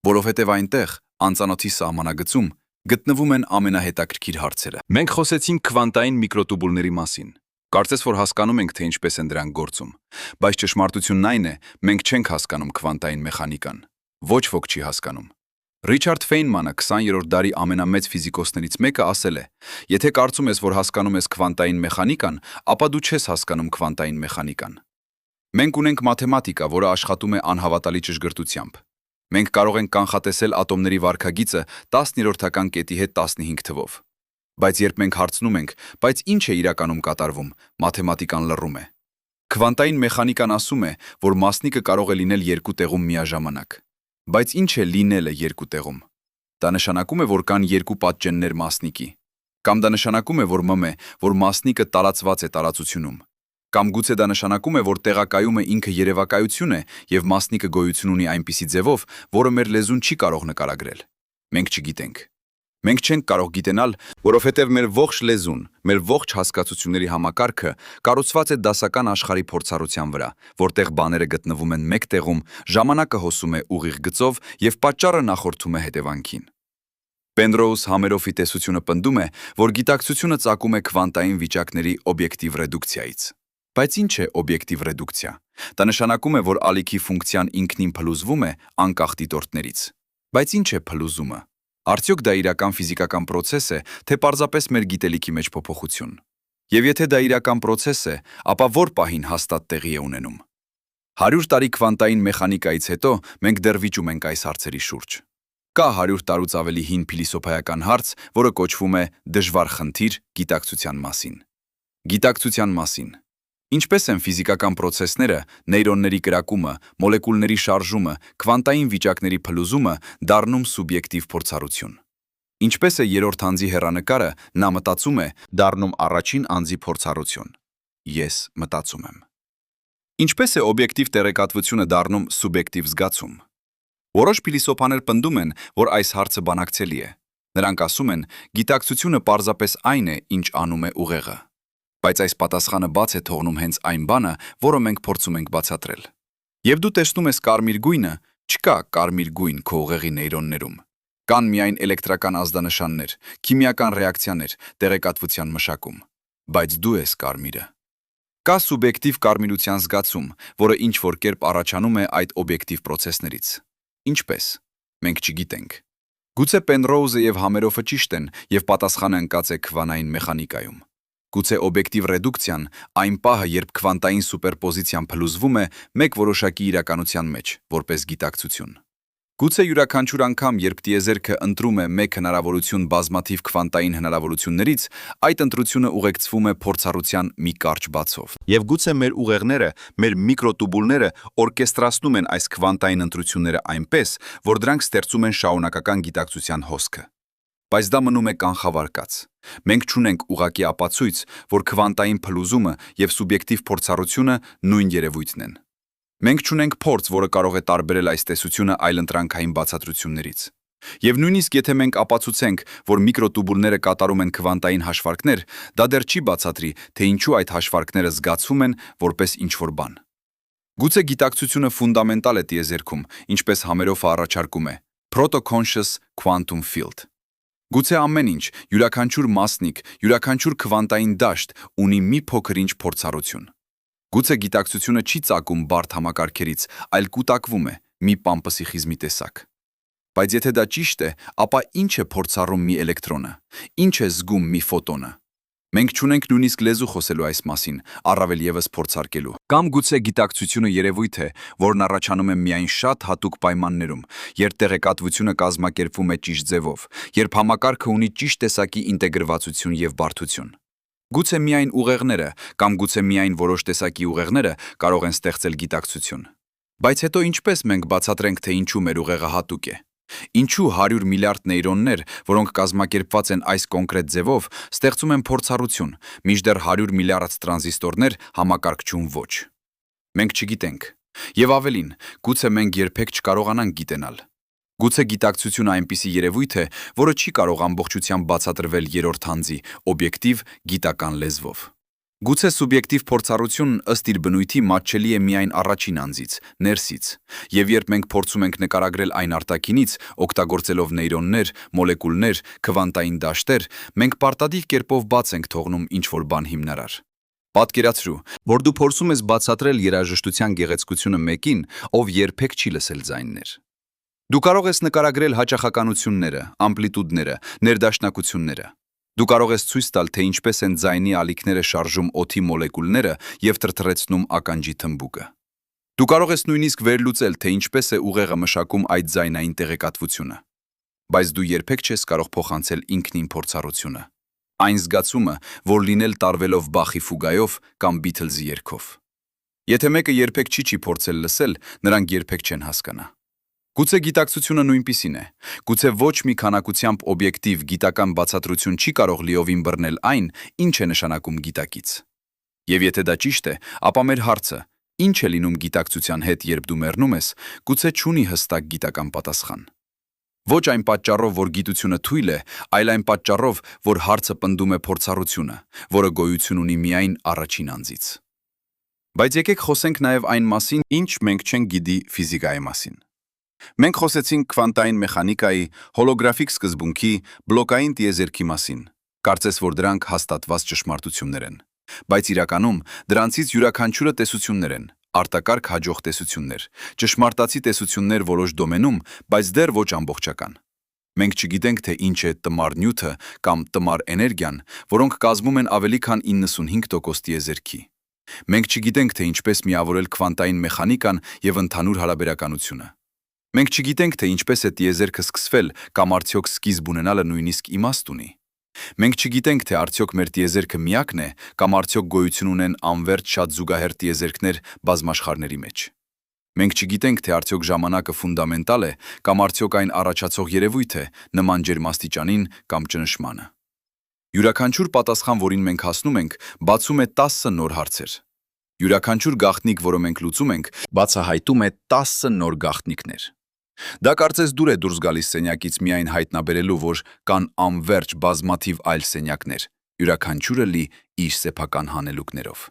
Որովհետև այնտեղ, անծանոթի սահմանագծում, գտնվում են ամենահետաքրքիր հարցերը։ Մենք խոսեցինք քվանտային միկրոտուբուլների մասին։ Կարծես որ հասկանում ենք, թե ինչպես են դրանք գործում, բայց ճշմարտությունն այն է, մենք չենք հասկանում քվանտային մեխանիկան։ Ոչ ոք չի հասկանում։ Ռիչարդ Ֆեյնմանը 20-րդ դարի ամենամեծ ֆիզիկոսներից մեկը ասել է. «Եթե կարծում ես, որ հասկանում ես քվանտային մեխանիկան, ապա դու չես հասկանում քվանտային մեխանիկան»։ Մենք ունենք մաթեմատիկա, որը աշխատում է անհավատալի ճշգրտությամբ։ Մենք կարող ենք կանխատեսել ատոմների վարքագիծը 10-րդական կետի հետ 15 թվով։ Բայց երբ մենք հարցնում ենք, բայց ինչ է իրականում կատարվում, մաթեմատիկան լռում է։ Քվանտային մեխանիկան ասում է, որ մասնիկը կարող է լինել երկու տեղում միաժամանակ։ Բայց ինչ է լինելը երկու տեղում։ Դա նշանակում է, որ կան երկու պատճեններ մասնիկի։ Կամ դա նշանակում է, որ մ է, որ մասնիկը տարածված է տարածությունում։ Կամ գուցե դա նշանակում է, որ տեղակայումը ինքը երևակայություն է եւ մասնիկը գոյություն ունի այնպիսի ձևով, որը մեր լեզուն չի կարող նկարագրել։ Մենք չգիտենք։ Մենք չենք կարող գիտենալ, որովհետև մեր ողջ լեզուն, մեր ողջ հասկացությունների համակարգը կառուցված է դասական աշխարհի փորձառության վրա, որտեղ բաները գտնվում են մեկ տեղում, ժամանակը հոսում է ուղիղ գծով եւ պատճառը նախորդում է հետևանքին։ Պենրոուս Համերոֆի տեսությունը պնդում է, որ գիտակցությունը ծագում է քվանտային վիճակների օբյեկտիվ ռեդուկցիայից։ Բայց ինչ է օբյեկտիվ ռեդուկցիա։ Դա նշանակում է, որ ալիքի ֆունկցիան ինքնին փլուզվում է անկախ դիտորդներից։ Բայց ինչ է փլուզումը։ Արդյոք դա իրական ֆիզիկական պրոցես է, թե պարզապես մեր գիտելիքի մեջ փոփոխություն։ Եվ եթե դա իրական պրոցես է, ապա որ պահին հաստատ տեղի է ունենում։ 100 տարի քվանտային մեխանիկայից հետո մենք դեռ վիճում ենք այս հարցերի շուրջ։ Կա 100 տարուց ավելի հին փիլիսոփայական հարց, որը կոչվում է դժվար խնդիր գիտակցության մասին։ Գիտակցության մասին։ Ինչպես են ֆիզիկական պրոցեսները, նեյրոնների կրակումը, մոլեկուլների շարժումը, քվանտային վիճակների փլուզումը դառնում սուբյեկտիվ փորձառություն։ Ինչպես է երրորդ անձի հեռանկարը, նա մտածում է, դառնում առաջին անձի փորձառություն։ Ես մտածում եմ։ Ինչպես է օբյեկտիվ տեղեկատվությունը դառնում սուբյեկտիվ զգացում։ Որոշ փիլիսոփաներ պնդում են, որ այս հարցը բանակցելի է։ Նրանք ասում են, գիտակցությունը պարզապես այն է, ինչ անում է ուղեղը։ Բայց այս պատասխանը բաց է թողնում հենց այն բանը, որը մենք փորձում ենք բացատրել։ Եվ դու տեսնում ես կարմիր գույնը, չկա կարմիր գույն քո ուղեղի նեյրոններում։ Կան միայն էլեկտրական ազդանշաններ, քիմիական ռեակցիաներ, տեղեկատվության մշակում։ Բայց դու ես կարմիրը։ Կա սուբյեկտիվ կարմիրության զգացում, որը ինչ-որ կերպ առաջանում է այդ օբյեկտիվ պրոցեսներից։ Ինչպես։ Մենք չգիտենք։ Գուցե Պենրոուզը եւ Համերոֆը ճիշտ են եւ պատասխանը ընկած է քվանային մեխանիկայում։ Գուցե օբյեկտիվ ռեդուկցիան այն պահը, երբ քվանտային սուպերպոզիցիան փլուզվում է մեկ որոշակի իրականության մեջ, որպես գիտակցություն։ Գուցե յուրաքանչյուր անգամ, երբ տիեզերքը ընտրում է մեկ հնարավորություն բազմաթիվ քվանտային հնարավորություններից, այդ ընտրությունը ուղեկցվում է փորձառության մի կարճ բացով։ Եվ գուցե մեր ուղեղները, մեր միկրոտուբուլները օրկեստրացնում են այս քվանտային ընտրությունները այնպես, որ դրանք ստեղծում են շարունակական գիտակցության հոսքը։ Բայց դա մնում է կանխավարկած։ Մենք չունենք ուղղակի ապացույց, որ քվանտային փլուզումը եւ սուբյեկտիվ փորձառությունը նույն երևույթն են։ Մենք չունենք փորձ, որը կարող է տարբերել այս տեսությունը այլընտրանքային բացատրություններից։ Եվ նույնիսկ եթե մենք ապացուցենք, որ միկրոտուբուլները կատարում են քվանտային հաշվարկներ, դա դեռ չի բացատրի, թե ինչու այդ հաշվարկները զգացվում են որպես ինչ-որ բան։ Գուցե գիտակցությունը ֆունդամենտալ է տիեզերքում, ինչպես Համերոֆը առաջարկում է, proto-conscious quantum field։ Գուցե ամեն ինչ, յուրաքանչյուր մասնիկ, յուրաքանչյուր քվանտային դաշտ ունի մի փոքր-ինչ փորձառություն։ Գուցե գիտակցությունը չի ծագում բարդ համակարգերից, այլ կուտակվում է մի պամպսիխիզմի տեսակ։ Բայց եթե դա ճիշտ է, ապա ինչ է փորձառում մի էլեկտրոնը, ինչ է զգում մի ֆոտոնը։ Մենք չունենք նույնիսկ լեզու խոսելու այս մասին, առավել եւս փորձարկելու։ Կամ գուցե գիտակցությունը երևույթ է, որն առաջանում է միայն շատ հատուկ պայմաններում, երբ տեղեկատվությունը կազմակերպվում է ճիշտ ձևով, երբ համակարգը ունի ճիշտ տեսակի ինտեգրվածություն եւ բարդություն։ Գուցե միայն ուղեղները, կամ գուցե միայն որոշ տեսակի ուղեղները կարող են ստեղծել գիտակցություն։ Բայց հետո ինչպես մենք բացատրենք, թե ինչու մեր ուղեղը հատուկ է։ Ինչու 100 միլիարդ նեյրոններ, որոնք կազմակերպված են այս կոնկրետ ձևով, ստեղծում են փորձառություն, մինչդեռ 100 միլիարդ տրանզիստորներ համակարգչում ոչ։ Մենք չգիտենք։ Եվ ավելին, գուցե մենք երբեք չկարողանանք գիտենալ։ Գուցե գիտակցությունը այնպիսի երևույթ է, որը չի կարող ամբողջությամբ բացատրվել երրորդ անձի, օբյեկտիվ գիտական լեզվով։ Գուցե սուբյեկտիվ փորձառությունն ըստ իր բնույթի մատչելի է միայն առաջին անձից, ներսից, եւ երբ մենք փորձում ենք նկարագրել այն արտաքինից, օգտագործելով նեյրոններ, մոլեկուլներ, քվանտային դաշտեր, մենք պարտադիր կերպով բաց ենք թողնում ինչ-որ բան հիմնարար։ Պատկերացրու, որ դու փորձում ես բացատրել երաժշտության գեղեցկությունը մեկին, ով երբեք չի լսել ձայններ։ Դու կարող ես նկարագրել հաճախականությունները, ամպլիտուդները, ներդաշնակությունները։ Դու կարող ես ցույց տալ, թե ինչպես են ձայնի ալիքները շարժում օդի մոլեկուլները եւ տրթրեցնում ականջի թմբուկը։ Դու կարող ես նույնիսկ վերլուծել, թե ինչպես է ուղեղը մշակում այդ ձայնային տեղեկատվությունը։ Բայց դու երբեք չես կարող փոխանցել ինքնին փորձառությունը։ Այն զգացումը, որ լինել տարվելով Բախի ֆուգայով կամ Բիթլզի երգով։ Եթե մեկը երբեք չի փորձել լսել, նրանք երբեք չեն հասկանա։ Գուցե գիտակցությունը նույնպիսին է, գուցե ոչ մի քանակությամբ օբյեկտիվ գիտական բացատրություն չի կարող լիովին բռնել այն, ինչ է նշանակում գիտակից։ Եվ եթե դա ճիշտ է, ապա մեր հարցը, ինչ է լինում գիտակցության հետ, երբ դու մեռնում ես, գուցե չունի հստակ գիտական պատասխան։ Ոչ այն պատճառով, որ գիտությունը թույլ է, այլ այն պատճառով, որ հարցը պնդում է փորձառությունը, որը գոյություն ունի միայն առաջին անձից։ Բայց եկեք խոսենք նաև այն մասին, ինչ մենք չենք գիտի ֆիզիկայի մասին։ Մենք խոսեցինք քվանտային մեխանիկայի, հոլոգրաֆիկ սկզբունքի, բլոկային տիեզերքի մասին։ Կարծես որ դրանք հաստատված ճշմարտություններ են։ Բայց իրականում դրանցից յուրաքանչյուրը տեսություններ են, արտակարգ հաջող տեսություններ, ճշմարտացի տեսություններ որոշ դոմենում, բայց դեռ ոչ ամբողջական։ Մենք չգիտենք, թե ինչ է տմար նյութը կամ տմար էներգիան, որոնք կազմում են ավելի քան 95% տիեզերքի։ Մենք չգիտենք, թե ինչպես միավորել քվանտային մեխանիկան եւ ընդհանուր հարաբերականությունը։ Մենք չգիտենք, թե ինչպես է տիեզերքը սկսվել կամ արդյոք սկիզբ ունենալը նույնիսկ իմաստ ունի։ Մենք չգիտենք, թե արդյոք մեր տիեզերքը միակն է կամ արդյոք գոյություն ունեն անվերջ շատ զուգահեռ տիեզերքներ բազմաշխարհների մեջ։ Մենք չգիտենք, թե արդյոք ժամանակը ֆունդամենտալ է կամ արդյոք այն առաջացող երևույթ է, նման ջերմաստիճանին կամ ճնշմանը։ Յուրաքանչյուր պատասխան, որին մենք հասնում ենք, բացում է 10 նոր հարցեր։ Յուրաքանչյուր գաղտնիք, որը մենք լուծում ենք, բացահայտում է 10 նոր գաղտնիքներ։ Դա կարծես դուր է դուրս գալիս սենյակից միայն հայտնաբերելու, որ կան անվերջ բազմաթիվ այլ սենյակներ, յուրաքանչյուրը լի իր սեփական հանելուկներով։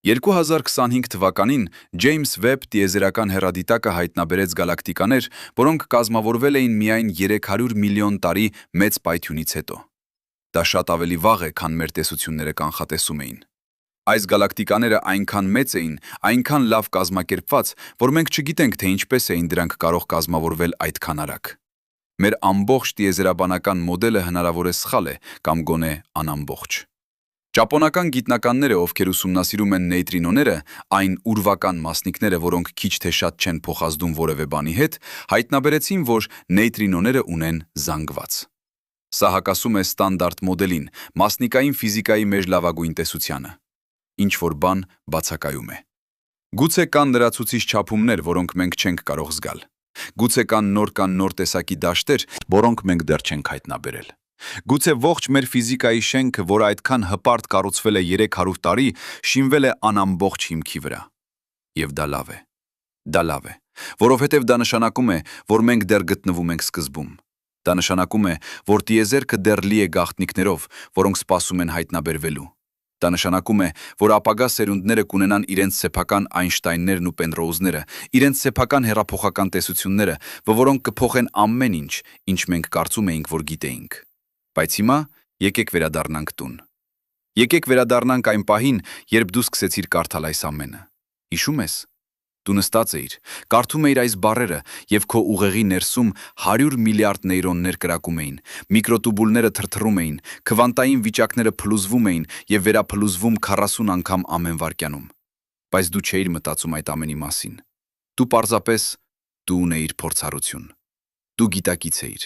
2025 թվականին Ջեյմս Վեբ տիեզերական հեռադիտակը հայտնաբերեց գալակտիկաներ, որոնք կազմավորվել էին միայն 300 միլիոն տարի մեծ պայթյունից հետո։ Դա շատ ավելի վաղ է, քան մեր տեսությունները կանխատեսում էին։ Այս գալակտիկաները այնքան մեծ էին, այնքան լավ կազմակերպված, որ մենք չգիտենք, թե ինչպես էին դրանք կարող կազմավորվել այդքան արագ։ Մեր ամբողջ տիեզերաբանական մոդելը հնարավոր է սխալ է կամ գոնե անամբողջ։ Ճապոնական գիտնականները, ովքեր ուսումնասիրում են նեյտրինոները, այն ուրվական մասնիկները, որոնք քիչ թե շատ չեն փոխազդում որևէ բանի հետ, հայտնաբերեցին, որ նեյտրինոները ունեն զանգված։ Սա հակասում է ստանդարտ մոդելին, մասնիկային ֆիզիկայի մեր լավագույն տեսությանը։ Ինչ-որ բան բացակայում է։ Գուցե կան լրացուցիչ չափումներ, որոնք մենք չենք կարող զգալ։ Գուցե կան նոր տեսակի դաշտեր, որոնք մենք դեռ չենք հայտնաբերել։ Գուցե ողջ մեր ֆիզիկայի շենքը, որը այդքան հպարտ կառուցվել է 300 տարի, շինվել է անամբողջ հիմքի վրա։ Եվ դա լավ է։ Դա լավ է, որովհետև դա նշանակում է, որ մենք դեռ գտնվում ենք սկզբում։ Դա նշանակում է, որ տիեզերքը դեռ լի է գաղտնիքներով, որոնք սպասում են հայտնաբերվելու։ Դա նշանակում է, որ ապագա սերունդները կունենան իրենց սեփական Այնշտայններն ու Պենրոուզները, իրենց սեփական հեռափոխական տեսությունները, որոնք կփոխեն ամեն ինչ, ինչ մենք կարծում էինք, որ գիտեինք։ Բայց հիմա եկեք վերադառնանք տուն։ Եկեք վերադառնանք այն պահին, երբ դու սկսեցիր կարդալ այս ամենը։ Հիշում ես։ Դու նստած էիր, կարդում էիր այս բառերը, եւ քո ուղեղի ներսում 100 միլիարդ նեյրոններ կրակում էին, միկրոտուբուլները թրթռում էին, քվանտային վիճակները փլուզվում էին եւ վերափլուզվում 40 անգամ ամեն վայրկյանում։ Բայց դու չէիր մտածում այդ ամենի մասին։ Դու պարզապես ունեիր փորձառություն։ Դու գիտակից էիր։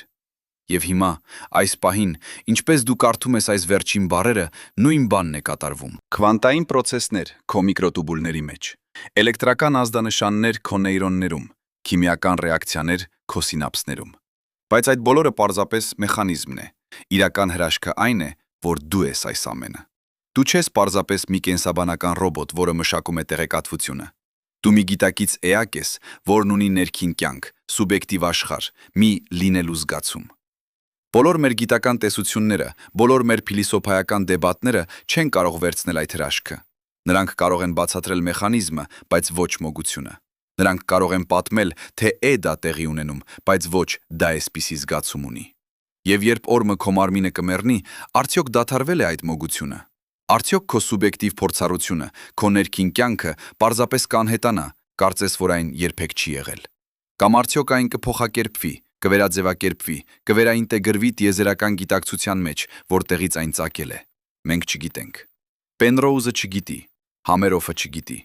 Եվ հիմա, այս պահին, ինչպես դու կարդում ես այս վերջին բառերը, նույն բանն է կատարվում։ Քվանտային պրոցեսներ քո միկրոտուբուլների մեջ, էլեկտրական ազդանշաններ քո նեյրոններում, քիմիական ռեակցիաներ քո սինապսներում։ Բայց այդ բոլորը պարզապես մեխանիզմն է։ Իրական հրաշքը այն է, որ դու ես այս ամենը։ Դու չես պարզապես մի կենսաբանական ռոբոտ, որը մշակում է տեղեկատվությունը։ Դու մի գիտակից էակ ես, որն ունի ներքին կյանք, սուբյեկտիվ աշխարհ, մի լինելու զգացում։ Բոլոր մեր գիտական տեսությունները, բոլոր մեր փիլիսոփայական դեբատները չեն կարող վերցնել այդ հրաշքը։ Նրանք կարող են բացատրել մեխանիզմը, բայց ոչ մոգությունը։ Նրանք կարող են պատմել, թե դա տեղի ունենում, բայց ոչ դա էսպիսի զգացում ունի։ Եվ երբ օրը քո մարմինը կմեռնի, արդյոք դադարվել է այդ մոգությունը։ Արդյոք քո սուբյեկտիվ փորձառությունը, քո ներքին կյանքը պարզապես կանհետանա, կարծես որ այն երբեք չի եղել։ Կամ արդյոք այն կփոխակերպվի, կվերաձևակերպվի, կվերաինտեգրվի տիեզերական գիտակցության մեջ, որտեղից այն ծագել է։ Մենք չգիտենք։ Պենրոուզը չգիտի, Համերոֆը չգիտի,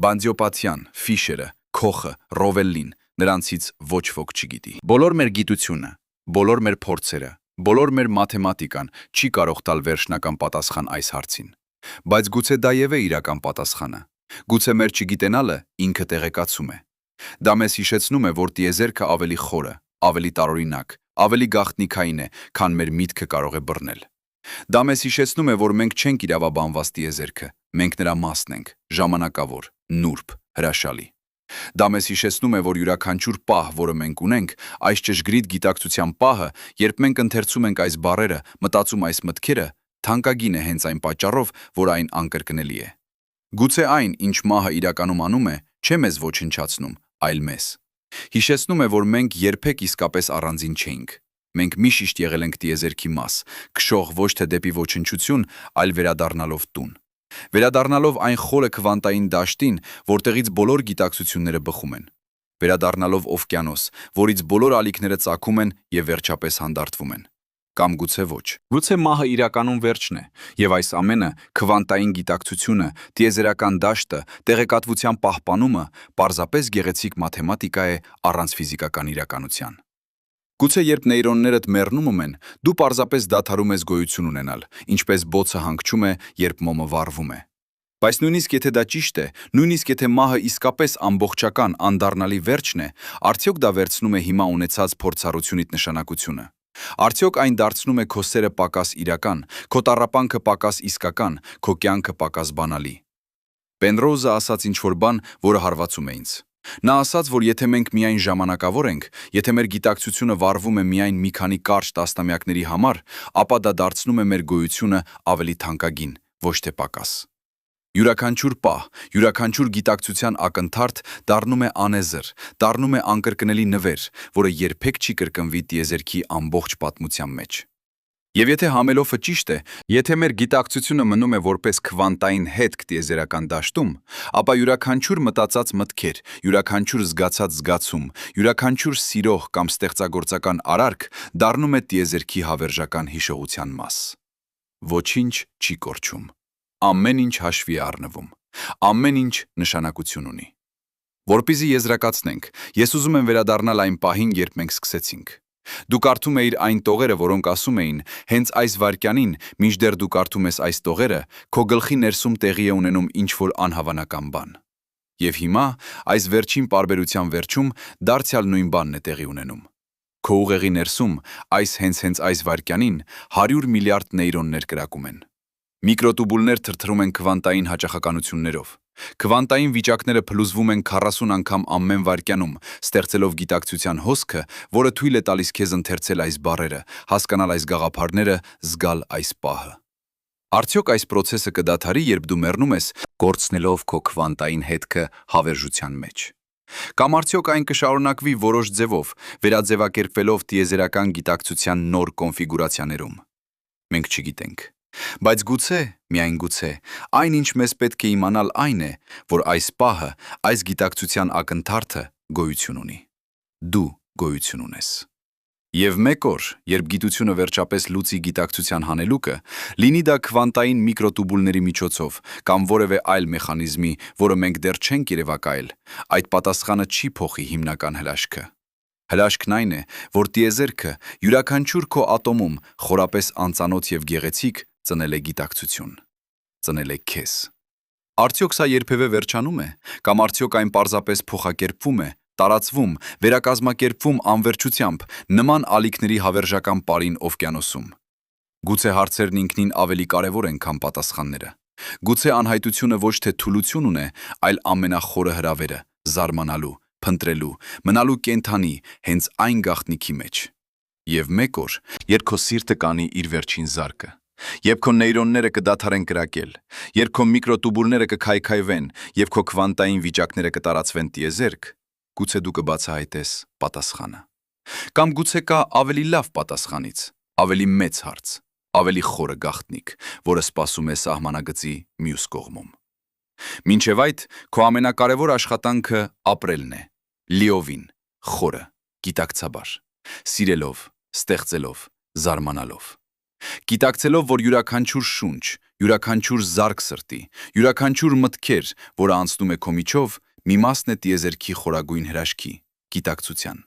Բանդիոպաթյան, Ֆիշերը, Քոխը, Ռովելլին, նրանցից ոչ ոք չգիտի։ Բոլոր մեր գիտությունը, բոլոր մեր փորձերը, Բոլոր մեր մաթեմատիկան չի կարող տալ վերջնական պատասխան այս հարցին։ Բայց գուցե դա եւ է իրական պատասխանը։ Գուցե մեր չգիտենալը ինքը տեղեկացում է։ Դա մեզ հիշեցնում է, որ տիեզերքը ավելի խորը, ավելի տարօրինակ, ավելի գաղտնիքային է, քան մեր միտքը կարող է բռնել։ Դա մեզ հիշեցնում է, որ մենք չենք իրավաբանված տիեզերքը, մենք նրա մասն ենք, ժամանակավոր, նուրբ, հրաշալի։ Դա մեզ հիշեցնում է, որ յուրաքանչյուր պահ, որը մենք ունենք, այս ճշգրիտ գիտակցության պահը, երբ մենք ընթերցում ենք այս բառերը, մտածում այս մտքերը, թանկագին է հենց այն պատճառով, որ այն անկրկնելի է։ Գուցե այն, ինչ մահը իրականում անում է, չէ մեզ ոչնչացնում, այլ մեզ։ Հիշեցնում է, որ մենք երբեք իսկապես առանձին չէինք։ Մենք միշտ եղել ենք տիեզերքի մաս, քշող ոչ թե դեպի ոչնչություն, այլ վերադառնալով տուն։ Վերադառնալով այն խորը քվանտային դաշտին, որտեղից բոլոր գիտակցությունները բխում են։ Վերադառնալով օվկիանոս, որից բոլոր ալիքները ծագում են եւ վերջապես հանդարտվում են։ Կամ գուցե ոչ։ Գուցե մահը իրականում վերջն է, եւ այս ամենը, քվանտային գիտակցությունը, տիեզերական դաշտը, տեղեկատվության պահպանումը, պարզապես գեղեցիկ մաթեմատիկա է առանց ֆիզիկական իրականության։ Գուցե երբ նեյրոններդ մեռնում են, դու պարզապես դադարում ես գոյություն ունենալ, ինչպես բոցը հանգչում է, երբ մոմը վառվում է։ Բայց նույնիսկ եթե դա ճիշտ է, նույնիսկ եթե մահը իսկապես ամբողջական, անդառնալի վերջն է, արդյոք դա վերցնում է հիմա ունեցած փորձառությունիդ նշանակությունը։ Արդյոք այն դարձնում է քո սերը պակաս իրական, քո տառապանքը պակաս իսկական, քո կյանքը պակաս բանալի։ Պենրոզը ասաց ինչ-որ բան, որը հարվածում է ինձ։ Նա ասաց, որ եթե մենք միայն ժամանակավոր ենք, եթե մեր գիտակցությունը վառվում է միայն մի քանի կարճ տասնամյակների համար, ապա դա դարձնում է մեր գոյությունը ավելի թանկագին, ոչ թե պակաս։ Յուրաքանչյուր պահ, յուրաքանչյուր գիտակցության ակնթարթ դառնում է անեզր, դառնում է անկրկնելի նվեր, որը երբեք չի կրկնվի տիեզերքի ամբողջ պատմության մեջ։ Եվ եթե համելոֆը ճիշտ է, եթե մեր գիտակցությունը մնում է որպես քվանտային հետք տիեզերական դաշտում, ապա յուրաքանչյուր մտածած մտքեր, յուրաքանչյուր զգացած զգացում, յուրաքանչյուր սիրող կամ ստեղծագործական արարք դառնում է տիեզերքի հավերժական հիշողության մաս։ Ոչինչ չի կորչում։ Ամեն ինչ հաշվի է առնվում։ Ամեն ինչ նշանակություն ունի։ Որպեսզի եզրակացնենք, ես ուզում եմ վերադառնալ այն պահին, երբ մենք սկսեցինք։ Դու կարդում էիր այն տողերը, որոնք ասում էին, հենց այս վայրկյանին, մինչդեռ դու կարդում ես այս տողերը, քո գլխի ներսում տեղի է ունենում ինչ-որ անհավանական բան։ Եվ հիմա, այս վերջին պարբերության վերջում, դարձյալ նույն բանն է տեղի ունենում։ Քո ուղեղի ներսում, հենց այս վայրկյանին, 100 միլիարդ նեյրոններ կրակում են։ Միկրոտուբուլներ թրթռում են քվանտային հաճախականություններով։ Քվանտային վիճակները փլուզվում են 40 անգամ ամեն վայրկյանում, ստեղծելով գիտակցության հոսքը, որը թույլ է տալիս քեզ ընթերցել այս բառերը, հասկանալ այս գաղափարները, զգալ այս պահը։ Արդյոք այս process-ը կդադարի, երբ դու մեռնում ես, կորցնելով քո քվանտային հետքը հավերժության մեջ։ Կամ արդյոք այն կշարունակվի որոշ ձևով, վերաձևակերպվելով տիեզերական գիտակցության նոր կոնֆիգուրացիաներում։ Մենք չգիտենք։ Բայց գուցե, միայն գուցե, այն ինչ մեզ պետք է իմանալ այն է, որ այս պահը, այս գիտակցության ակնթարթը գոյություն ունի։ Դու գոյություն ունես։ Եվ մեկ օր, երբ գիտությունը վերջապես լուծի գիտակցության հանելուկը, լինի դա քվանտային միկրոտուբուլների միջոցով կամ որևէ այլ մեխանիզմի, որը մենք դեռ չենք երևակայել, այդ պատասխանը չի փոխի հիմնական հրաշքը։ Հրաշքն այն է, որ տիեզերքը յուրաքանչյուր քո ատոմում խորապես անծանոթ եւ գեղեցիկ ծնել է գիտակցություն, ծնել է քեզ։ Արդյոք սա երբևէ վերջանում է, կամ արդյոք այն պարզապես փոխակերպվում է, տարածվում, վերակազմակերպվում անվերջությամբ, նման ալիքների հավերժական պարին օվկիանոսում։ Գուցե հարցերն ինքնին ավելի կարևոր են, քան պատասխանները։ Գուցե անհայտությունը ոչ թե թուլություն ունե, այլ ամենախորը հրավերը, զարմանալու, փնտրելու, մնալու կենթանի, հենց այն գաղտնիքի մեջ։ Եվ մեկ օր, երբ քո սիրտը կանի իր վերջին զարկը, երբ քո նեյրոնները կդադարեն կրակել, երբ քո միկրոտուբուլները կքայքայվեն եւ քո քվանտային վիճակները կտարածվեն տիեզերք, գուցե դու կբացահայտես պատասխանը։ Կամ գուցե կա ավելի լավ պատասխանից, ավելի մեծ հարց, ավելի խորը գաղտնիք, որը սպասում է սահմանագծի մյուս կողմում։ Մինչև այդ, քո ամենակարևոր աշխատանքը ապրելն է, լիովին, խորը, գիտակցաբար, սիրելով, ստեղծելով, զարմանալով։ Գիտակցելով, որ յուրաքանչյուր շունչ, յուրաքանչյուր զարկ սրտի, յուրաքանչյուր մտքեր, որը անցնում է քո միջով, մի մասն է տիեզերքի խորագույն հրաշքի, գիտակցության։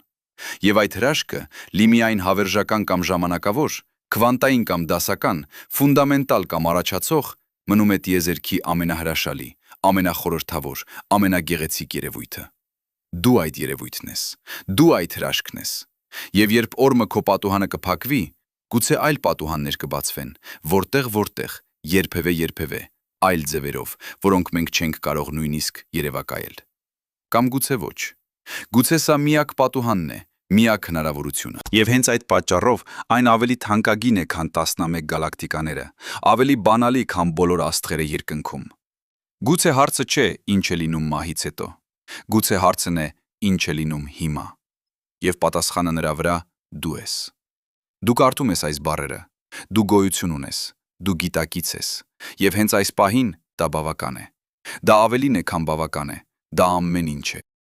Եվ այդ հրաշքը լի միայն հավերժական կամ ժամանակավոր, քվանտային կամ դասական, ֆունդամենտալ կամ առաջացող, մնում է տիեզերքի ամենահրաշալի, ամենախորհրդավոր, ամենագեղեցիկ երևույթը։ Դու այդ երևույթն ես, դու այդ հրաշքն ես։ Եվ երբ օրը քո պատուհանը կփակվի, գուցե այլ պատուհաններ կբացվեն, որտեղ, երբևէ, այլ ձևերով, որոնք մենք չենք կարող նույնիսկ երևակայել։ Կամ գուցե ոչ։ Գուցե սա միակ պատուհանն է, միակ հնարավորությունը։ Եվ հենց այդ պատճառով այն ավելի թանկագին է, քան 11 գալակտիկաները, ավելի բանալի, քան բոլոր աստղերը երկնքում։ Գուցե հարցը չէ, ինչ է լինում մահից հետո։ Գուցե հարցն է, ինչ է լինում հիմա։ Եվ պատասխանը նրա վրա դու ես։ Դու կարդում ես այս բառերը, դու գոյություն ունես, դու գիտակից ես, եւ հենց այս պահին դա բավական է։ Դա ավելին է, քան բավական է, դա ամեն ինչ է։